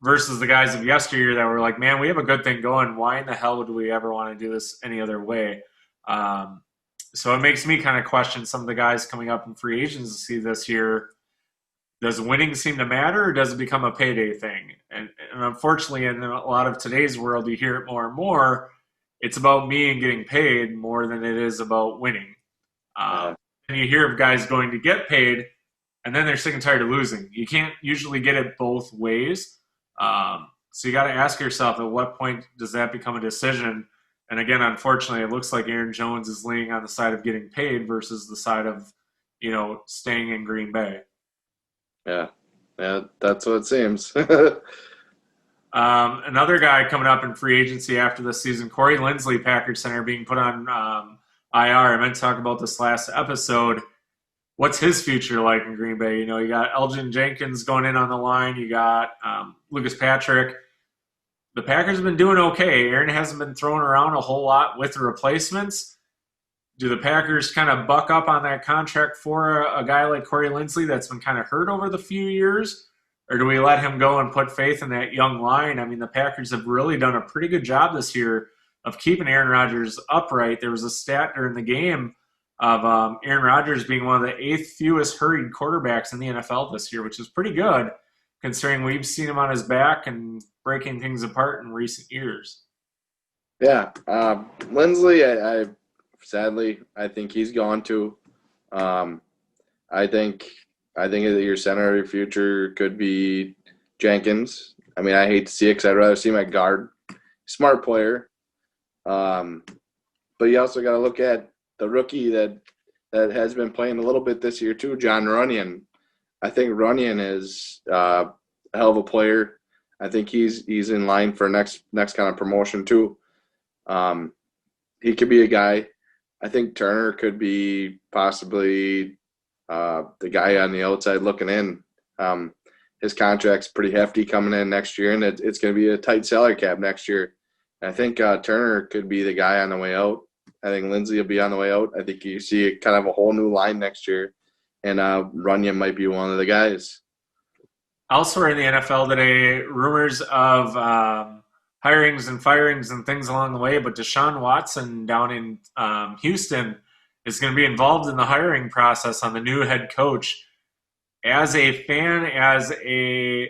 versus the guys of yesteryear that were like, man, we have a good thing going. Why in the hell would we ever want to do this any other way? So it makes me kind of question some of the guys coming up in free agency this year. Does winning seem to matter, or does it become a payday thing? And unfortunately, in a lot of today's world, you hear it more and more. It's about me and getting paid more than it is about winning. And you hear of guys going to get paid, and then they're sick and tired of losing. You can't usually get it both ways. So you got to ask yourself, at what point does that become a decision? And again, unfortunately, it looks like Aaron Jones is leaning on the side of getting paid versus the side of, staying in Green Bay. Yeah, that's what it seems. Another guy coming up in free agency after this season, Corey Linsley, Packers center, being put on IR. I meant to talk about this last episode. What's his future like in Green Bay? You got Elgin Jenkins going in on the line. You got Lucas Patrick. The Packers have been doing okay. Aaron hasn't been thrown around a whole lot with the replacements. Do the Packers kind of buck up on that contract for a guy like Corey Linsley that's been kind of hurt over the few years? Or do we let him go and put faith in that young line? I mean, the Packers have really done a pretty good job this year of keeping Aaron Rodgers upright. There was a stat during the game of Aaron Rodgers being one of the 8th fewest hurried quarterbacks in the NFL this year, which is pretty good considering we've seen him on his back and breaking things apart in recent years. Yeah. Linsley, sadly, I think he's gone too. I think that your center of your future could be Jenkins. I mean, I hate to see it because I'd rather see my guard. Smart player. But you also got to look at the rookie that has been playing a little bit this year too, John Runyon. I think Runyon is a hell of a player. I think he's in line for next kind of promotion too. He could be a guy. I think Turner could be possibly the guy on the outside looking in. His contract's pretty hefty coming in next year, and it's going to be a tight salary cap next year. And I think Turner could be the guy on the way out. I think Lindsey will be on the way out. I think you see kind of a whole new line next year, and Runyon might be one of the guys. Elsewhere in the NFL today, rumors of hirings and firings and things along the way, but Deshaun Watson down in Houston is going to be involved in the hiring process on the new head coach. As a fan, as a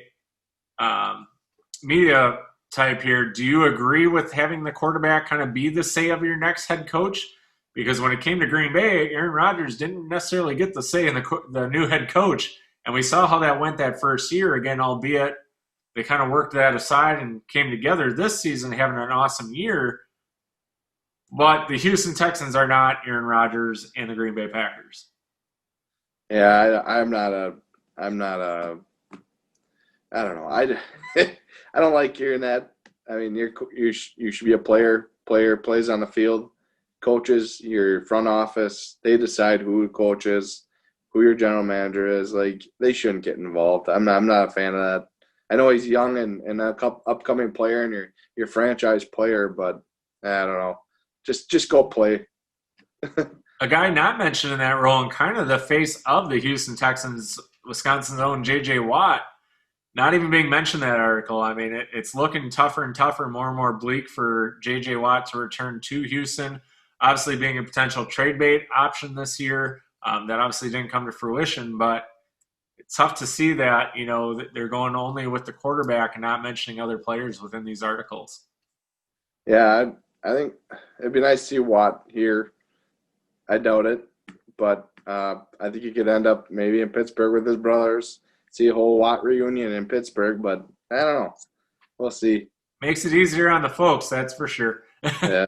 media type here, do you agree with having the quarterback kind of be the say of your next head coach? Because when it came to Green Bay, Aaron Rodgers didn't necessarily get the say in the new head coach. And we saw how that went that first year, again, albeit they kind of worked that aside and came together this season having an awesome year. But the Houston Texans are not Aaron Rodgers and the Green Bay Packers. Yeah, I don't know. I don't like hearing that. I mean, you should be a player. Player plays on the field. Coaches, your front office, they decide who coaches, who your general manager is. Like, they shouldn't get involved. I'm not a fan of that. I know he's young and an upcoming player and your franchise player, but I don't know. Just go play. A guy not mentioned in that role and kind of the face of the Houston Texans, Wisconsin's own J.J. Watt, not even being mentioned in that article. I mean, it's looking tougher and tougher, more and more bleak for J.J. Watt to return to Houston. Obviously being a potential trade bait option this year. That obviously didn't come to fruition, but it's tough to see that, that they're going only with the quarterback and not mentioning other players within these articles. Yeah, I think it'd be nice to see Watt here. I doubt it, but I think he could end up maybe in Pittsburgh with his brothers. See a whole Watt reunion in Pittsburgh, but I don't know. We'll see. Makes it easier on the folks, that's for sure. Yeah.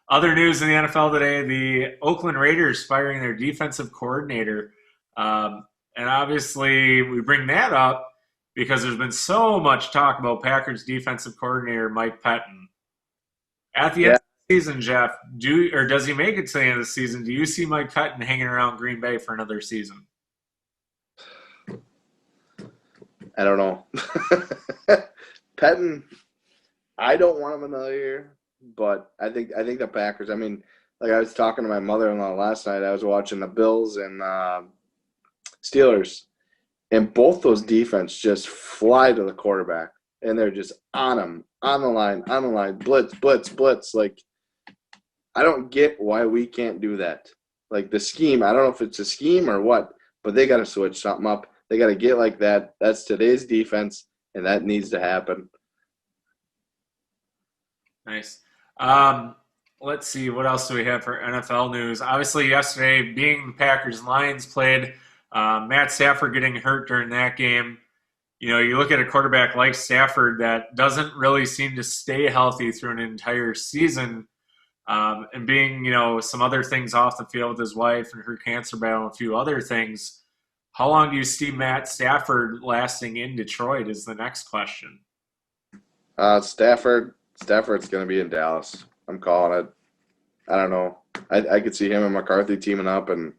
Other news in the NFL today, the Oakland Raiders firing their defensive coordinator. And obviously we bring that up because there's been so much talk about Packers defensive coordinator Mike Pettin. At the end of the season, Jeff, does he make it to the end of the season? Do you see Mike Pettin hanging around Green Bay for another season? I don't know. Pettin, I don't want him another year, but I think the Packers. I mean, like I was talking to my mother-in-law last night. I was watching the Bills and Steelers, and both those defense just fly to the quarterback, and they're just on him, on the line, blitz. Like, I don't get why we can't do that. Like the scheme, I don't know if it's a scheme or what, but they got to switch something up. They got to get like that. That's today's defense, and that needs to happen. Nice. Let's see. What else do we have for NFL news? Obviously, yesterday, being the Packers and Lions played, Matt Stafford getting hurt during that game. You look at a quarterback like Stafford that doesn't really seem to stay healthy through an entire season, and being, some other things off the field with his wife and her cancer battle and a few other things. How long do you see Matt Stafford lasting in Detroit is the next question. Stafford's going to be in Dallas. I'm calling it. I don't know. I could see him and McCarthy teaming up, and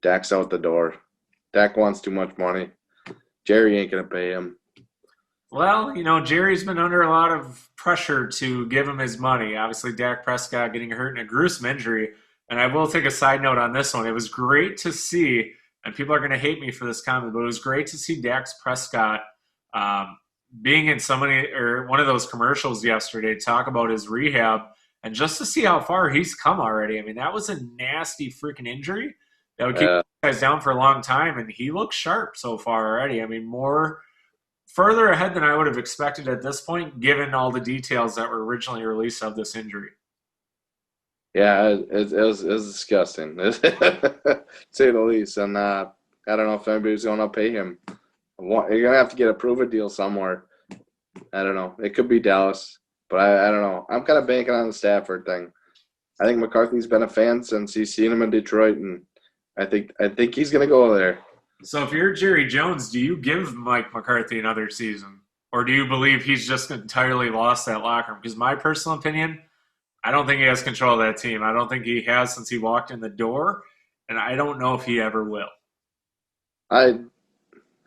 Dak's out the door. Dak wants too much money. Jerry ain't going to pay him. Well, Jerry's been under a lot of pressure to give him his money. Obviously, Dak Prescott getting hurt in a gruesome injury. And I will take a side note on this one. It was great to see, and people are going to hate me for this comment, but it was great to see Dak Prescott being in one of those commercials yesterday, talk about his rehab, and just to see how far he's come already. I mean, that was a nasty freaking injury that would keep guys down for a long time, and he looks sharp so far already. I mean, further ahead than I would have expected at this point, given all the details that were originally released of this injury. Yeah, it was disgusting, to say the least. And I don't know if anybody's going to pay him. You're going to have to get a prove-it deal somewhere. I don't know. It could be Dallas, but I don't know. I'm kind of banking on the Stafford thing. I think McCarthy's been a fan since he's seen him in Detroit, and I think he's going to go there. So if you're Jerry Jones, do you give Mike McCarthy another season? Or do you believe he's just entirely lost that locker room? Because my personal opinion, I don't think he has control of that team. I don't think he has since he walked in the door, and I don't know if he ever will. I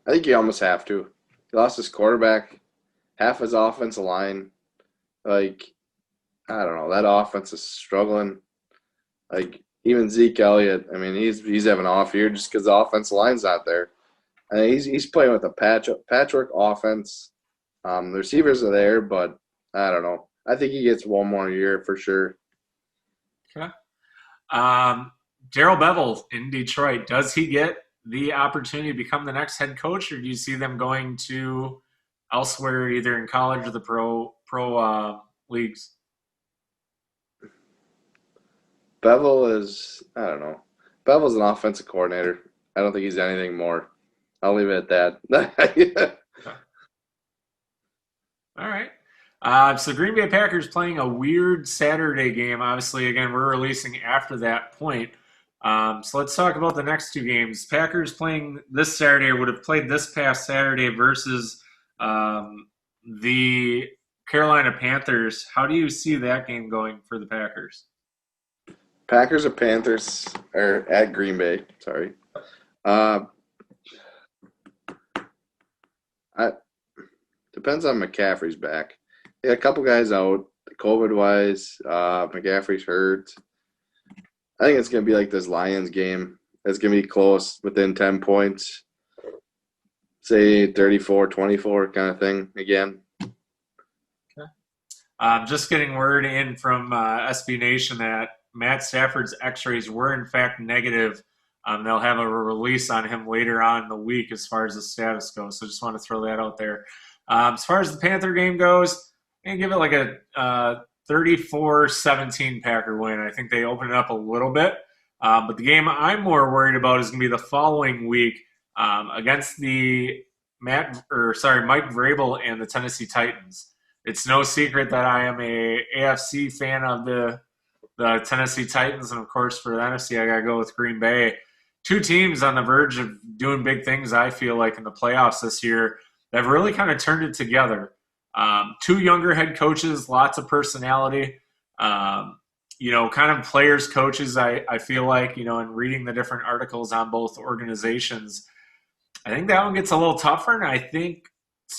think you almost have to. He lost his quarterback, half his offensive line. Like, I don't know. That offense is struggling. Like, even Zeke Elliott, I mean, he's having an off year just because the offensive line's not there. And he's playing with a patchwork offense. The receivers are there, but I don't know. I think he gets one more year for sure. Okay. Darrell Bevell in Detroit, does he get the opportunity to become the next head coach, or do you see them going to elsewhere, either in college or the pro leagues? Bevel is, I don't know. Bevel's an offensive coordinator. I don't think he's anything more. I'll leave it at that. All right. So Green Bay Packers playing a weird Saturday game. Obviously, again, we're releasing after that point. So let's talk about the next two games. Packers playing this Saturday, would have played this past Saturday versus the Carolina Panthers. How do you see that game going for the Packers? Packers or Panthers are at Green Bay. Sorry. Depends on McCaffrey's back. Yeah, a couple guys out. COVID-wise. McCaffrey's hurt. I think it's going to be like this Lions game. It's going to be close, within 10 points. Say 34-24 kind of thing again. Just getting word in from SB Nation that Matt Stafford's x-rays were in fact negative. They'll have a release on him later on in the week as far as the status goes. So just want to throw that out there. As far as the Panther game goes, I'm going to give it like a 34-17 Packer win. I think they open it up a little bit. But the game I'm more worried about is going to be the following week against the Mike Vrabel and the Tennessee Titans. It's no secret that I am a AFC fan of the Tennessee Titans, and of course for the NFC, I got to go with Green Bay. Two teams on the verge of doing big things, I feel like, in the playoffs this year that have really kind of turned it together. Two younger head coaches, lots of personality. Kind of players, coaches, I feel like, in reading the different articles on both organizations, I think that one gets a little tougher, and I think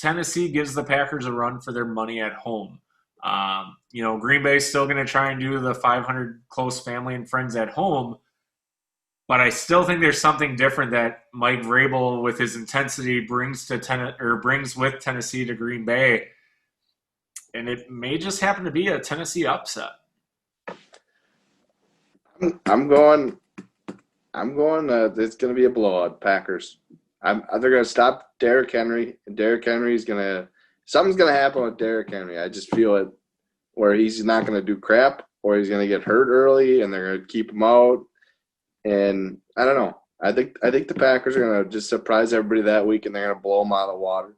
Tennessee gives the Packers a run for their money at home. Green Bay's still going to try and do the 500 close family and friends at home, but I still think there's something different that Mike Vrabel, with his intensity, brings with Tennessee to Green Bay, and it may just happen to be a Tennessee upset. I'm going. It's going to be a blowout, Packers. They're going to stop Derrick Henry, and Derrick Henry's going to – something's going to happen with Derrick Henry. I just feel it, where he's not going to do crap, or he's going to get hurt early, and they're going to keep him out. And I don't know. I think the Packers are going to just surprise everybody that week, and they're going to blow them out of the water.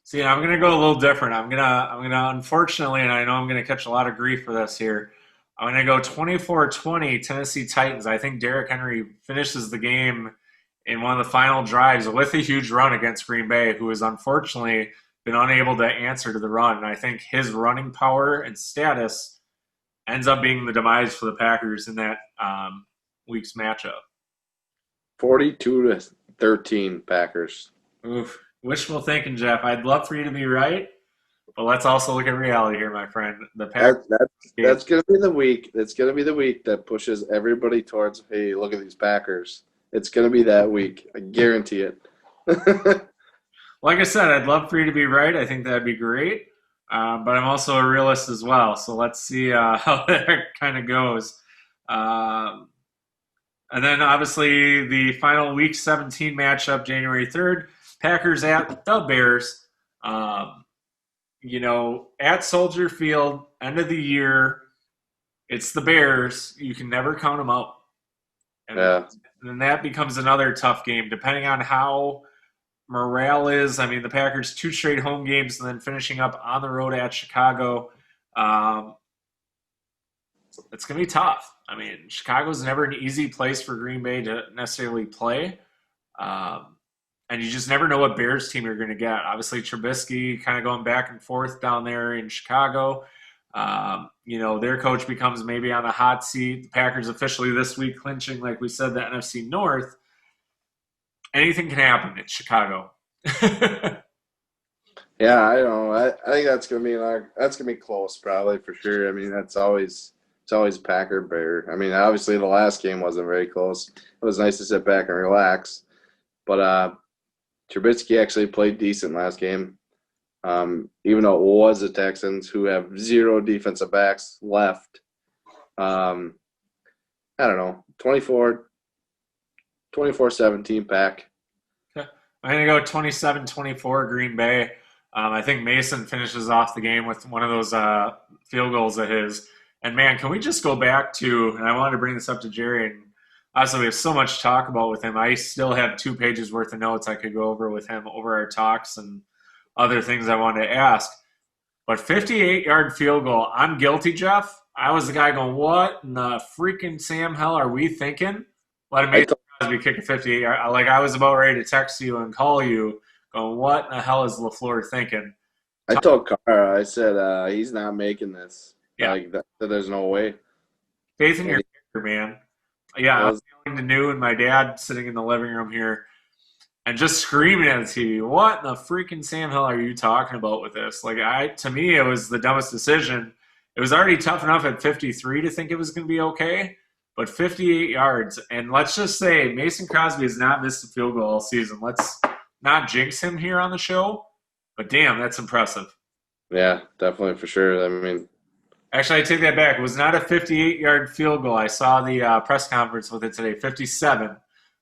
See, I'm going to go a little different. I'm gonna unfortunately, and I know I'm going to catch a lot of grief for this here, I'm going to go 24-20 Tennessee Titans. I think Derrick Henry finishes the game in one of the final drives with a huge run against Green Bay, who has unfortunately been unable to answer to the run. And I think his running power and status ends up being the demise for the Packers in that week's matchup. 42-13 Packers. Oof. Wishful thinking, Jeff. I'd love for you to be right, but let's also look at reality here, my friend. The Packers. That's going to be the week. That's going to be the week that pushes everybody towards, hey, look at these Packers. It's going to be that week. I guarantee it. Like I said, I'd love for you to be right. I think that'd be great. But I'm also a realist as well. So let's see how that kind of goes. And then obviously the final week 17 matchup, January 3rd, Packers at the Bears. At Soldier Field, end of the year, it's the Bears. You can never count them out. And then that becomes another tough game, depending on how morale is. I mean, the Packers 2 straight home games and then finishing up on the road at Chicago. It's going to be tough. I mean, Chicago's never an easy place for Green Bay to necessarily play. And you just never know what Bears team you're going to get. Obviously, Trubisky kind of going back and forth down there in Chicago. Their coach becomes maybe on the hot seat. The Packers officially this week clinching, like we said, the NFC North. Anything can happen in Chicago. Yeah, I don't know. I think that's gonna be close, probably, for sure. I mean, it's always Packer Bear. I mean, obviously the last game wasn't very close. It was nice to sit back and relax, but Trubisky actually played decent last game. Even though it was the Texans, who have 0 defensive backs left. I don't know, 24-17 Pack. I'm going to go 27-24 Green Bay. I think Mason finishes off the game with one of those field goals of his. And, man, can we just go back to – and I wanted to bring this up to Jerry, and obviously we have so much to talk about with him. I still have 2 pages worth of notes I could go over with him over our talks and other things I wanted to ask. But 58-yard field goal, I'm guilty, Jeff. I was the guy going, what in the freaking Sam hell are we thinking? Let Mason Crosby kick a 58-yard. Like, I was about ready to text you and call you going, what in the hell is LaFleur thinking? I told Cara, I said, he's not making this. Yeah. Like, that there's no way. Faith in your kicker, man. Yeah, I was yelling to New and my dad sitting in the living room here and just screaming at the TV, what in the freaking Sam hell are you talking about with this? Like, to me, it was the dumbest decision. it was already tough enough at 53 to think it was going to be okay, but 58 yards. And let's just say Mason Crosby has not missed a field goal all season. Let's not jinx him here on the show, but damn, that's impressive. Yeah, definitely for sure. I mean, actually, I take that back. It was not a 58-yard field goal. I saw the press conference with it today, 57.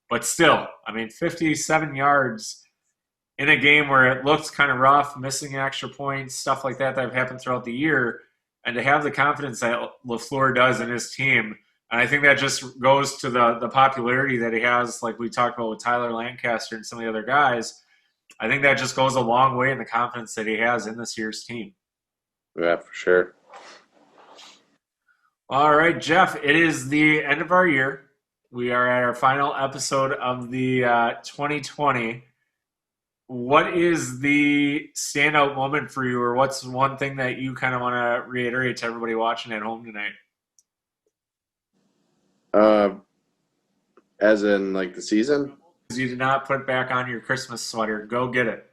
But still, I mean, 57 yards in a game where it looked kind of rough, missing extra points, stuff like that have happened throughout the year, and to have the confidence that LaFleur does in his team, and I think that just goes to the popularity that he has, like we talked about with Tyler Lancaster and some of the other guys. I think that just goes a long way in the confidence that he has in this year's team. Yeah, for sure. All right, Jeff, it is the end of our year. We are at our final episode of the 2020. What is the standout moment for you, or what's one thing that you kind of want to reiterate to everybody watching at home tonight? As in, like, the season? You did not put back on your Christmas sweater. Go get it.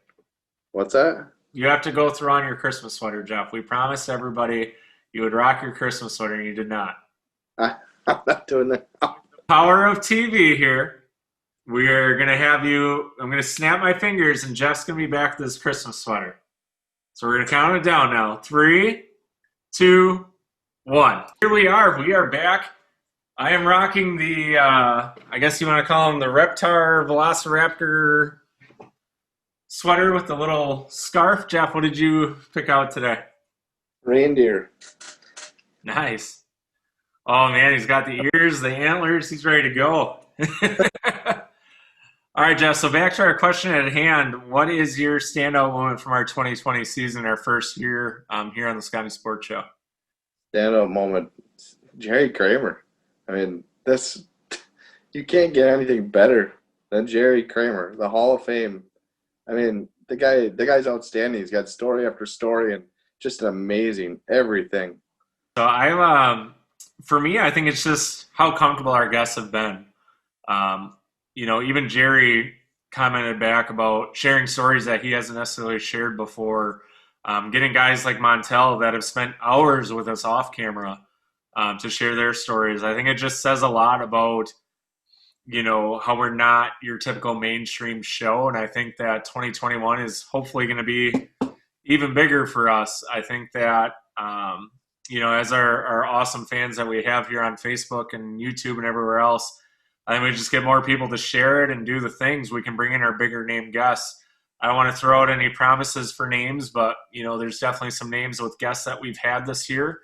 What's that? You have to go throw on your Christmas sweater, Jeff. We promised everybody you would rock your Christmas sweater, and you did not. I'm not doing that. Power of TV here. We're going to have you, I'm going to snap my fingers, and Jeff's going to be back with this Christmas sweater. So we're going to count it down now. 3, 2, 1. Here we are. We are back. I am rocking the, I guess you want to call him the Reptar Velociraptor sweater with the little scarf. Jeff, what did you pick out today? Reindeer. Nice. Oh, man, he's got the ears, the antlers. He's ready to go. All right, Jeff, so back to our question at hand. What is your standout moment from our 2020 season, our first year here on the Sconni Sports Show? Standout moment, Jerry Kramer. I mean, you can't get anything better than Jerry Kramer, the Hall of Fame. I mean, the guy's outstanding. He's got story after story and just amazing everything. So for me, I think it's just how comfortable our guests have been. Even Jerry commented back about sharing stories that he hasn't necessarily shared before, getting guys like Montel that have spent hours with us off camera to share their stories. I think it just says a lot about, how we're not your typical mainstream show. And I think that 2021 is hopefully going to be even bigger for us. I think that, as our awesome fans that we have here on Facebook and YouTube and everywhere else, I think we just get more people to share it and do the things. We can bring in our bigger name guests. I don't want to throw out any promises for names, but, there's definitely some names with guests that we've had this year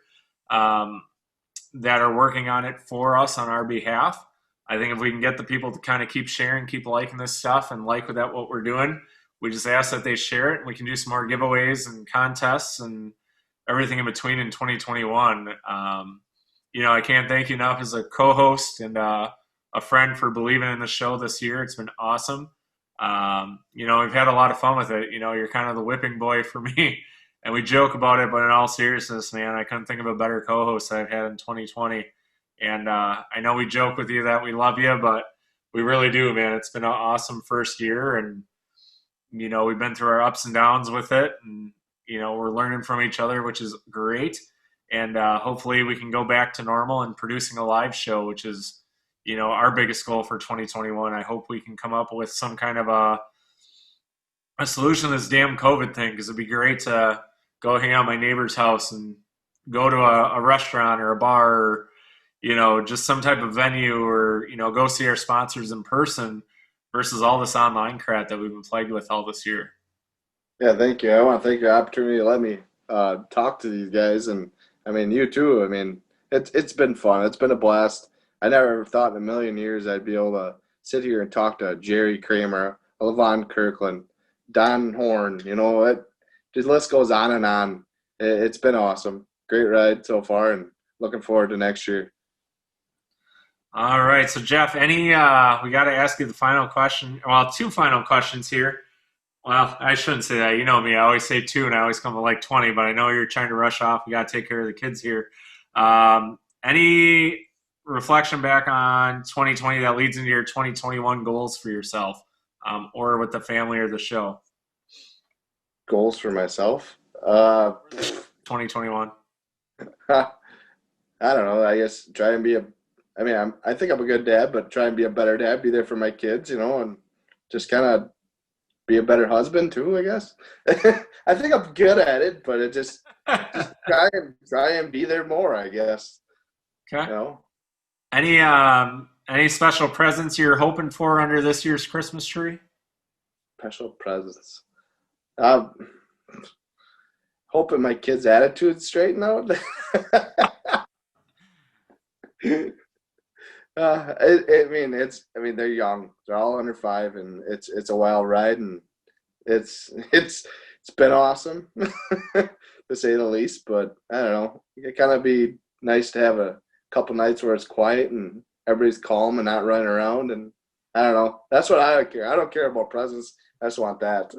that are working on it for us on our behalf. I think if we can get the people to kind of keep sharing, keep liking this stuff and like what we're doing, we just ask that they share it. And we can do some more giveaways and contests and everything in between in 2021. I can't thank you enough as a co-host and a friend for believing in the show this year. It's been awesome. We've had a lot of fun with it. You're kind of the whipping boy for me, and we joke about it, but in all seriousness, man, I couldn't think of a better co-host that I've had in 2020. And I know we joke with you that we love you, but we really do, man. It's been an awesome first year, and, we've been through our ups and downs with it, and, we're learning from each other, which is great. And hopefully we can go back to normal and producing a live show, which is, our biggest goal for 2021. I hope we can come up with some kind of a solution to this damn COVID thing, because it'd be great to go hang out at my neighbor's house and go to a restaurant or a bar or, just some type of venue or, go see our sponsors in person versus all this online crap that we've been plagued with all this year. Yeah, thank you. I want to thank you for the opportunity to let me talk to these guys. And, I mean, you too. I mean, it's been fun. It's been a blast. I never thought in a million years I'd be able to sit here and talk to Jerry Kramer, Levon Kirkland, Don Horn. The list goes on and on. It's been awesome. Great ride so far, and looking forward to next year. All right. So, Jeff, we got to ask you the final question. Well, 2 final questions here. Well, I shouldn't say that. You know me. I always say 2, and I always come to like 20, but I know you're trying to rush off. We got to take care of the kids here. Any reflection back on 2020 that leads into your 2021 goals for yourself or with the family or the show? Goals for myself? 2021. I don't know. I guess try and be a. I mean, I think I'm a good dad, but try and be a better dad. Be there for my kids, and just kind of be a better husband too. I guess. I think I'm good at it, but it just try and be there more. I guess. Okay. Any special presents you're hoping for under this year's Christmas tree? Special presents. Um, Hoping my kids' attitudes straighten out. I mean, they're young. They're all under 5, and it's a wild ride, and it's been awesome, to say the least. But I don't know. It kind of be nice to have a couple nights where it's quiet and everybody's calm and not running around. And I don't know. That's what I care. I don't care about presents. I just want that.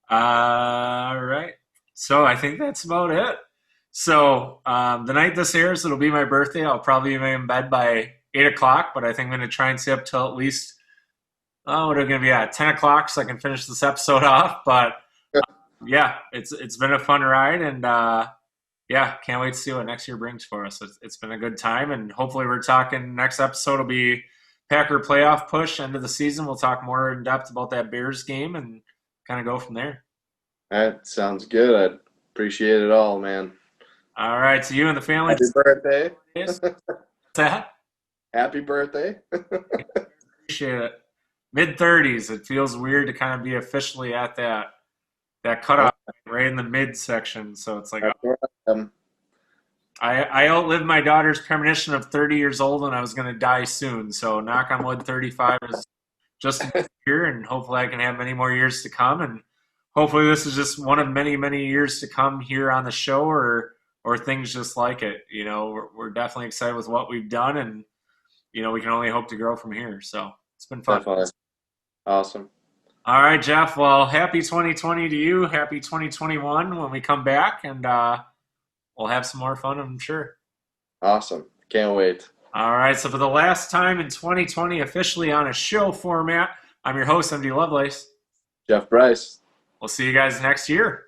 All right. So I think that's about it. So the night this airs, it'll be my birthday. I'll probably be in bed by 8 o'clock, but I think I'm going to try and stay up till at least, what are we going to be at, 10 o'clock so I can finish this episode off. But yeah, it's been a fun ride, and yeah, can't wait to see what next year brings for us. It's been a good time, and hopefully we're talking next episode will be Packer playoff push, end of the season. We'll talk more in depth about that Bears game and kind of go from there. That sounds good. I appreciate it all, man. All right, so you and the family. Happy birthday. What's that? Happy birthday. Appreciate it. Mid-30s. It feels weird to kind of be officially at that cutoff right in the mid section. So it's like I outlived my daughter's premonition of 30 years old, and I was going to die soon. So knock on wood, 35 is just here, and hopefully I can have many more years to come. And hopefully this is just one of many, many years to come here on the show, or things just like it. We're definitely excited with what we've done, and we can only hope to grow from here. So it's been fun. Definitely. Awesome. All right, Jeff. Well, happy 2020 to you. Happy 2021 when we come back, and we'll have some more fun, I'm sure. Awesome. Can't wait. All right. So for the last time in 2020, officially on a show format, I'm your host, MD Lovelace. Jeff Bryce. We'll see you guys next year.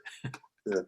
Yeah.